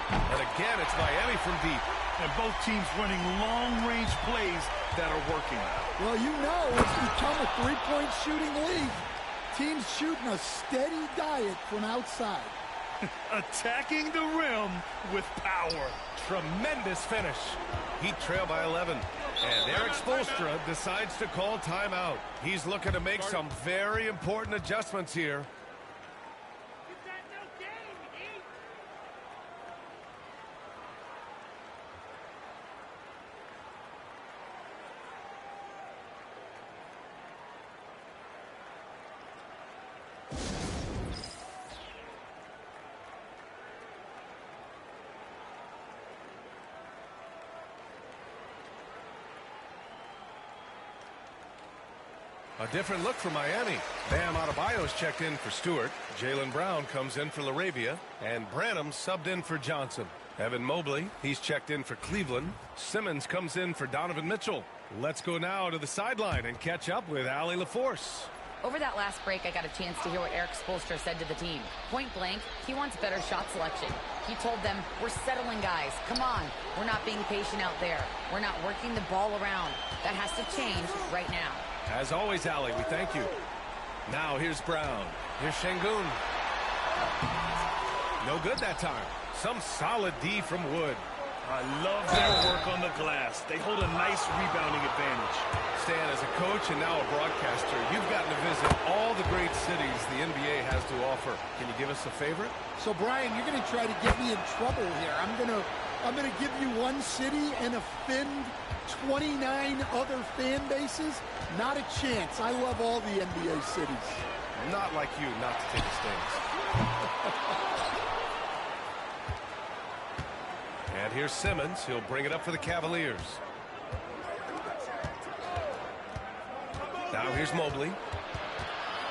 And again, it's Miami from deep. And both teams running long-range plays that are working. Well, you know, it's become a three-point shooting league. Teams shooting a steady diet from outside. Attacking the rim with power. Tremendous finish. Heat trail by 11. And Eric Spoelstra decides to call timeout. He's looking to make some very important adjustments here. A different look for Miami. Bam Adebayo's checked in for Stewart. Jaylen Brown comes in for LaRavia. And Branham subbed in for Johnson. Evan Mobley, he's checked in for Cleveland. Simmons comes in for Donovan Mitchell. Let's go now to the sideline and catch up with Allie LaForce. Over that last break, I got a chance to hear what Eric Spoelstra said to the team. Point blank, he wants better shot selection. He told them, we're settling guys. Come on. We're not being patient out there. We're not working the ball around. That has to change right now. As always, Allie, we thank you. Now here's Brown. Here's Şengün. No good that time. Some solid D from Wood. I love their work on the glass. They hold a nice rebounding advantage. Stan, as a coach and now a broadcaster, you've gotten to visit all the great cities the NBA has to offer. Can you give us a favorite? So, Brian, you're going to try to get me in trouble here. I'm going to give you one city and offend 29 other fan bases? Not a chance. I love all the NBA cities. Not like you not to take a stance. And here's Simmons. He'll bring it up for the Cavaliers. Now here's Mobley.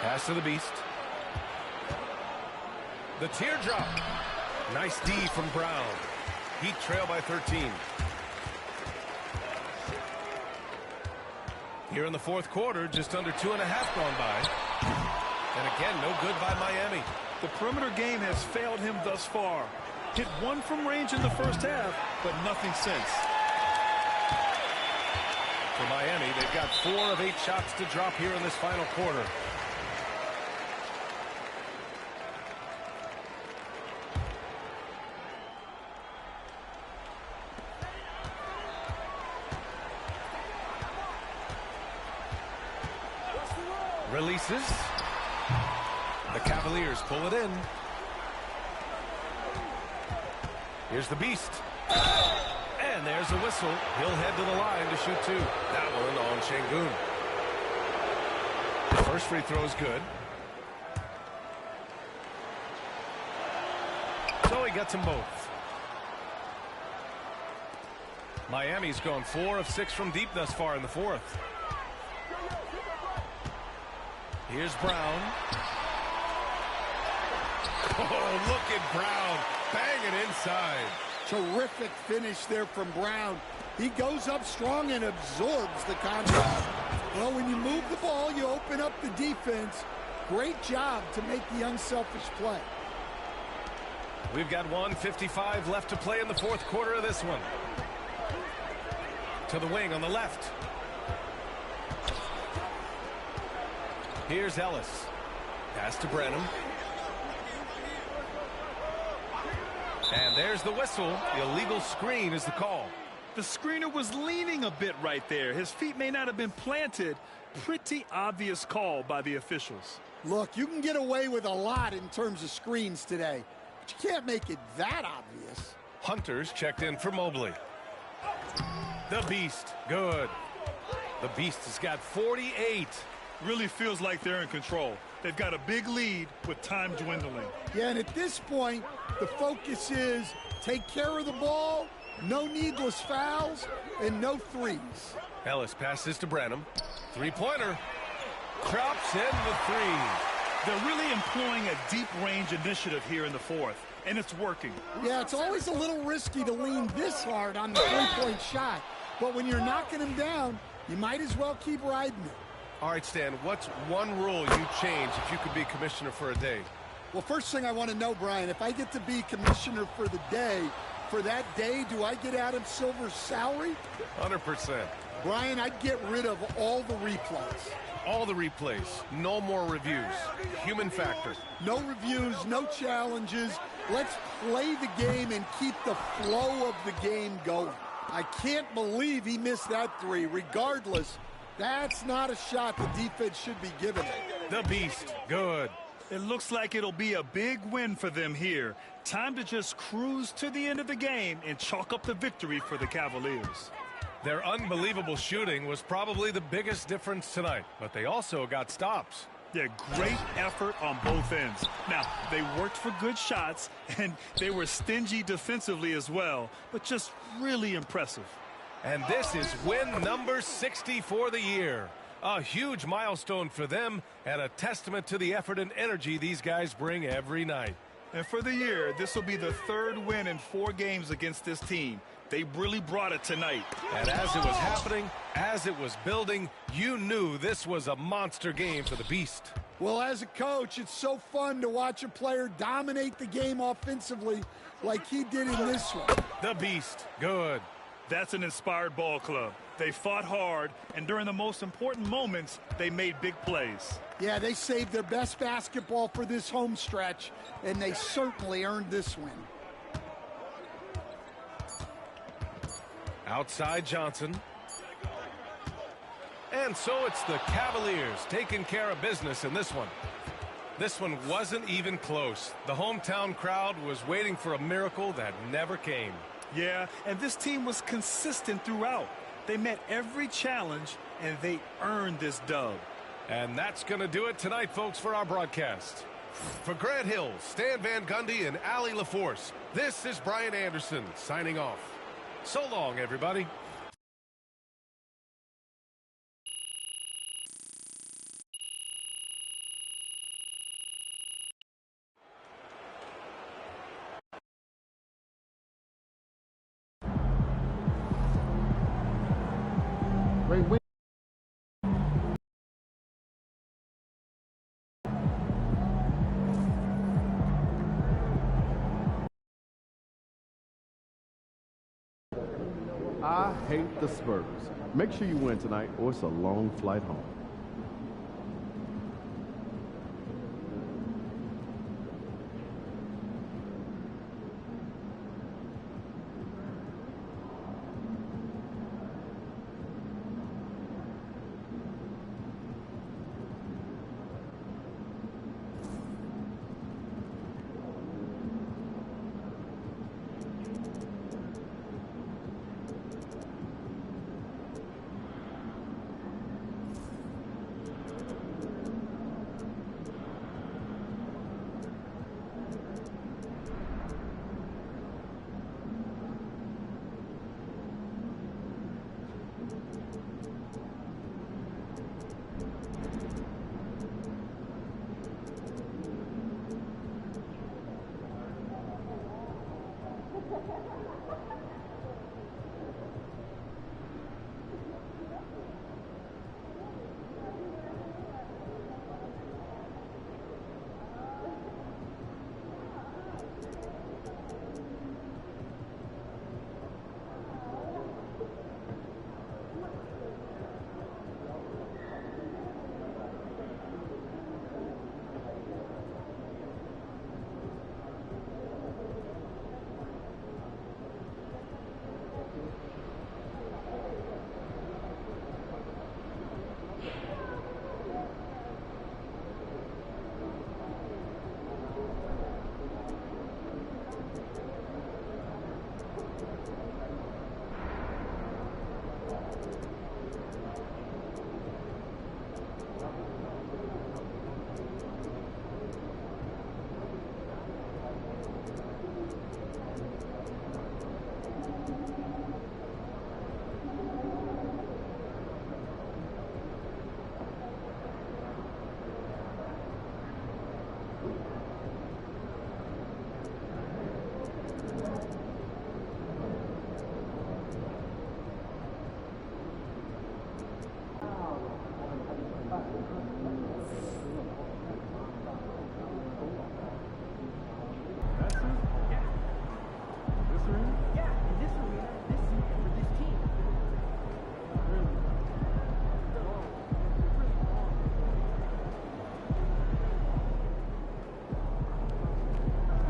Pass to the Beast. The teardrop. Nice D from Brown. Heat trail by 13. Here in the fourth quarter, just under 2.5 gone by. And again, no good by Miami. The perimeter game has failed him thus far. Hit one from range in the first half, but nothing since. For Miami, they've got 4 of 8 shots to drop here in this final quarter. Releases. The Cavaliers pull it in. Here's the Beast. And there's a whistle. He'll head to the line to shoot 2. That one on Şengün. The first free throw is good. So he gets them both. Miami's gone 4 of 6 from deep thus far in the 4th. Here's Brown. Oh, look at Brown. Bang it inside. Terrific finish there from Brown. He goes up strong and absorbs the contact. Well, when you move the ball, you open up the defense. Great job to make the unselfish play. We've got 1:55 left to play in the 4th quarter of this one. To the wing on the left. Here's Ellis. Pass to Brenham. And there's the whistle. The illegal screen is the call. The screener was leaning a bit right there. His feet may not have been planted. Pretty obvious call by the officials. Look, you can get away with a lot in terms of screens today, but you can't make it that obvious. Hunter's checked in for Mobley. The Beast, good. The Beast has got 48. Really feels like they're in control. They've got a big lead with time dwindling. Yeah, and at this point, the focus is take care of the ball, no needless fouls, and no threes. Ellis passes to Brenham. Three-pointer. Drops in the 3. They're really employing a deep range initiative here in the 4th, and it's working. Yeah, it's always a little risky to lean this hard on the three-point shot, but when you're knocking them down, you might as well keep riding it. All right, Stan, what's one rule you'd change if you could be commissioner for a day? Well, first thing I want to know, Brian, if I get to be commissioner for the day, for that day, do I get Adam Silver's salary? 100%. Brian, I'd get rid of all the replays. All the replays. No more reviews. Human factor. No reviews, no challenges. Let's play the game and keep the flow of the game going. I can't believe he missed that 3. Regardless, that's not a shot the defense should be giving. The Beast, good. It looks like it'll be a big win for them here. Time to just cruise to the end of the game and chalk up the victory for the Cavaliers. Their unbelievable shooting was probably the biggest difference tonight, but they also got stops. Yeah, great effort on both ends. Now, they worked for good shots, and they were stingy defensively as well, but just really impressive. And this is win number 60 for the year. A huge milestone for them and a testament to the effort and energy these guys bring every night. And for the year, this will be the 3rd win in 4 games against this team. They really brought it tonight. And as it was happening, as it was building, you knew this was a monster game for the Beast. Well, as a coach, it's so fun to watch a player dominate the game offensively like he did in this one. The Beast, good. That's an inspired ball club. They fought hard, and during the most important moments, they made big plays. Yeah, they saved their best basketball for this home stretch, and they certainly earned this win. Outside Johnson. And so it's the Cavaliers taking care of business in this one. This one wasn't even close. The hometown crowd was waiting for a miracle that never came. Yeah, and this team was consistent throughout. They met every challenge, and they earned this dub. And that's going to do it tonight, folks, for our broadcast. For Grant Hill, Stan Van Gundy, and Allie LaForce, this is Brian Anderson signing off. So long, everybody. Great win. I hate the Spurs. Make sure you win tonight, or it's a long flight home.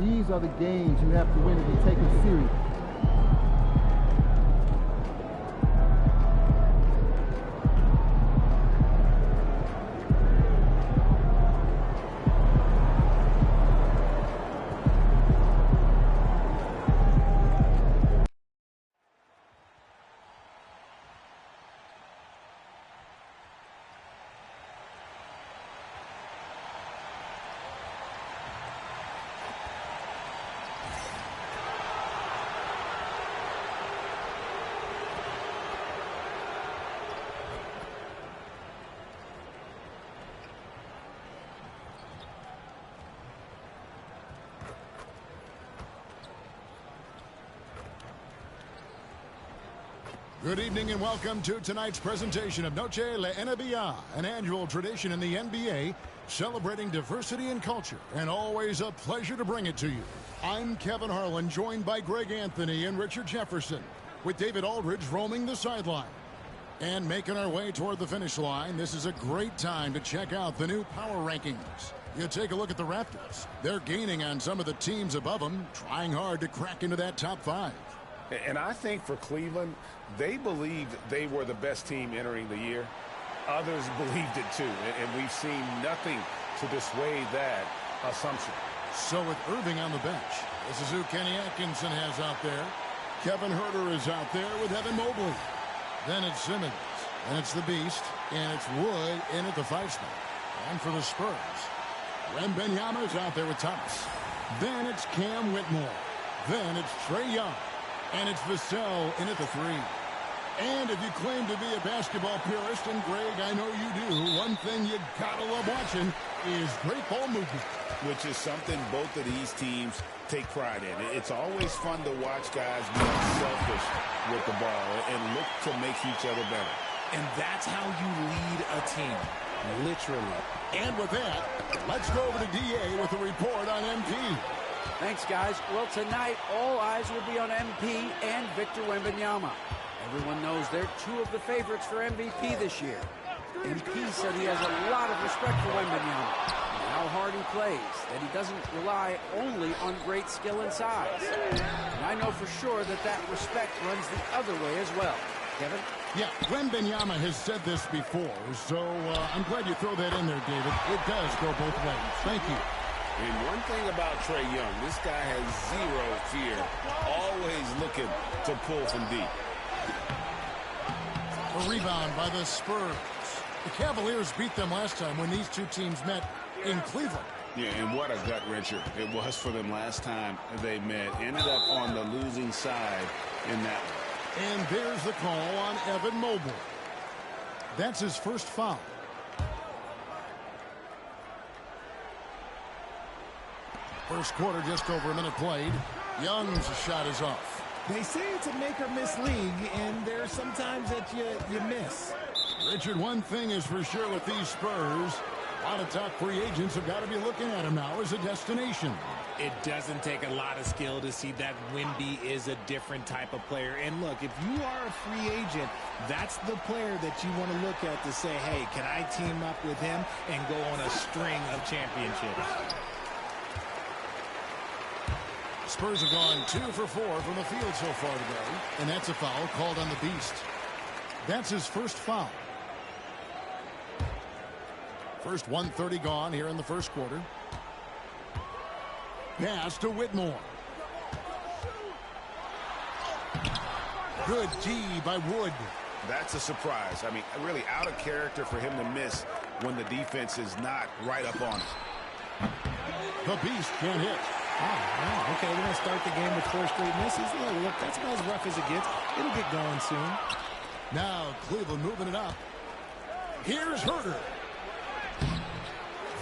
These are the games you have to win to be taken serious. Good evening and welcome to tonight's presentation of Noche La NBA, an annual tradition in the NBA celebrating diversity and culture, and always a pleasure to bring it to you. I'm Kevin Harlan, joined by Greg Anthony and Richard Jefferson, with David Aldridge roaming the sideline. And making our way toward the finish line, this is a great time to check out the new power rankings. You take a look at the Raptors. They're gaining on some of the teams above them, trying hard to crack into that top 5. And I think for Cleveland, they believed they were the best team entering the year. Others believed it too, and we've seen nothing to dissuade that assumption. So with Irving on the bench, this is who Kenny Atkinson has out there. Kevin Huerter is out there with Evan Mobley. Then it's Simmons, and it's the Beast, and it's Wood in at the 5 spot. And for the Spurs, Wembanyama is out there with Thomas. Then it's Cam Whitmore. Then it's Trae Young. And it's Vassell in at the 3. And if you claim to be a basketball purist, and Greg, I know you do, one thing you gotta love watching is great ball movement. Which is something both of these teams take pride in. It's always fun to watch guys be selfish with the ball and look to make each other better. And that's how you lead a team, literally. And with that, let's go over to DA with a report on MP. Thanks, guys. Well, tonight, all eyes will be on MP and Victor Wembanyama. Everyone knows they're two of the favorites for MVP this year. MP said he has a lot of respect for Wembanyama and how hard he plays, that he doesn't rely only on great skill and size. And I know for sure that that respect runs the other way as well. Kevin? Yeah, Wembanyama has said this before, so I'm glad you throw that in there, David. It does go both ways. Thank you. And one thing about Trae Young, this guy has zero fear, always looking to pull from deep. A rebound by the Spurs. The Cavaliers beat them last time when these two teams met in Cleveland. Yeah, and what a gut wrencher it was for them last time they met. Ended up on the losing side in that one. And there's the call on Evan Mobley. That's his first foul. First quarter, just over a minute played. Young's shot is off. They say it's a make-or-miss league, and there are some times that you miss. Richard, one thing is for sure with these Spurs, a lot of top free agents have got to be looking at them now as a destination. It doesn't take a lot of skill to see that Wemby is a different type of player. And look, if you are a free agent, that's the player that you want to look at to say, hey, can I team up with him and go on a string of championships? Spurs have gone 2 for 4 from the field so far today, and that's a foul called on the Beast. That's his first foul. First 1:30 gone here in the first quarter. Pass to Whitmore. Good D by Wood. That's a surprise. I mean, really out of character for him to miss when the defense is not right up on it. The Beast can't hit. Oh, okay, we're going to start the game with 4 straight misses. Look, that's about as rough as it gets. It'll get going soon. Now Cleveland moving it up. Here's Herter.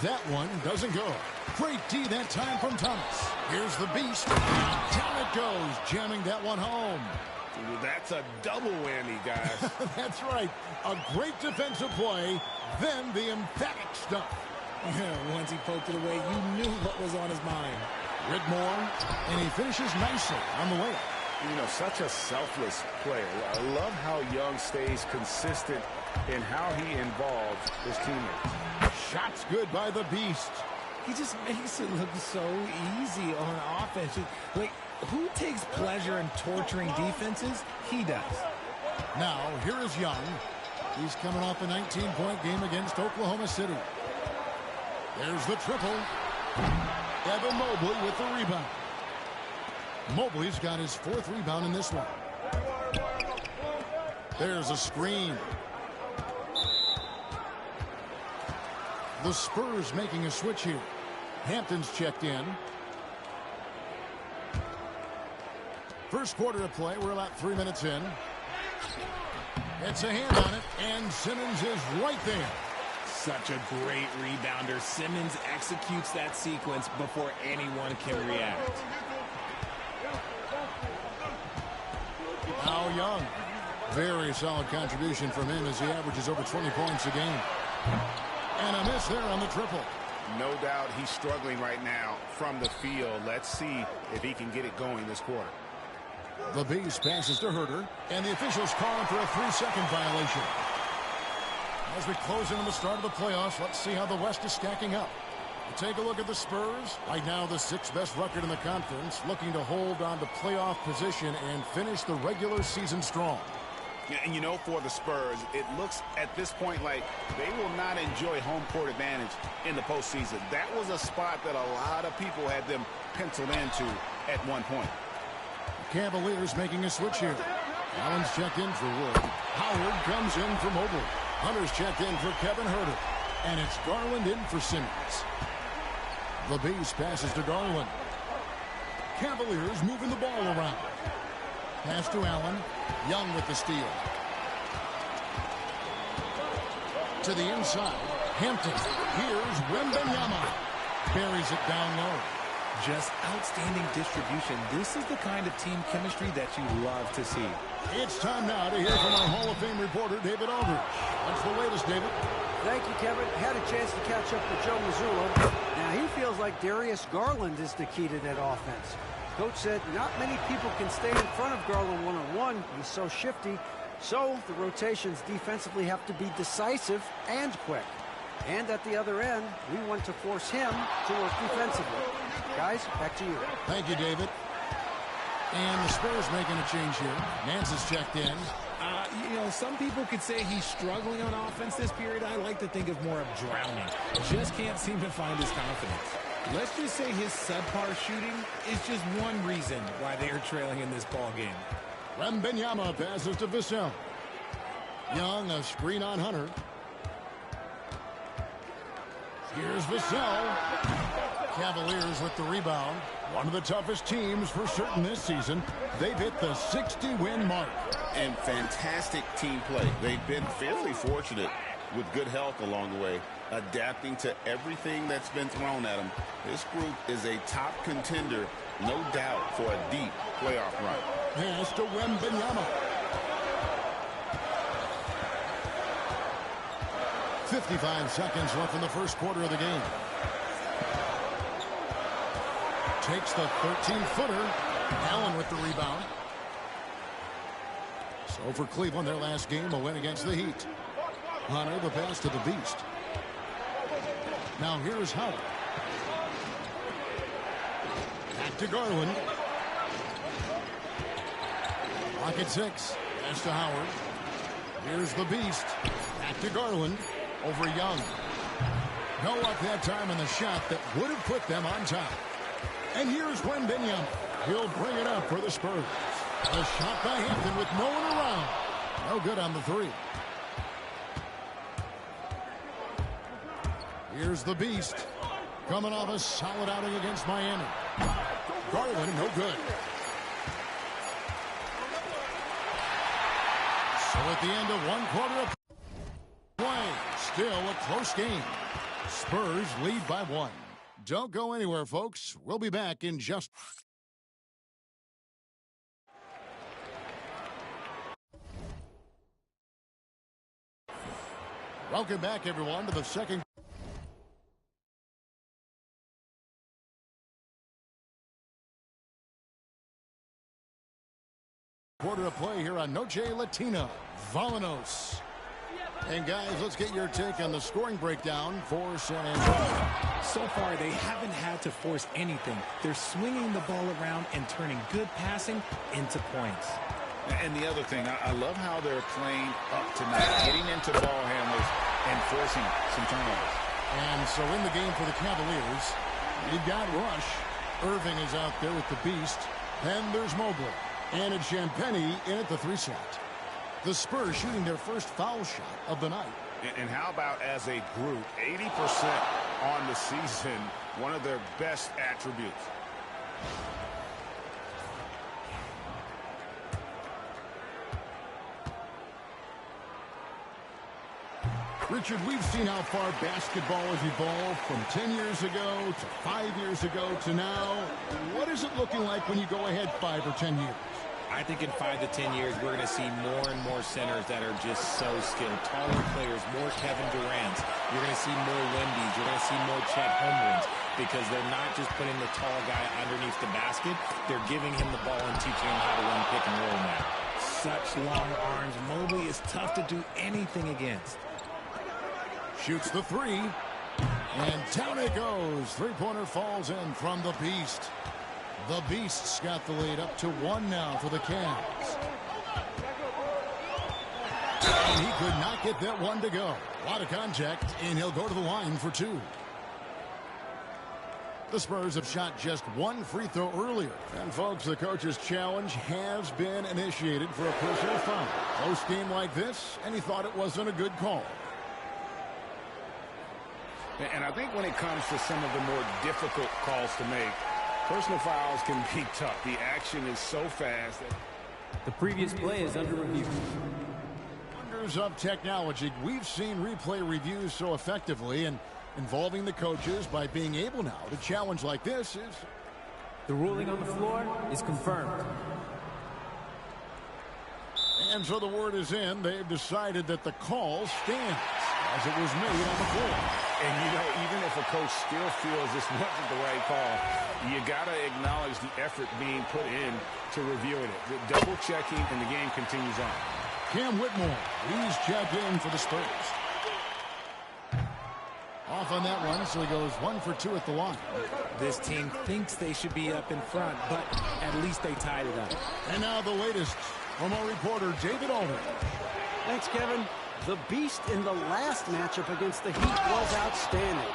That one doesn't go. Great D that time from Thomas. Here's the Beast. Down it goes, jamming that one home. That's a double whammy, guys. That's right. A great defensive play, then the emphatic stuff. Once he poked it away, you knew what was on his mind. Whitmore, and he finishes nicely on the way. You know, such a selfless player. I love how Young stays consistent in how he involves his teammates. Shots good by the Beast. He just makes it look so easy on offense. Like, who takes pleasure in torturing defenses? He does. Now, here is Young. He's coming off a 19-point game against Oklahoma City. There's the triple. Evan Mobley with the rebound. Mobley's got his 4th rebound in this one. There's a screen. The Spurs making a switch here. Hampton's checked in. First quarter of play. We're about 3 minutes in. It's a hand on it, and Simmons is right there. Such a great rebounder. Simmons executes that sequence before anyone can react. Now Young. Very solid contribution from him as he averages over 20 points a game. And a miss there on the triple. No doubt he's struggling right now from the field. Let's see if he can get it going this quarter. The Beast passes to Herter, and the officials call him for a 3-second violation. As we close in on the start of the playoffs, let's see how the West is stacking up. We'll take a look at the Spurs. Right now, the 6th best record in the conference, looking to hold on to playoff position and finish the regular season strong. And you know, for the Spurs, it looks at this point like they will not enjoy home court advantage in the postseason. That was a spot that a lot of people had them penciled into at one point. Cavaliers making a switch here. Allen's checked in for Wood. Howard comes in for Mobley. Hunter's checked in for Kevin Herter. And it's Garland in for Simmons. The Beast passes to Garland. Cavaliers moving the ball around. Pass to Allen. Young with the steal. To the inside. Hampton. Here's Wembanyama. Buries it down low. Just outstanding distribution. This is the kind of team chemistry that you love to see. It's time now to hear from our Hall of Fame reporter, David Aldridge. What's the latest, David? Thank you, Kevin. Had a chance to catch up with Joe Mazzulla. Now he feels like Darius Garland is the key to that offense. Coach said not many people can stay in front of Garland one-on-one. He's so shifty. So the rotations defensively have to be decisive and quick. And at the other end, we want to force him to work defensively. Guys, back to you. Thank you, David. And the Spurs making a change here. Nance has checked in. You know, some people could say he's struggling on offense this period. I like to think of more of drowning. Just can't seem to find his confidence. Let's just say his subpar shooting is just one reason why they are trailing in this ball game. Wembanyama passes to Vassell. Young, a screen on Hunter. Here's Vassell. Cavaliers with the rebound. One of the toughest teams for certain this season. They've hit the 60-win mark. And fantastic team play. They've been fairly fortunate with good health along the way, adapting to everything that's been thrown at them. This group is a top contender, no doubt, for a deep playoff run. Pass to Wembanyama. 55 seconds left in the first quarter of the game. Takes the 13-footer. Allen with the rebound. So for Cleveland, their last game, a win against the Heat. Hunter, the pass to the Beast. Now here's Howard. Back to Garland. Pocket 6. Pass to Howard. Here's the Beast. Back to Garland. Over Young. No up that time in the shot that would have put them on top. And here's Wembanyama. He'll bring it up for the Spurs. A shot by Hampton with no one around. No good on the three. Here's the Beast. Coming off a solid outing against Miami. Garland, no good. So at the end of one quarter of play, still a close game. Spurs lead by 1. Don't go anywhere, folks. We'll be back in just... Welcome back, everyone, to the second quarter of play here on Noche Latina. Volanos. And guys, let's get your take on the scoring breakdown for San Antonio. So far, they haven't had to force anything. They're swinging the ball around and turning good passing into points. And the other thing, I love how they're playing up tonight, getting into ball handlers and forcing some turnovers. And so in the game for the Cavaliers, you've got Rush. Irving is out there with the Beast. Then there's Mobley. And it's Champagnie in at the 3 slot. The Spurs shooting their first foul shot of the night. And how about as a group, 80% on the season, one of their best attributes. Richard, we've seen how far basketball has evolved from 10 years ago to 5 years ago to now. What is it looking like when you go ahead 5 or 10 years? I think in 5 to 10 years, we're going to see more and more centers that are just so skilled. Taller players, more Kevin Durant's. You're going to see more Wemby's. You're going to see more Chet Holmgrens because they're not just putting the tall guy underneath the basket. They're giving him the ball and teaching him how to run pick and roll now. Such long arms. Mobley is tough to do anything against. Shoots the 3. And down it goes. Three-pointer falls in from the Beast. The Beast's got the lead up to 1 now for the Cavs. And he could not get that one to go. A lot of contact, and he'll go to the line for 2. The Spurs have shot just 1 free throw earlier. And, folks, the coach's challenge has been initiated for a personal foul. Close game like this, and he thought it wasn't a good call. And I think when it comes to some of the more difficult calls to make, personal fouls can be tough. The action is so fast. The previous play is under review. Wonders of technology. We've seen replay reviews so effectively, and involving the coaches by being able now to challenge like this is... The ruling on the floor is confirmed. And so the word is in. They've decided that the call stands as it was made on the floor. And, you know, even if a coach still feels this wasn't the right call, you got to acknowledge the effort being put in to reviewing it. The double checking, and the game continues on. Cam Whitmore, he's checked in for the Spurs. Off on that one, so he goes 1 for 2 at the line. This team thinks they should be up in front, but at least they tied it up. And now the latest from our reporter, David Alden. Thanks, Kevin. The Beast in the last matchup against the Heat was outstanding.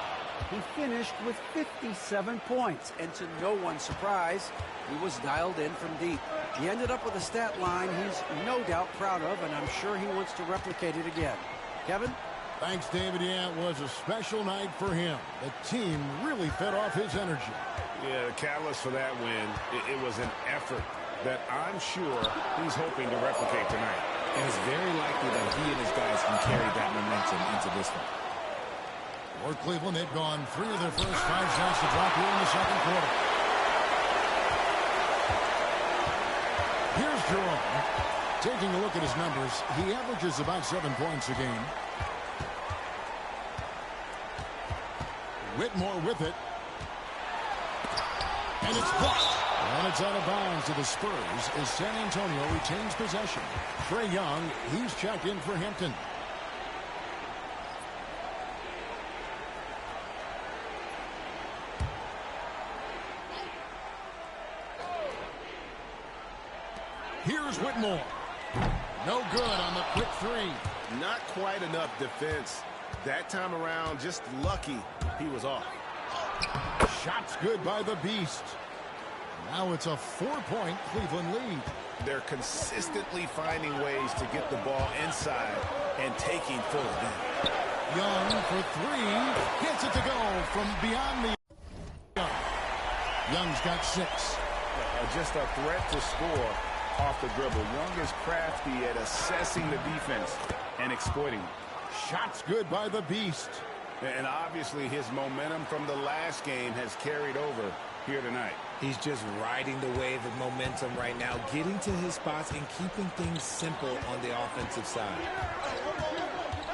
He finished with 57 points, and to no one's surprise, he was dialed in from deep. He ended up with a stat line he's no doubt proud of, and I'm sure he wants to replicate it again. Kevin? Thanks, David. Yeah, it was a special night for him. The team really fed off his energy. Yeah, the catalyst for that win, it was an effort that I'm sure he's hoping to replicate tonight. And it's very likely that he and his guys can carry that momentum into this one. For Cleveland, they've gone 3 of their first 5 shots to drop here in the second quarter. Here's Jerome. Taking a look at his numbers, he averages about 7 points a game. Whitmore with it. And it's blocked. And it's out of bounds to the Spurs as San Antonio retains possession. Trae Young, he's checked in for Hampton. Here's Whitmore. No good on the quick 3. Not quite enough defense. That time around, just lucky he was off. Shots good by the Beast. Now it's a 4-point Cleveland lead. They're consistently finding ways to get the ball inside and taking full advantage. Young for 3. Gets it to go from beyond the Young. Young's got 6. Just a threat to score off the dribble. Young is crafty at assessing the defense and exploiting it. Shots good by the Beast. And obviously his momentum from the last game has carried over here tonight. He's just riding the wave of momentum right now, getting to his spots and keeping things simple on the offensive side.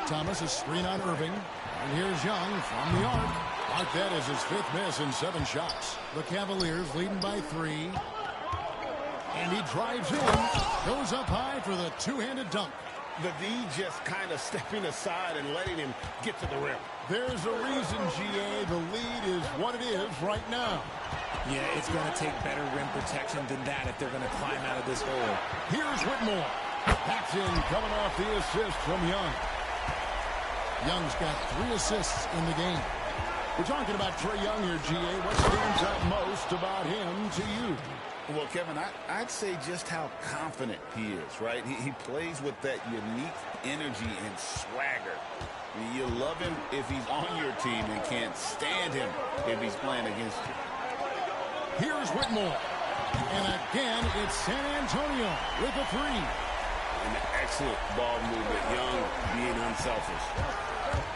Thomas, a screen on Irving. And here's Young from the arc. Mark that as his 5th miss in 7 shots. The Cavaliers leading by 3. And he drives in. Goes up high for the 2-handed dunk. The D just kind of stepping aside and letting him get to the rim. There's a reason, GA, the lead is what it is right now. Yeah, it's going to take better rim protection than that if they're going to climb out of this hole. Here's Whitmore. That's in, coming off the assist from Young. Young's got 3 assists in the game. We're talking about Trae Young here, GA. What stands out most about him to you? Well, Kevin, I'd say just how confident he is, right? He plays with that unique energy and swagger. I mean, you love him if he's on your team and can't stand him if he's playing against you. Here's Whitmore. And again, it's San Antonio with a 3. An excellent ball movement. Young being unselfish.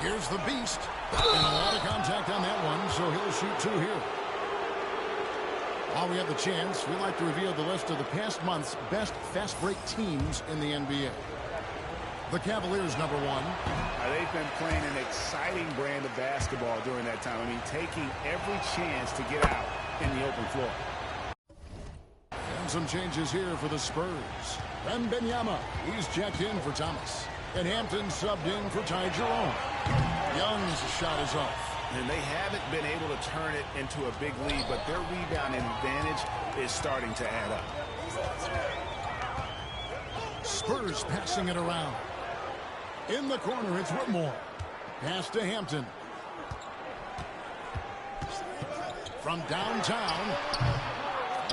Here's the Beast. And a lot of contact on that one, so he'll shoot 2 here. While we have the chance, we'd like to reveal the list of the past month's best fast break teams in the NBA. The Cavaliers, number 1. They've been playing an exciting brand of basketball during that time. I mean, taking every chance to get out in the open floor. And some changes here for the Spurs. Wembanyama, he's checked in for Thomas. And Hampton subbed in for Ty Jerome. Young's shot is off. And they haven't been able to turn it into a big lead, but their rebounding advantage is starting to add up. Spurs passing it around. In the corner, it's Whitmore. Pass to Hampton. From downtown.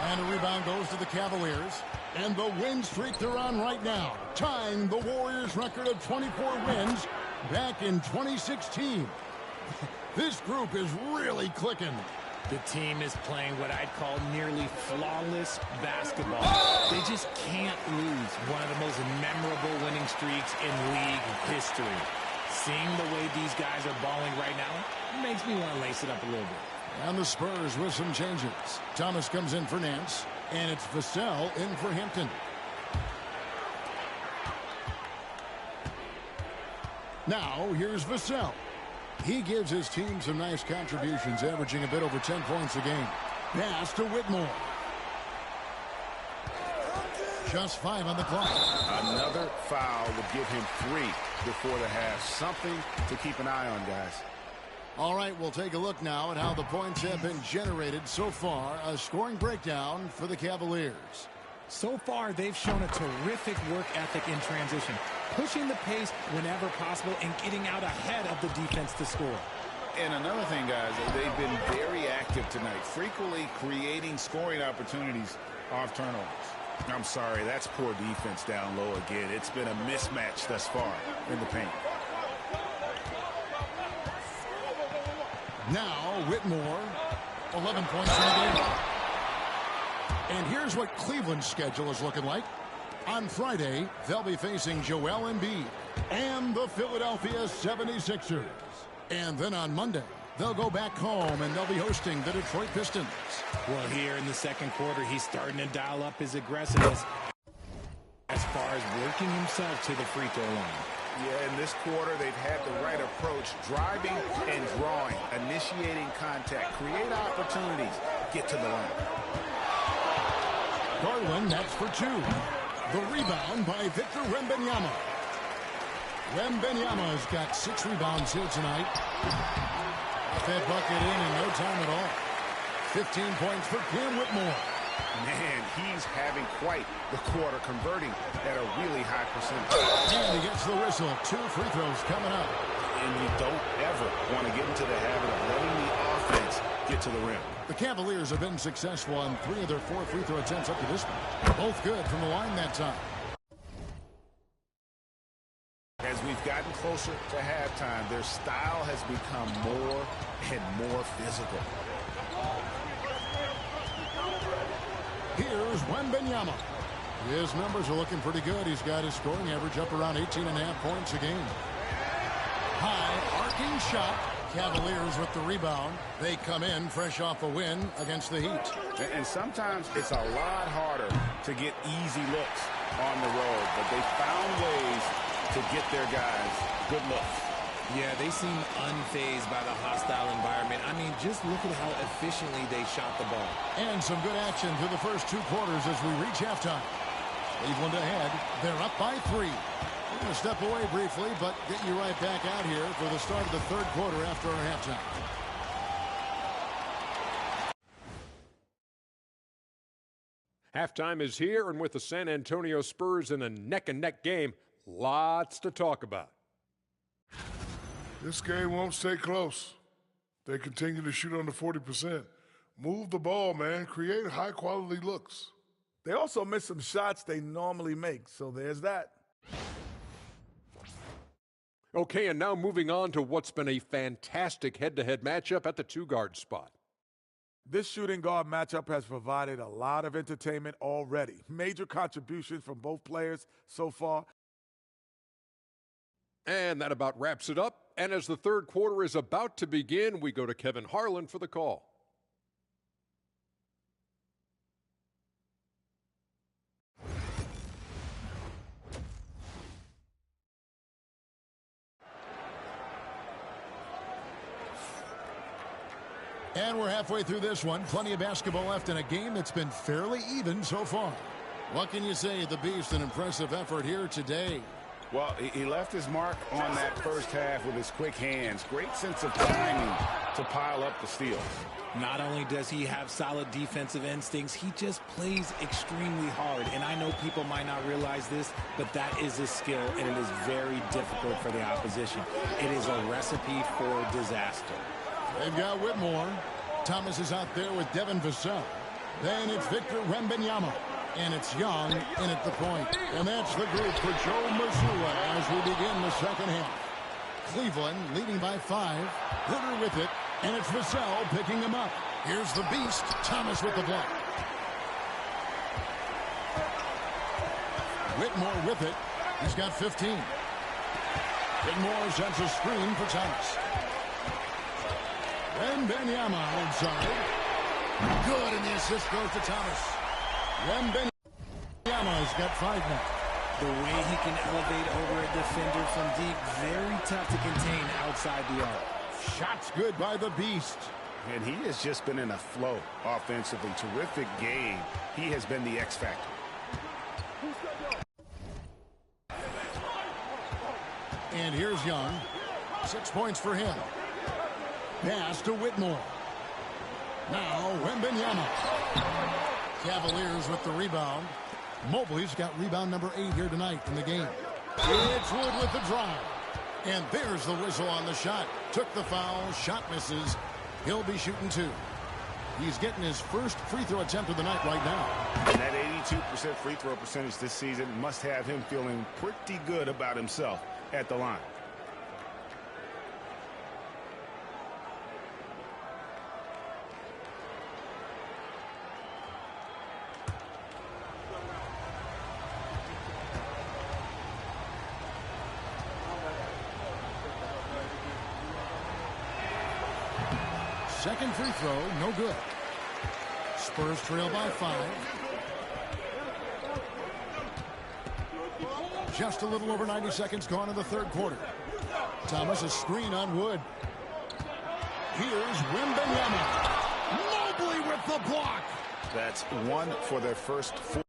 And a rebound goes to the Cavaliers. And the win streak they're on right now, tying the Warriors' record of 24 wins back in 2016. This group is really clicking. The team is playing what I'd call nearly flawless basketball. They just can't lose one of the most memorable winning streaks in league history. Seeing the way these guys are balling right now makes me want to lace it up a little bit. And the Spurs with some changes. Thomas comes in for Nance, and it's Vassell in for Hampton. Now, here's Vassell. He gives his team some nice contributions, averaging a bit over 10 points a game. Pass to Whitmore. Just 5 on the clock. Another foul would give him 3 before the half. Something to keep an eye on, guys. All right, we'll take a look now at how the points have been generated so far. A scoring breakdown for the Cavaliers. So far, they've shown a terrific work ethic in transition, pushing the pace whenever possible and getting out ahead of the defense to score. And another thing, guys, they've been very active tonight, frequently creating scoring opportunities off turnovers. I'm sorry, that's poor defense down low again. It's been a mismatch thus far in the paint. Now, Whitmore, 11 points in the game. And here's what Cleveland's schedule is looking like. On Friday, they'll be facing Joel Embiid and the Philadelphia 76ers. And then on Monday, they'll go back home and they'll be hosting the Detroit Pistons. Well, here in the second quarter, he's starting to dial up his aggressiveness as far as working himself to the free throw line. Yeah, in this quarter, they've had the right approach, driving and drawing, initiating contact, create opportunities, get to the line. Garland, that's for 2. The rebound by Victor Wembanyama. Wembanyama's got 6 rebounds here tonight. Got that bucket in no time at all. 15 points for Cam Whitmore. Man, he's having quite the quarter, converting at a really high percentage. And he gets the whistle. 2 free throws coming up. And you don't ever want to get into the habit of letting the offense get to the rim. The Cavaliers have been successful on 3 of their 4 free throw attempts up to this point. Both good from the line that time. As we've gotten closer to halftime, their style has become more and more physical. Here's Wembanyama. His numbers are looking pretty good. He's got his scoring average up around 18.5 points a game. High arcing shot. Cavaliers with the rebound. They come in fresh off a win against the Heat. And sometimes it's a lot harder to get easy looks on the road, but they found ways to get their guys good looks. Yeah, they seem unfazed by the hostile environment. I mean, just look at how efficiently they shot the ball. And some good action through the first 2 quarters as we reach halftime. Cleveland ahead. They're up by 3. We're going to step away briefly, but get you right back out here for the start of the 3rd quarter after our halftime. Halftime is here, and with the San Antonio Spurs in a neck-and-neck game, lots to talk about. This game won't stay close. They continue to shoot under 40%. Move the ball, man. Create high-quality looks. They also miss some shots they normally make, so there's that. Okay, and now moving on to what's been a fantastic head-to-head matchup at the 2-guard spot. This shooting guard matchup has provided a lot of entertainment already. Major contributions from both players so far. And that about wraps it up. And as the 3rd quarter is about to begin, we go to Kevin Harlan for the call. And we're halfway through this one. Plenty of basketball left in a game that's been fairly even so far. What can you say? The Beast, an impressive effort here today. Well, he left his mark on that first half with his quick hands. Great sense of timing to pile up the steals. Not only does he have solid defensive instincts, he just plays extremely hard. And I know people might not realize this, but that is a skill, and it is very difficult for the opposition. It is a recipe for disaster. They've got Whitmore. Thomas is out there with Devin Vassell. Then it's Victor Wembanyama. And it's Young in at the point. And that's the group for Joe Mazzulla as we begin the second half. Cleveland leading by 5. Huerter with it. And it's Vassell picking him up. Here's the Beast. Thomas with the block. Whitmore with it. He's got 15. Whitmore sends a screen for Thomas. Wembanyama outside. Good, and the assist goes to Thomas. Wembanyama's got 5 now. The way he can elevate over a defender from deep, very tough to contain outside the arc. Shots good by the Beast. And he has just been in a flow offensively. Terrific game. He has been the X factor. And here's Young. 6 points for him. Pass to Whitmore. Now Wembanyama. Cavaliers with the rebound. Mobley's got rebound number 8 here tonight in the game. It's Wood with the drive. And there's the whistle on the shot. Took the foul. Shot misses. He'll be shooting 2. He's getting his first free throw attempt of the night right now. And that 82% free throw percentage this season must have him feeling pretty good about himself at the line. Second free throw, no good. Spurs trail by 5. Just a little over 90 seconds gone in the third quarter. Thomas, a screen on Wood. Here's Wembanyama. Mobley with the block. That's 1 for their first 4.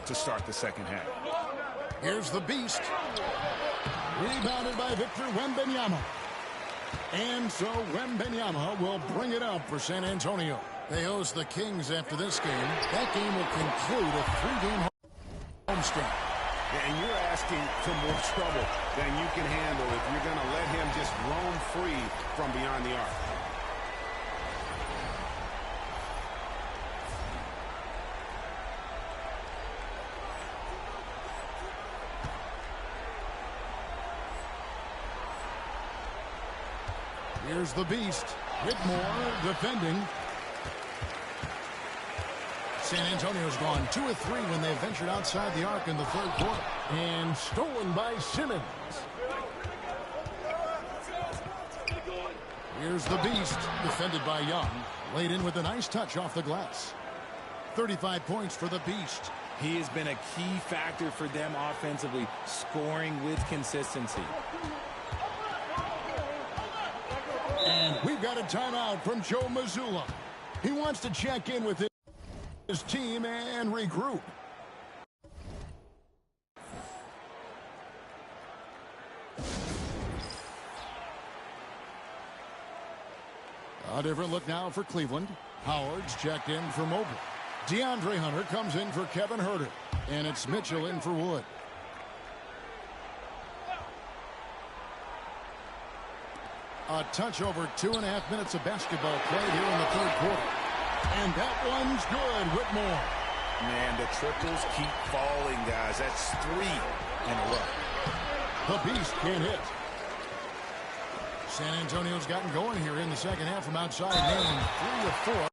To start the second half. Here's the Beast. Rebounded by Victor Wembanyama. And so Wembanyama will bring it up for San Antonio. They host the Kings after this game. That game will conclude a 3-game homestand. And you're asking for more trouble than you can handle if you're going to let him just roam free from beyond the arc. Here's the Beast. Whitmore defending. San Antonio's gone 2 of 3 when they ventured outside the arc in the third quarter. And stolen by Simmons. Here's the Beast, defended by Young. Laid in with a nice touch off the glass. 35 points for the Beast. He has been a key factor for them offensively, scoring with consistency. And we've got a timeout from Joe Mazzulla. He wants to check in with his team and regroup. A different look now for Cleveland. Howard's checked in for Mobley. DeAndre Hunter comes in for Kevin Huerter. And it's Mitchell in for Wood. A touch over 2.5 minutes of basketball played here in the third quarter. And that one's good, Whitmore. Man, the triples keep falling, guys. That's 3 in a row. The Beast can't hit. San Antonio's gotten going here in the second half from outside, nailing 3 of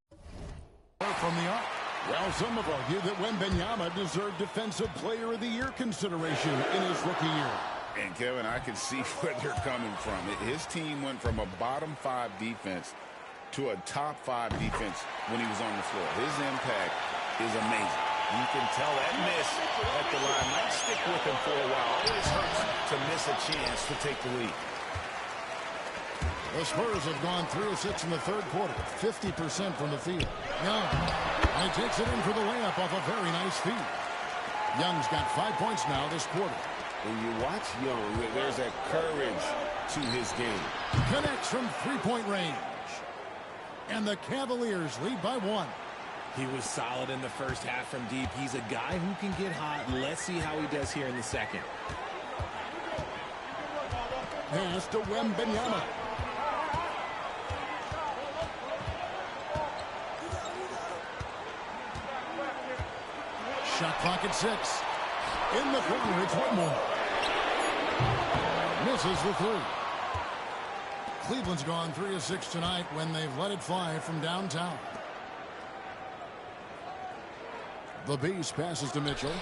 4 from the arc. Well, some have argued that Wembanyama deserved Defensive Player of the Year consideration in his rookie year. And, Kevin, I can see where they're coming from. His team went from a bottom 5 defense to a top 5 defense when he was on the floor. His impact is amazing. You can tell that miss at the line might stick with him for a while. Always hurts to miss a chance to take the lead. The Spurs have gone 3 of 6 in the third quarter, 50% from the field. Young, and he takes it in for the layup off a very nice feed. Young's got 5 points now this quarter. When you watch Young, there's that courage to his game. Connects from 3-point range. And the Cavaliers lead by 1. He was solid in the first half from deep. He's a guy who can get hot. Let's see how he does here in the second. Pass to Wembanyama. Shot clock at 6. In the corner, it's Whitmore. Misses the 3. Cleveland's gone 3 of 6 tonight when they've let it fly from downtown. The Beast passes to Mitchell.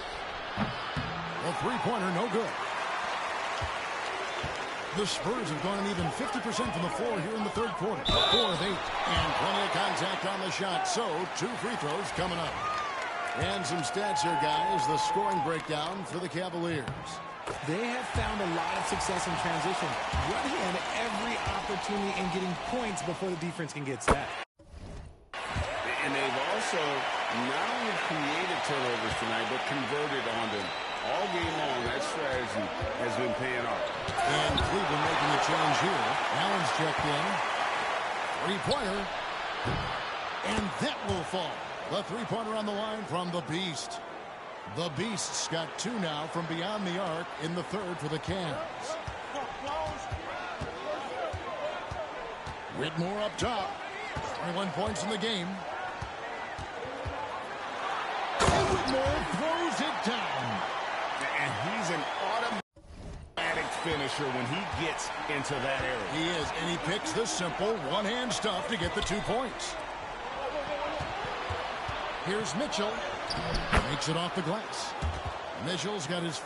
A 3-pointer, no good. The Spurs have gone an even 50% from the floor here in the third quarter. 4 of 8. And plenty of contact on the shot. So 2 free throws coming up. And some stats here, guys. The scoring breakdown for the Cavaliers. They have found a lot of success in transition, running every opportunity and getting points before the defense can get set. And they've also not only created turnovers tonight, but converted on them. All game long, that strategy has been paying off. And Cleveland making a change here. Allen's checked in. Three-pointer. And that will fall. The three-pointer on the line from the Beast. The Beast's got 2 now from beyond the arc in the third for the Cavs. Whitmore up top. 21 points in the game. And Whitmore throws it down. And he's an automatic finisher when he gets into that area. He is, and he picks the simple one-hand stuff to get the 2 points. Here's Mitchell. Makes it off the glass. Mitchell's got his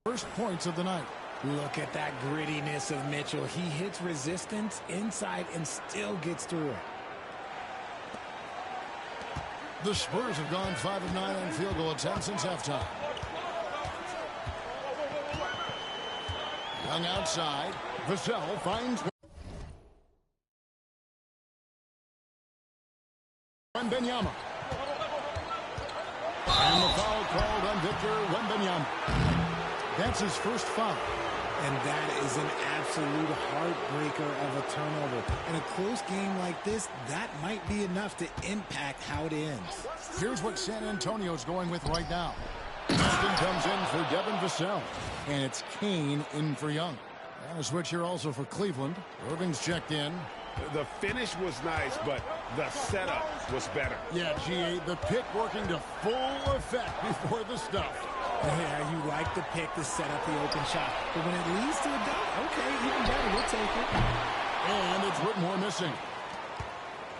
first points of the night. Look at that grittiness of Mitchell. He hits resistance inside and still gets through it. The Spurs have gone 5 of 9 on field goal attempts since halftime. Young outside. Vassell finds Wembanyama. And the foul called on Victor Wembanyama. That's his first foul. And that is an absolute heartbreaker of a turnover. In a close game like this, that might be enough to impact how it ends. Here's what San Antonio's going with right now. Houston comes in for Devin Vassell. And it's Kane in for Young. And a switch here also for Cleveland. Irving's checked in. The finish was nice, but the setup was better. Yeah, GA, the pick working to full effect before the stuff. Yeah, you like the pick to set up the open shot. But when it leads to a dunk, okay, even better, we'll take it. And it's Whitmore missing.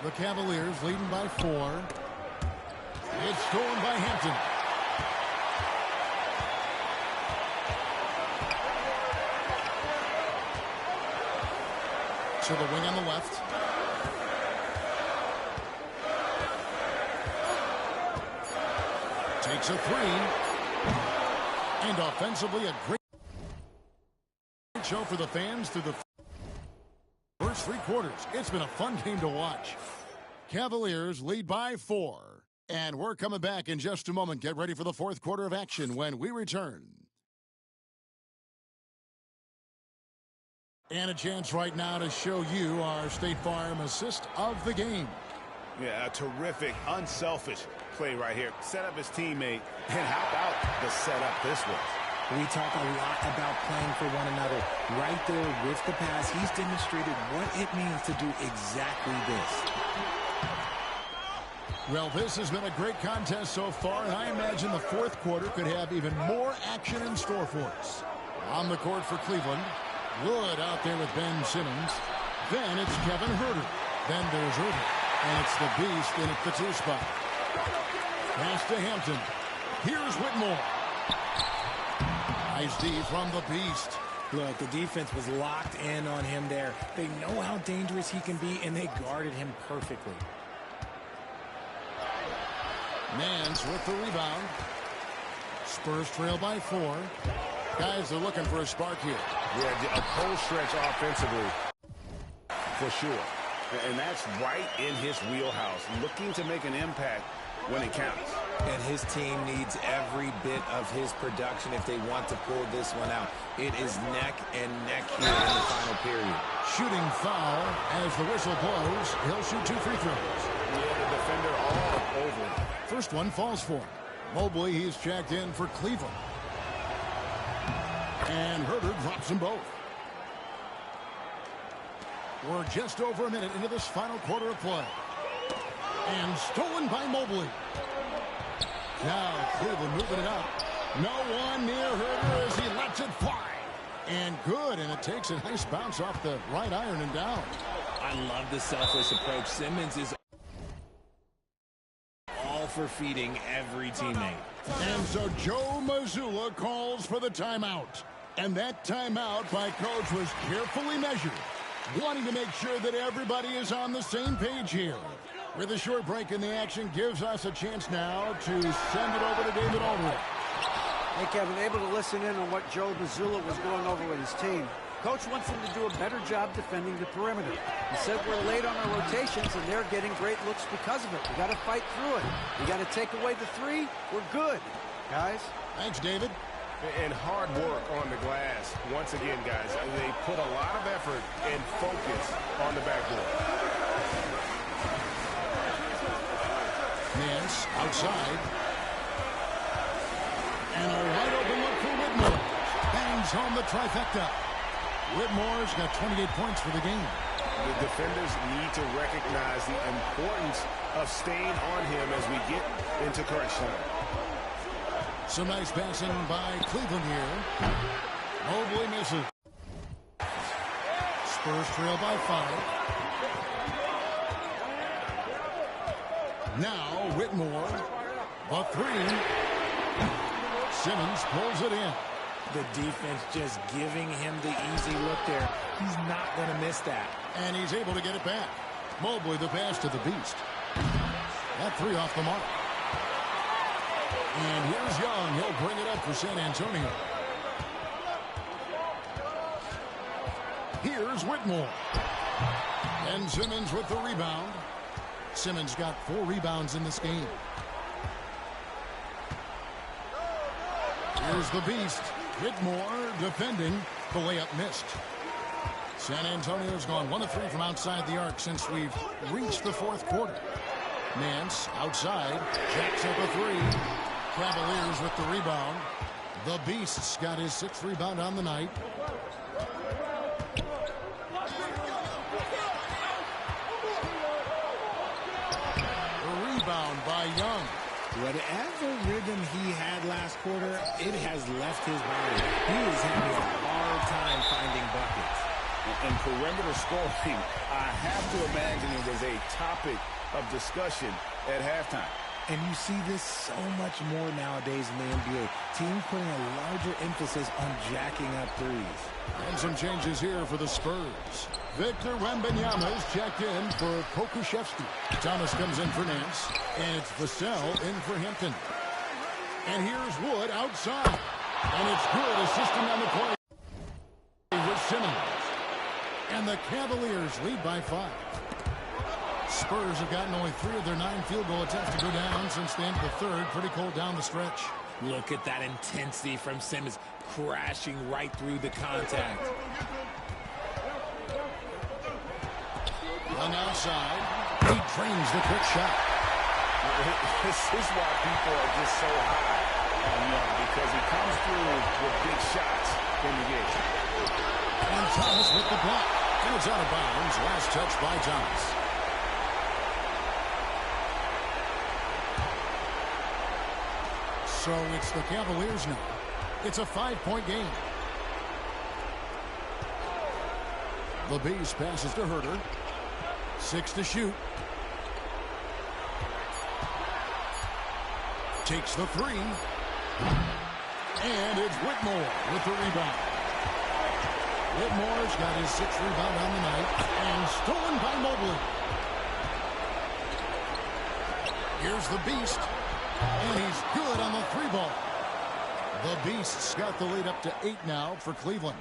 The Cavaliers leading by 4. It's stolen by Hampton. To the wing on the left. Takes a 3. And offensively, a great show for the fans through the first 3 quarters. It's been a fun game to watch. Cavaliers lead by 4. And we're coming back in just a moment. Get ready for the fourth quarter of action when we return. And a chance right now to show you our State Farm assist of the game. Yeah, a terrific, unselfish play right here. Set up his teammate. And how about the setup this was? We talk a lot about playing for one another. Right there with the pass, he's demonstrated what it means to do exactly this. Well, this has been a great contest so far, and I imagine the fourth quarter could have even more action in store for us. On the court for Cleveland, Wood out there with Ben Simmons. Then it's Kevin Huerter. Then there's Irving. And it's the Beast in at the 2 spot. Pass to Hampton. Here's Whitmore. Nice D from the Beast. Look, the defense was locked in on him there. They know how dangerous he can be, and they guarded him perfectly. Nance with the rebound. Spurs trail by 4. Guys are looking for a spark here. Yeah, a cold stretch offensively, for sure. And that's right in his wheelhouse, looking to make an impact when it counts. And his team needs every bit of his production if they want to pull this one out. It is neck and neck here in the final period. Shooting foul as the whistle blows. He'll shoot 2 free throws. Yeah, the defender all over. First one falls for him. Mobley, he's checked in for Cleveland. And Huerter drops them both. We're just over a minute into this final quarter of play. And stolen by Mobley. Now Cleveland moving it up. No one near Huerter as he lets it fly. And good, and it takes a nice bounce off the right iron and down. I love the selfless approach. Simmons is all for feeding every teammate. And so Joe Mazzulla calls for the timeout. And that timeout by Coach was carefully measured, wanting to make sure that everybody is on the same page here. With a short break in the action, gives us a chance now to send it over to David Aldridge. Hey, Kevin, able to listen in on what Joe Mazzulla was going over with his team. Coach wants them to do a better job defending the perimeter. He said we're late on our rotations, and they're getting great looks because of it. We got to fight through it. We got to take away the three. We're good, guys. Thanks, David. And hard work on the glass. Once again, guys, they put a lot of effort and focus on the backboard. Nance outside. And a wide open look for Whitmore. Bangs home the trifecta. Whitmore's got 28 points for the game. The defenders need to recognize the importance of staying on him as we get into crunch time. Some nice passing by Cleveland here. Mobley misses. Spurs trail by 5. Now Whitmore. The three. Simmons pulls it in. The defense just giving him the easy look there. He's not going to miss that. And he's able to get it back. Mobley the pass to the Beast. That three off the mark. And here's Young. He'll bring it up for San Antonio. Here's Whitmore. And Simmons with the rebound. Simmons got 4 rebounds in this game. Here's the Beast. Whitmore defending. The layup missed. San Antonio's gone 1 of 3 from outside the arc since we've reached the 4th quarter. Nance outside. Jacks up a 3. Cavaliers with the rebound. The Beast's got his 6th rebound on the night. A rebound by Young. Whatever rhythm he had last quarter, it has left his body. He is having a hard time finding buckets. And perimeter scoring, I have to imagine it was a topic of discussion at halftime. And you see this so much more nowadays in the NBA. Teams putting a larger emphasis on jacking up threes. And some changes here for the Spurs. Victor Wembanyama is checked in for Pokusevski. Thomas comes in for Nance. And it's Vassell in for Hampton. And here's Wood outside. And it's Good assisting on the play with Simmons. And the Cavaliers lead by 5. Spurs have gotten only 3 of their 9 field goal attempts to go down since the end of the 3rd. Pretty cold down the stretch. Look at that intensity from Simmons, crashing right through the contact. Young outside. He trains the quick shot. This is why people are just so high on Young, because he comes through with big shots in the game. And Thomas with the block. And it's out of bounds. Last touch by Thomas. So it's the Cavaliers now. It's a 5-point game. The Beast passes to Herter. 6 to shoot. Takes the 3. And it's Whitmore with the rebound. Whitmore's got his 6th rebound on the night. And stolen by Mobley. Here's the Beast. And he's good on the 3-ball. The Beast's got the lead up to 8 now for Cleveland.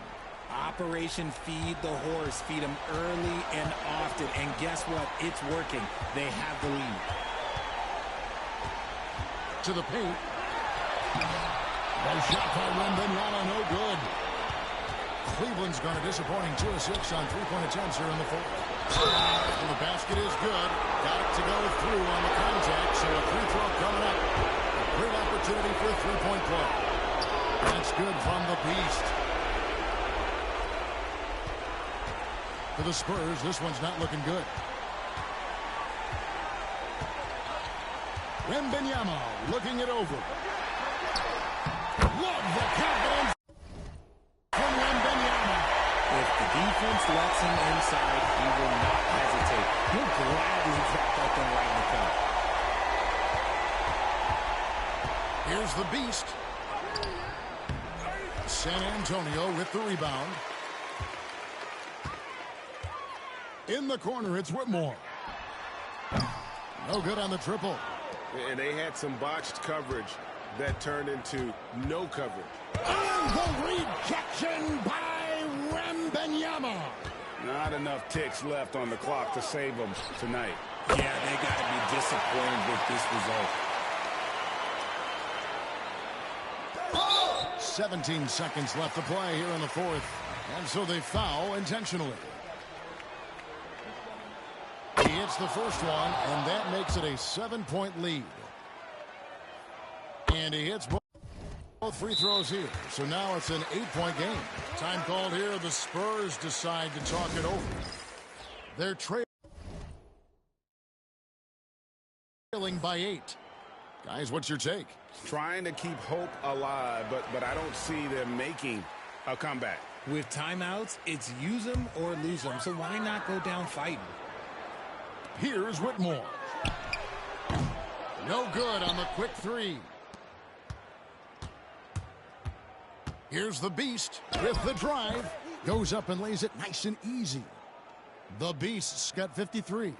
Operation Feed the Horse. Feed him early and often. And guess what? It's working. They have the lead. To the paint. No shot by Wembanyama, no good. Cleveland's gone a disappointing 2 of 6 on 3-point attempts here in the 4th. And the basket is good. Got it to go through on the contact, so a free throw coming up. A great opportunity for a 3-point play. That's good from the Beast. For the Spurs, this one's not looking good. Wembanyama looking it over. Love the confidence from Wembanyama. If the defense lets him inside, he will not hesitate. He'll gladly drop that thing right in the cup. Here's the Beast. San Antonio with the rebound. In the corner, it's Whitmore. No good on the triple. And they had some botched coverage that turned into no coverage. And the rejection by Wembanyama. Not enough ticks left on the clock to save them tonight. Yeah, they got to be disappointed with this result. 17 seconds left to play here in the fourth. And so they foul intentionally. He hits the first one, and that makes it a 7-point lead. And he hits both free throws here. So now it's an 8-point game. Time called here. The Spurs decide to talk it over. They're trailing by 8. Guys, what's your take? Trying to keep hope alive, but I don't see them making a comeback. With timeouts, it's use them or lose them. So why not go down fighting? Here's Whitmore. No good on the quick three. Here's the Beast with the drive. Goes up and lays it nice and easy. The Beast's got 53.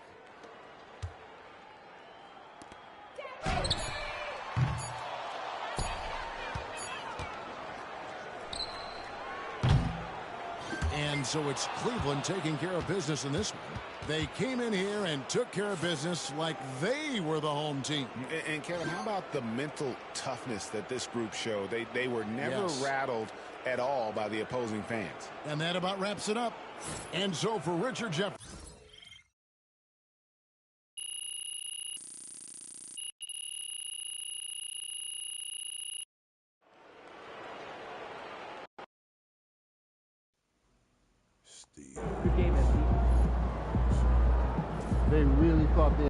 And so it's Cleveland taking care of business in this one. They came in here and took care of business like they were the home team. And Kevin, how about the mental toughness that this group showed? They were never rattled at all by the opposing fans. And that about wraps it up. And so for Richard Jefferson. Good game, SC. They really thought they